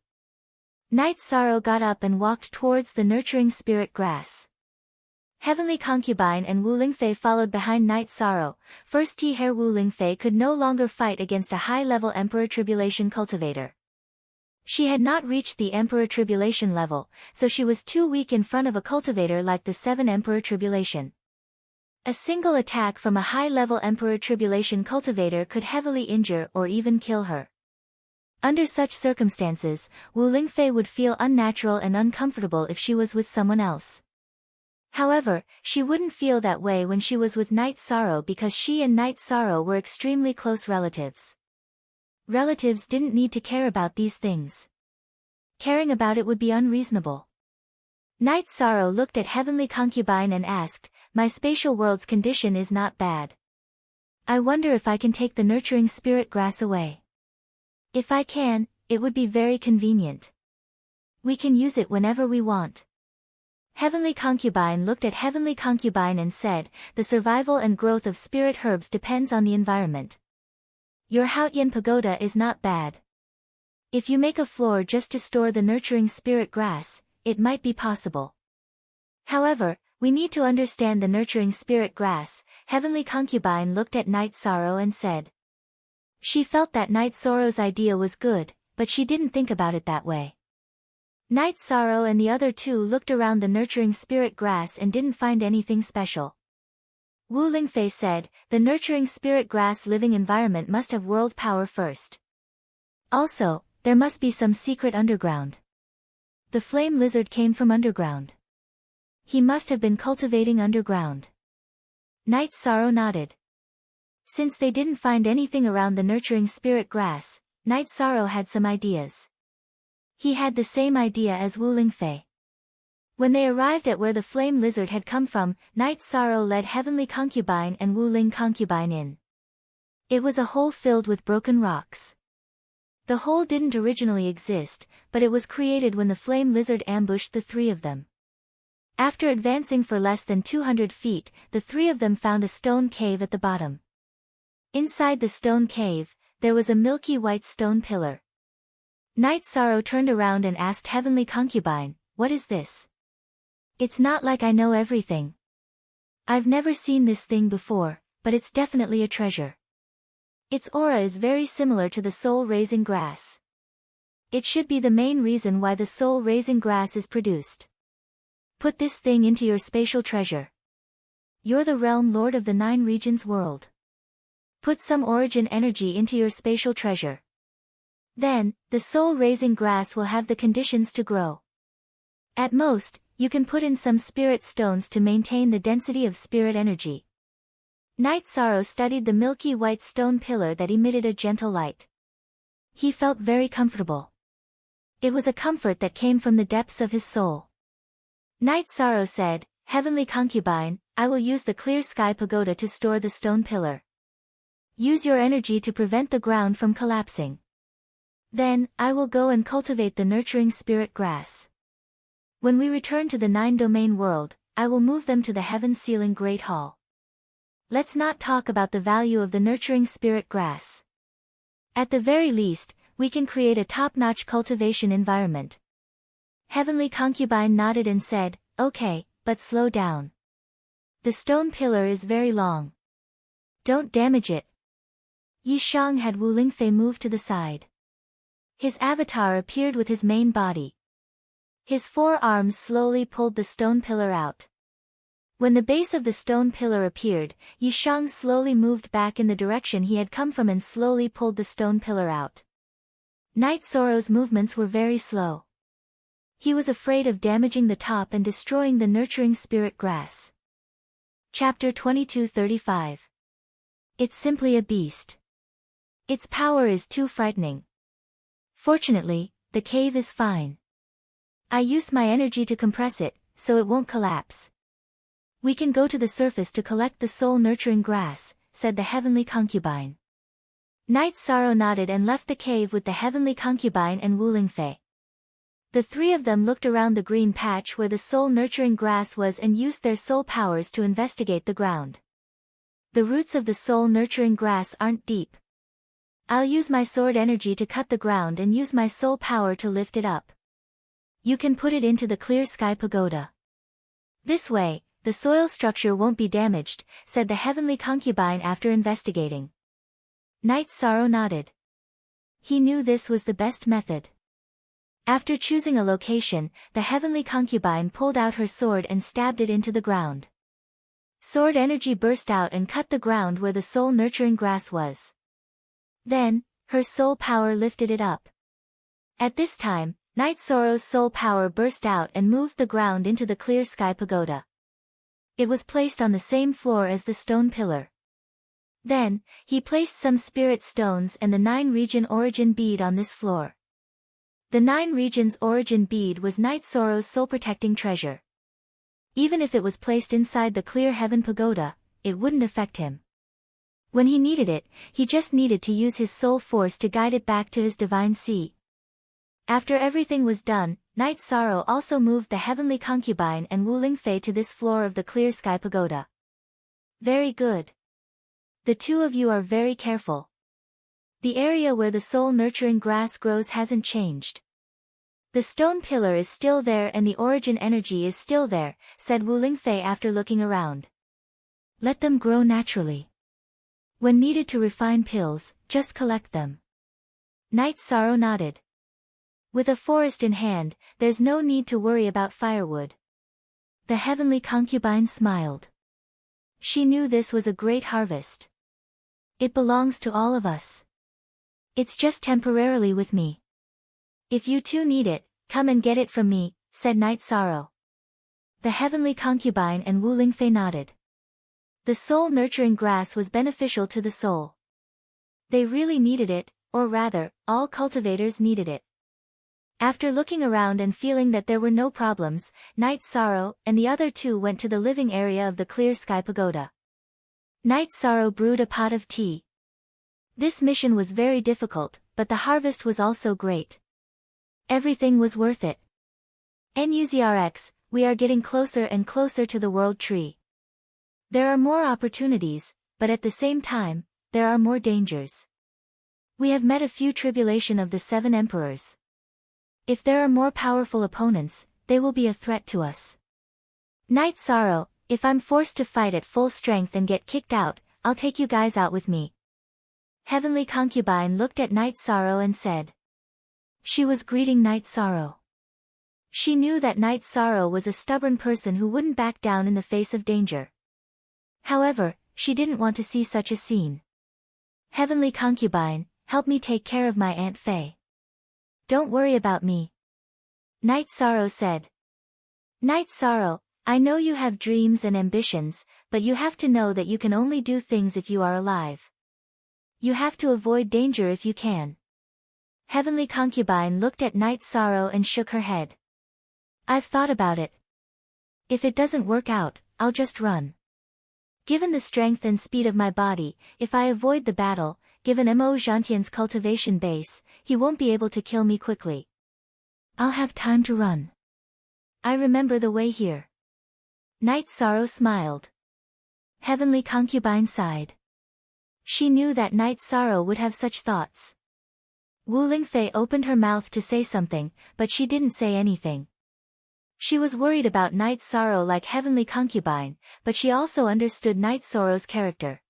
Knight Soro got up and walked towards the nurturing spirit grass. Heavenly Concubine and Wu Lingfei followed behind Knight Soro. First T-Hair Wu Lingfei could no longer fight against a high-level Emperor Tribulation cultivator. She had not reached the Emperor Tribulation level, so she was too weak in front of a cultivator like the 7 Emperor Tribulation. A single attack from a high-level Emperor Tribulation cultivator could heavily injure or even kill her. Under such circumstances, Wu Lingfei would feel unnatural and uncomfortable if she was with someone else. However, she wouldn't feel that way when she was with Knight Soro because she and Knight Soro were extremely close relatives. Relatives didn't need to care about these things. Caring about it would be unreasonable. Night Sorrow looked at Heavenly Concubine and asked, "My spatial world's condition is not bad. I wonder if I can take the nurturing spirit grass away. If I can, it would be very convenient. We can use it whenever we want." Heavenly Concubine looked at Heavenly Concubine and said, "The survival and growth of spirit herbs depends on the environment. Your Hautian pagoda is not bad. If you make a floor just to store the nurturing spirit grass, it might be possible. However, we need to understand the nurturing spirit grass." Heavenly Concubine looked at Night Sorrow and said. She felt that Night Sorrow's idea was good, but she didn't think about it that way. Night Sorrow and the other two looked around the nurturing spirit grass and didn't find anything special. Wu Lingfei said, "The nurturing spirit grass living environment must have world power first. Also, there must be some secret underground. The flame lizard came from underground. He must have been cultivating underground." Night Sorrow nodded. Since they didn't find anything around the nurturing spirit grass, Night Sorrow had some ideas. He had the same idea as Wu Lingfei. When they arrived at where the flame lizard had come from, Night Sorrow led Heavenly Concubine and Wu Ling Concubine in. It was a hole filled with broken rocks. The hole didn't originally exist, but it was created when the flame lizard ambushed the three of them. After advancing for less than 200 feet, the three of them found a stone cave at the bottom. Inside the stone cave, there was a milky white stone pillar. Night Sorrow turned around and asked Heavenly Concubine, "What is this? It's not like I know everything. I've never seen this thing before, but it's definitely a treasure. Its aura is very similar to the soul-raising grass. It should be the main reason why the soul-raising grass is produced. Put this thing into your spatial treasure. You're the realm lord of the 9 regions world. Put some origin energy into your spatial treasure. Then, the soul-raising grass will have the conditions to grow. At most, you can put in some spirit stones to maintain the density of spirit energy." Night Sorrow studied the milky white stone pillar that emitted a gentle light. He felt very comfortable. It was a comfort that came from the depths of his soul. Night Sorrow said, "Heavenly Concubine, I will use the clear sky pagoda to store the stone pillar. Use your energy to prevent the ground from collapsing. Then, I will go and cultivate the nurturing spirit grass. When we return to the 9-domain world, I will move them to the heaven-sealing Great Hall. Let's not talk about the value of the nurturing spirit grass. At the very least, we can create a top-notch cultivation environment." Heavenly Concubine nodded and said, "Okay, but slow down. The stone pillar is very long. Don't damage it." Yi Shang had Wu Lingfei move to the side. His avatar appeared with his main body. His 4 arms slowly pulled the stone pillar out. When the base of the stone pillar appeared, Yi Shang slowly moved back in the direction he had come from and slowly pulled the stone pillar out. Night Sorrow's movements were very slow. He was afraid of damaging the top and destroying the nurturing spirit grass. Chapter 2235. It's simply a beast. Its power is too frightening. Fortunately, the cave is fine. I used my energy to compress it, so it won't collapse. We can go to the surface to collect the soul-nurturing grass, said the Heavenly Concubine. Night Sorrow nodded and left the cave with the Heavenly Concubine and Wu Lingfei. The three of them looked around the green patch where the soul-nurturing grass was and used their soul powers to investigate the ground. The roots of the soul-nurturing grass aren't deep. I'll use my sword energy to cut the ground and use my soul power to lift it up. You can put it into the clear sky pagoda. This way, the soil structure won't be damaged, said the Heavenly Concubine after investigating. Night Sorrow nodded. He knew this was the best method. After choosing a location, the Heavenly Concubine pulled out her sword and stabbed it into the ground. Sword energy burst out and cut the ground where the soul-nurturing grass was. Then, her soul power lifted it up. At this time, Night Sorrow's soul power burst out and moved the ground into the clear sky pagoda. It was placed on the same floor as the stone pillar. Then, he placed some spirit stones and the 9-region origin bead on this floor. The 9 regions origin bead was Night Sorrow's soul protecting treasure. Even if it was placed inside the clear heaven pagoda, it wouldn't affect him. When he needed it, he just needed to use his soul force to guide it back to his divine sea. After everything was done, Night Sorrow also moved the heavenly concubine and Wu Lingfei to this floor of the clear sky pagoda. Very good. The two of you are very careful. The area where the soul-nurturing grass grows hasn't changed. The stone pillar is still there and the origin energy is still there, said Wu Lingfei after looking around. Let them grow naturally. When needed to refine pills, just collect them. Night Sorrow nodded. With a forest in hand, there's no need to worry about firewood. The heavenly concubine smiled. She knew this was a great harvest. It belongs to all of us. It's just temporarily with me. If you too need it, come and get it from me, said Night Sorrow. The heavenly concubine and Wu Lingfei nodded. The soul-nurturing grass was beneficial to the soul. They really needed it, or rather, all cultivators needed it. After looking around and feeling that there were no problems, Night Sorrow and the other two went to the living area of the clear sky pagoda. Night Sorrow brewed a pot of tea. This mission was very difficult, but the harvest was also great. Everything was worth it. NUZRX, we are getting closer and closer to the world tree. There are more opportunities, but at the same time, there are more dangers. We have met a few tribulation of the 7 emperors. If there are more powerful opponents, they will be a threat to us. Night Sorrow, if I'm forced to fight at full strength and get kicked out, I'll take you guys out with me. Heavenly Concubine looked at Night Sorrow and said. She was greeting Night Sorrow. She knew that Night Sorrow was a stubborn person who wouldn't back down in the face of danger. However, she didn't want to see such a scene. Heavenly Concubine, help me take care of my Aunt Fei. Don't worry about me. Night Sorrow said. Night Sorrow, I know you have dreams and ambitions, but you have to know that you can only do things if you are alive. You have to avoid danger if you can. Heavenly Concubine looked at Night Sorrow and shook her head. I've thought about it. If it doesn't work out, I'll just run. Given the strength and speed of my body, if I avoid the battle, given Mo Zhantian's cultivation base, he won't be able to kill me quickly. I'll have time to run. I remember the way here. Night Sorrow smiled. Heavenly Concubine sighed. She knew that Night Sorrow would have such thoughts. Wu Lingfei opened her mouth to say something, but she didn't say anything. She was worried about Night Sorrow like Heavenly Concubine, but she also understood Night Sorrow's character.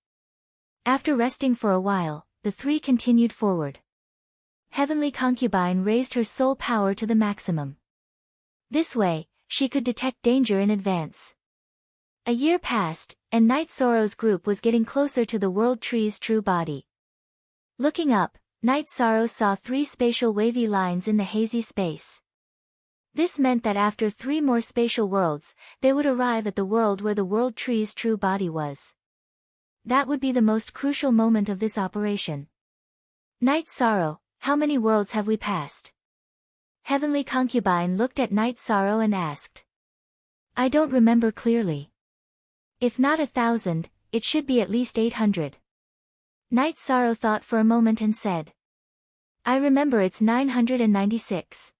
After resting for a while, the three continued forward. Heavenly Concubine raised her soul power to the maximum. This way, she could detect danger in advance. A year passed, and Night Sorrow's group was getting closer to the world tree's true body. Looking up, Night Sorrow saw 3 spatial wavy lines in the hazy space. This meant that after 3 more spatial worlds, they would arrive at the world where the world tree's true body was. That would be the most crucial moment of this operation. Night Sorrow, how many worlds have we passed? Heavenly Concubine looked at Night Sorrow and asked. I don't remember clearly. If not 1,000, it should be at least 800. Night Sorrow thought for a moment and said. I remember it's 996.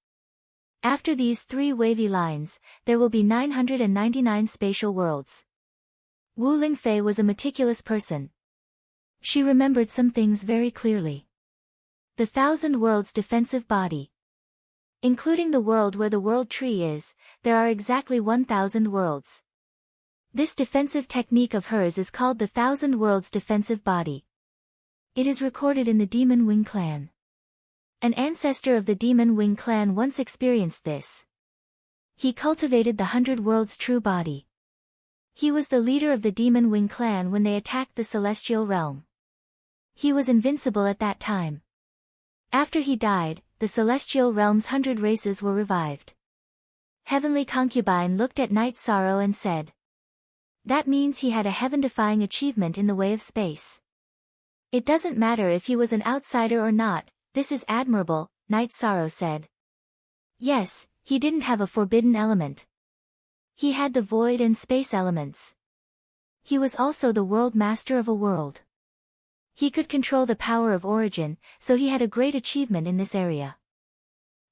After these 3 wavy lines, there will be 999 spatial worlds. Wu Lingfei was a meticulous person. She remembered some things very clearly. The 1,000 worlds defensive body. Including the world where the world tree is, there are exactly 1,000 worlds. This defensive technique of hers is called the 1,000 worlds defensive body. It is recorded in the Demon Wing clan. An ancestor of the Demon Wing clan once experienced this. He cultivated the 100 worlds true body. He was the leader of the Demon Wing clan when they attacked the celestial realm. He was invincible at that time. After he died, the celestial realm's 100 races were revived. Heavenly Concubine looked at Night Sorrow and said. That means he had a heaven-defying achievement in the way of space. It doesn't matter if he was an outsider or not, this is admirable, Night Sorrow said. Yes, he didn't have a forbidden element. He had the void and space elements. He was also the world master of a world. He could control the power of origin, so he had a great achievement in this area.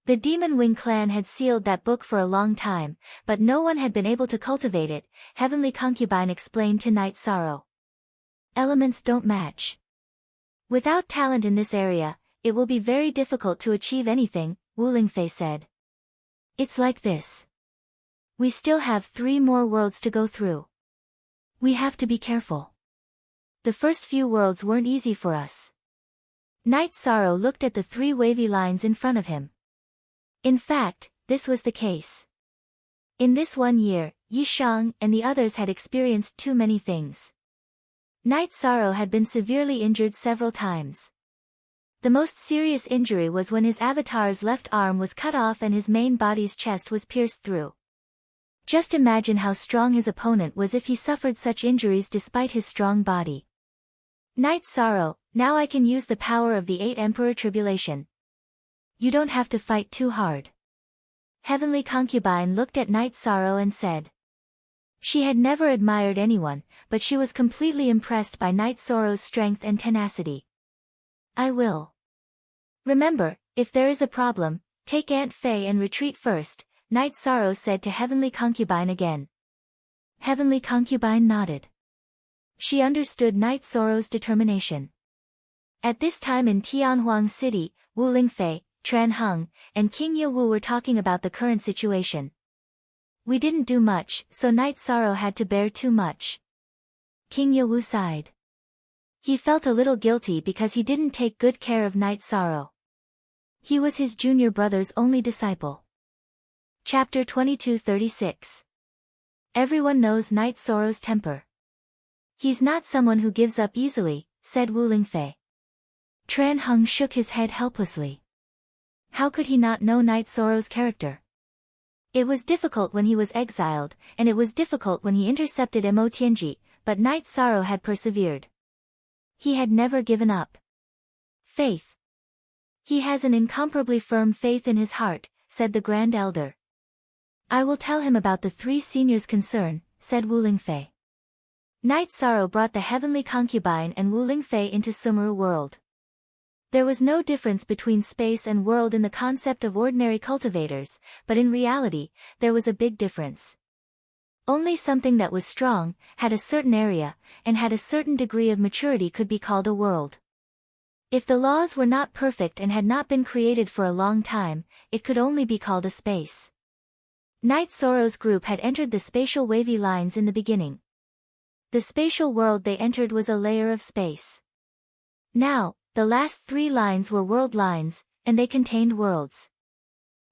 The Demon Wing clan had sealed that book for a long time, but no one had been able to cultivate it, Heavenly Concubine explained to Night Sorrow. Elements don't match. Without talent in this area, it will be very difficult to achieve anything, Wu Lingfei said. It's like this. We still have 3 more worlds to go through. We have to be careful. The first few worlds weren't easy for us. Night Sorrow looked at the 3 wavy lines in front of him. In fact, this was the case. In this 1 year, Yi Shang and the others had experienced too many things. Night Sorrow had been severely injured several times. The most serious injury was when his avatar's left arm was cut off and his main body's chest was pierced through. Just imagine how strong his opponent was if he suffered such injuries despite his strong body. Night Sorrow, now I can use the power of the 8 Emperor Tribulation. You don't have to fight too hard. Heavenly Concubine looked at Night Sorrow and said. She had never admired anyone, but she was completely impressed by Night Sorrow's strength and tenacity. I will. Remember, if there is a problem, take Aunt Fei and retreat first, Night Sorrow said to Heavenly Concubine again. Heavenly Concubine nodded. She understood Night Sorrow's determination. At this time in Tianhuang City, Wu Lingfei, Tran Heng, and King Ye Wu were talking about the current situation. We didn't do much, so Night Sorrow had to bear too much. King Ye Wu sighed. He felt a little guilty because he didn't take good care of Night Sorrow. He was his junior brother's only disciple. Chapter 2236. Everyone knows Night Sorrow's temper. He's not someone who gives up easily, said Wu Lingfei. Tran Heng shook his head helplessly. How could he not know Night Sorrow's character? It was difficult when he was exiled, and it was difficult when he intercepted Mo Tianji, but Night Sorrow had persevered. He had never given up. Faith. He has an incomparably firm faith in his heart, said the Grand Elder. I will tell him about the 3 seniors' concern, said Wu Lingfei. Night Sorrow brought the Heavenly Concubine and Wu Lingfei into Sumeru world. There was no difference between space and world in the concept of ordinary cultivators, but in reality, there was a big difference. Only something that was strong, had a certain area, and had a certain degree of maturity could be called a world. If the laws were not perfect and had not been created for a long time, it could only be called a space. Night Sorrow's group had entered the spatial wavy lines in the beginning. The spatial world they entered was a layer of space. Now, the last 3 lines were world lines, and they contained worlds.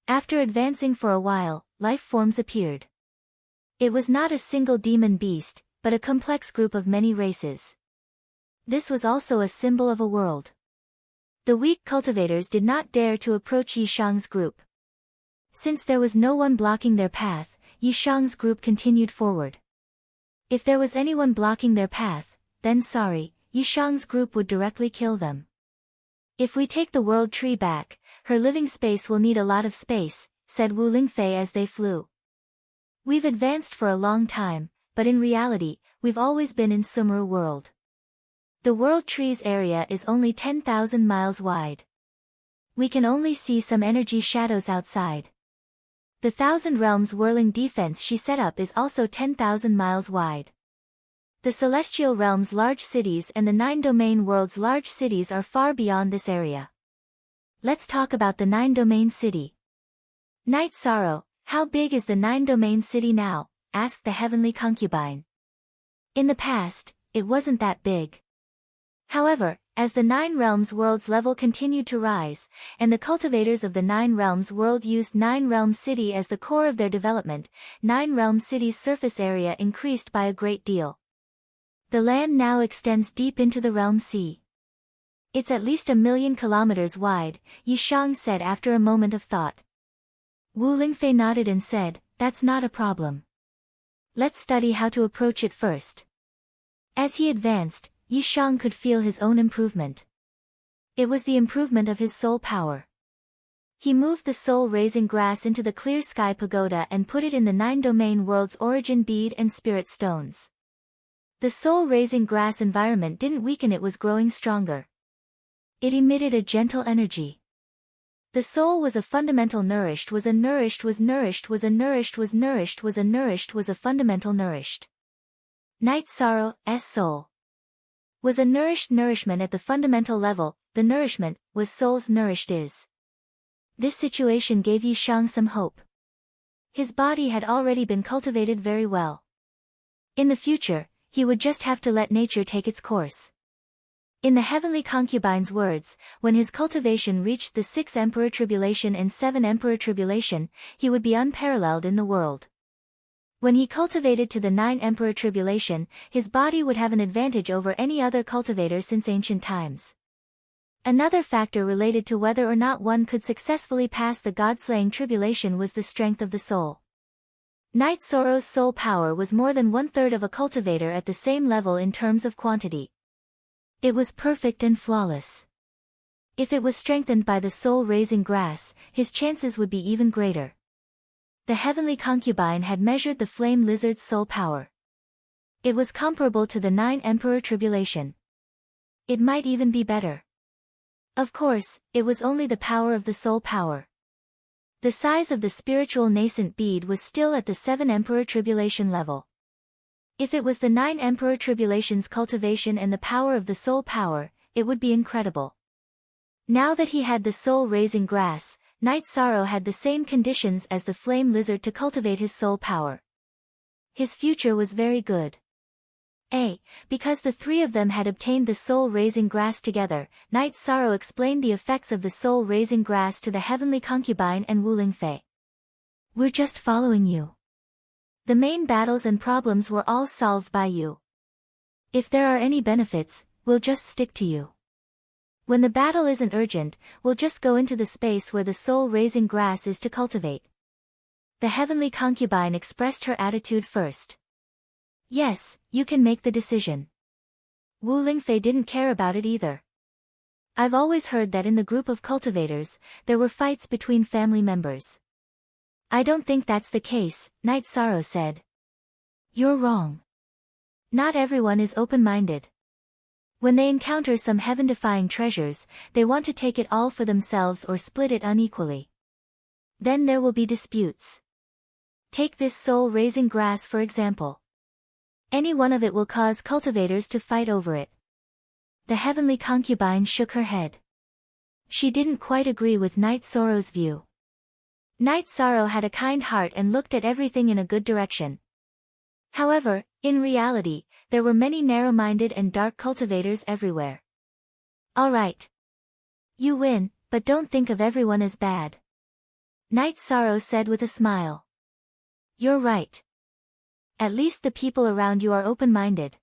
After advancing for a while, life forms appeared. It was not a single demon beast, but a complex group of many races. This was also a symbol of a world. The weak cultivators did not dare to approach Yi Shang's group. Since there was no one blocking their path, Yi Shang's group continued forward. If there was anyone blocking their path, then sorry, Yi Shang's group would directly kill them. If we take the world tree back, her living space will need a lot of space, said Wu Lingfei as they flew. We've advanced for a long time, but in reality, we've always been in Sumeru world. The world tree's area is only 10,000 miles wide. We can only see some energy shadows outside. The 1,000 realms whirling defense she set up is also 10,000 miles wide. The celestial realm's large cities and the 9 domain world's large cities are far beyond this area. Let's talk about the 9 domain city. Night Sorrow, how big is the 9 domain city now? Asked the Heavenly Concubine. In the past, it wasn't that big. However, as the 9 realms world's level continued to rise, and the cultivators of the 9 realms world used 9 realm city as the core of their development, 9 realm city's surface area increased by a great deal. The land now extends deep into the realm sea. It's at least 1,000,000 kilometers wide, Yi Shang said after a moment of thought. Wu Lingfei nodded and said, that's not a problem. Let's study how to approach it first. As he advanced, Yi Shang could feel his own improvement. It was the improvement of his soul power. He moved the soul-raising grass into the clear sky pagoda and put it in the 9-domain world's origin bead and spirit stones. The soul-raising grass environment didn't weaken, it was growing stronger. It emitted a gentle energy. The soul was a fundamental nourished, was a nourished, was nourished, was a nourished, was nourished, was a nourished, was a fundamental nourished. Night Sorrow's soul was a nourished nourishment at the fundamental level, the nourishment was soul's nourished is. This situation gave Yi Shang some hope. His body had already been cultivated very well. In the future, he would just have to let nature take its course. In the heavenly concubine's words, when his cultivation reached the 6 Emperor Tribulation and 7 Emperor Tribulation, he would be unparalleled in the world. When he cultivated to the 9 Emperor Tribulation, his body would have an advantage over any other cultivator since ancient times. Another factor related to whether or not one could successfully pass the God-slaying tribulation was the strength of the soul. Night Sorrow's soul power was more than 1/3 of a cultivator at the same level in terms of quantity. It was perfect and flawless. If it was strengthened by the soul-raising grass, his chances would be even greater. The heavenly concubine had measured the flame lizard's soul power. It was comparable to the 9 Emperor Tribulation. It might even be better. Of course, it was only the power of the soul power. The size of the spiritual nascent bead was still at the 7 Emperor Tribulation level. If it was the 9 Emperor Tribulation's cultivation and the power of the soul power, it would be incredible. Now that he had the soul-raising grass, Night Sorrow had the same conditions as the flame lizard to cultivate his soul power. His future was very good. Because the 3 of them had obtained the soul-raising grass together, Night Sorrow explained the effects of the soul-raising grass to the heavenly concubine and Wu Lingfei. "We're just following you. The main battles and problems were all solved by you. If there are any benefits, we'll just stick to you. When the battle isn't urgent, we'll just go into the space where the soul-raising grass is to cultivate." The heavenly concubine expressed her attitude first. "Yes, you can make the decision." Wu Lingfei didn't care about it either. "I've always heard that in the group of cultivators, there were fights between family members." "I don't think that's the case," Night Sorrow said. "You're wrong. Not everyone is open-minded. When they encounter some heaven-defying treasures, they want to take it all for themselves or split it unequally. Then there will be disputes. Take this soul-raising grass for example. Any one of it will cause cultivators to fight over it." The heavenly concubine shook her head. She didn't quite agree with Night Sorrow's view. Night Sorrow had a kind heart and looked at everything in a good direction. However, in reality, there were many narrow-minded and dark cultivators everywhere. "All right. You win, but don't think of everyone as bad," Night Sorrow said with a smile. "You're right. At least the people around you are open-minded.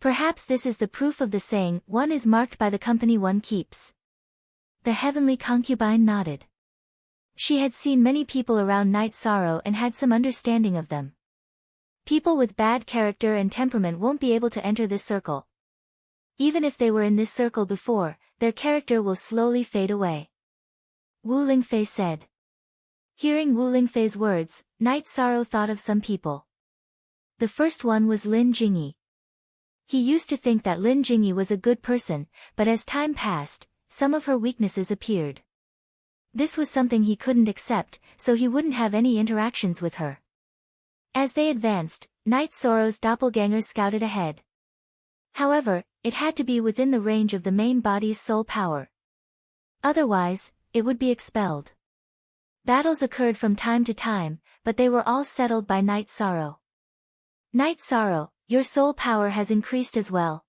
Perhaps this is the proof of the saying, one is marked by the company one keeps." The heavenly concubine nodded. She had seen many people around Night Sorrow and had some understanding of them. People with bad character and temperament won't be able to enter this circle. Even if they were in this circle before, their character will slowly fade away. Wu Lingfei said. Hearing Wu Lingfei's words, Night Sorrow thought of some people. The first one was Lin Jingyi. He used to think that Lin Jingyi was a good person, but as time passed, some of her weaknesses appeared. This was something he couldn't accept, so he wouldn't have any interactions with her. As they advanced, Night Sorrow's doppelganger scouted ahead. However, it had to be within the range of the main body's soul power. Otherwise, it would be expelled. Battles occurred from time to time, but they were all settled by Night Sorrow. Night Sorrow, your soul power has increased as well.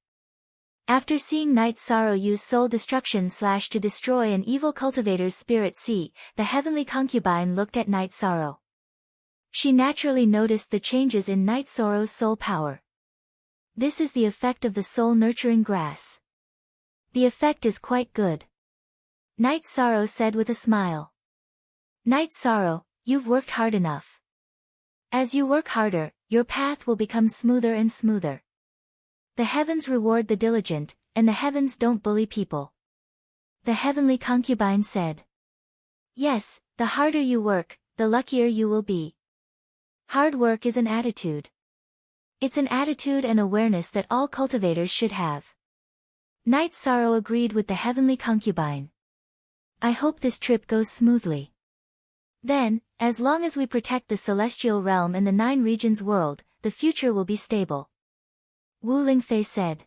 After seeing Night Sorrow use soul destruction / to destroy an evil cultivator's spirit seed, the heavenly concubine looked at Night Sorrow. She naturally noticed the changes in Night Sorrow's soul power. This is the effect of the soul-nurturing grass. The effect is quite good. Night Sorrow said with a smile. Night Sorrow, you've worked hard enough. As you work harder, your path will become smoother and smoother. The heavens reward the diligent, and the heavens don't bully people. The heavenly concubine said. Yes, the harder you work, the luckier you will be. Hard work is an attitude. It's an attitude and awareness that all cultivators should have. Night Sorrow agreed with the heavenly concubine. I hope this trip goes smoothly. Then, as long as we protect the celestial realm and the 9 regions world, the future will be stable. Wu Lingfei said.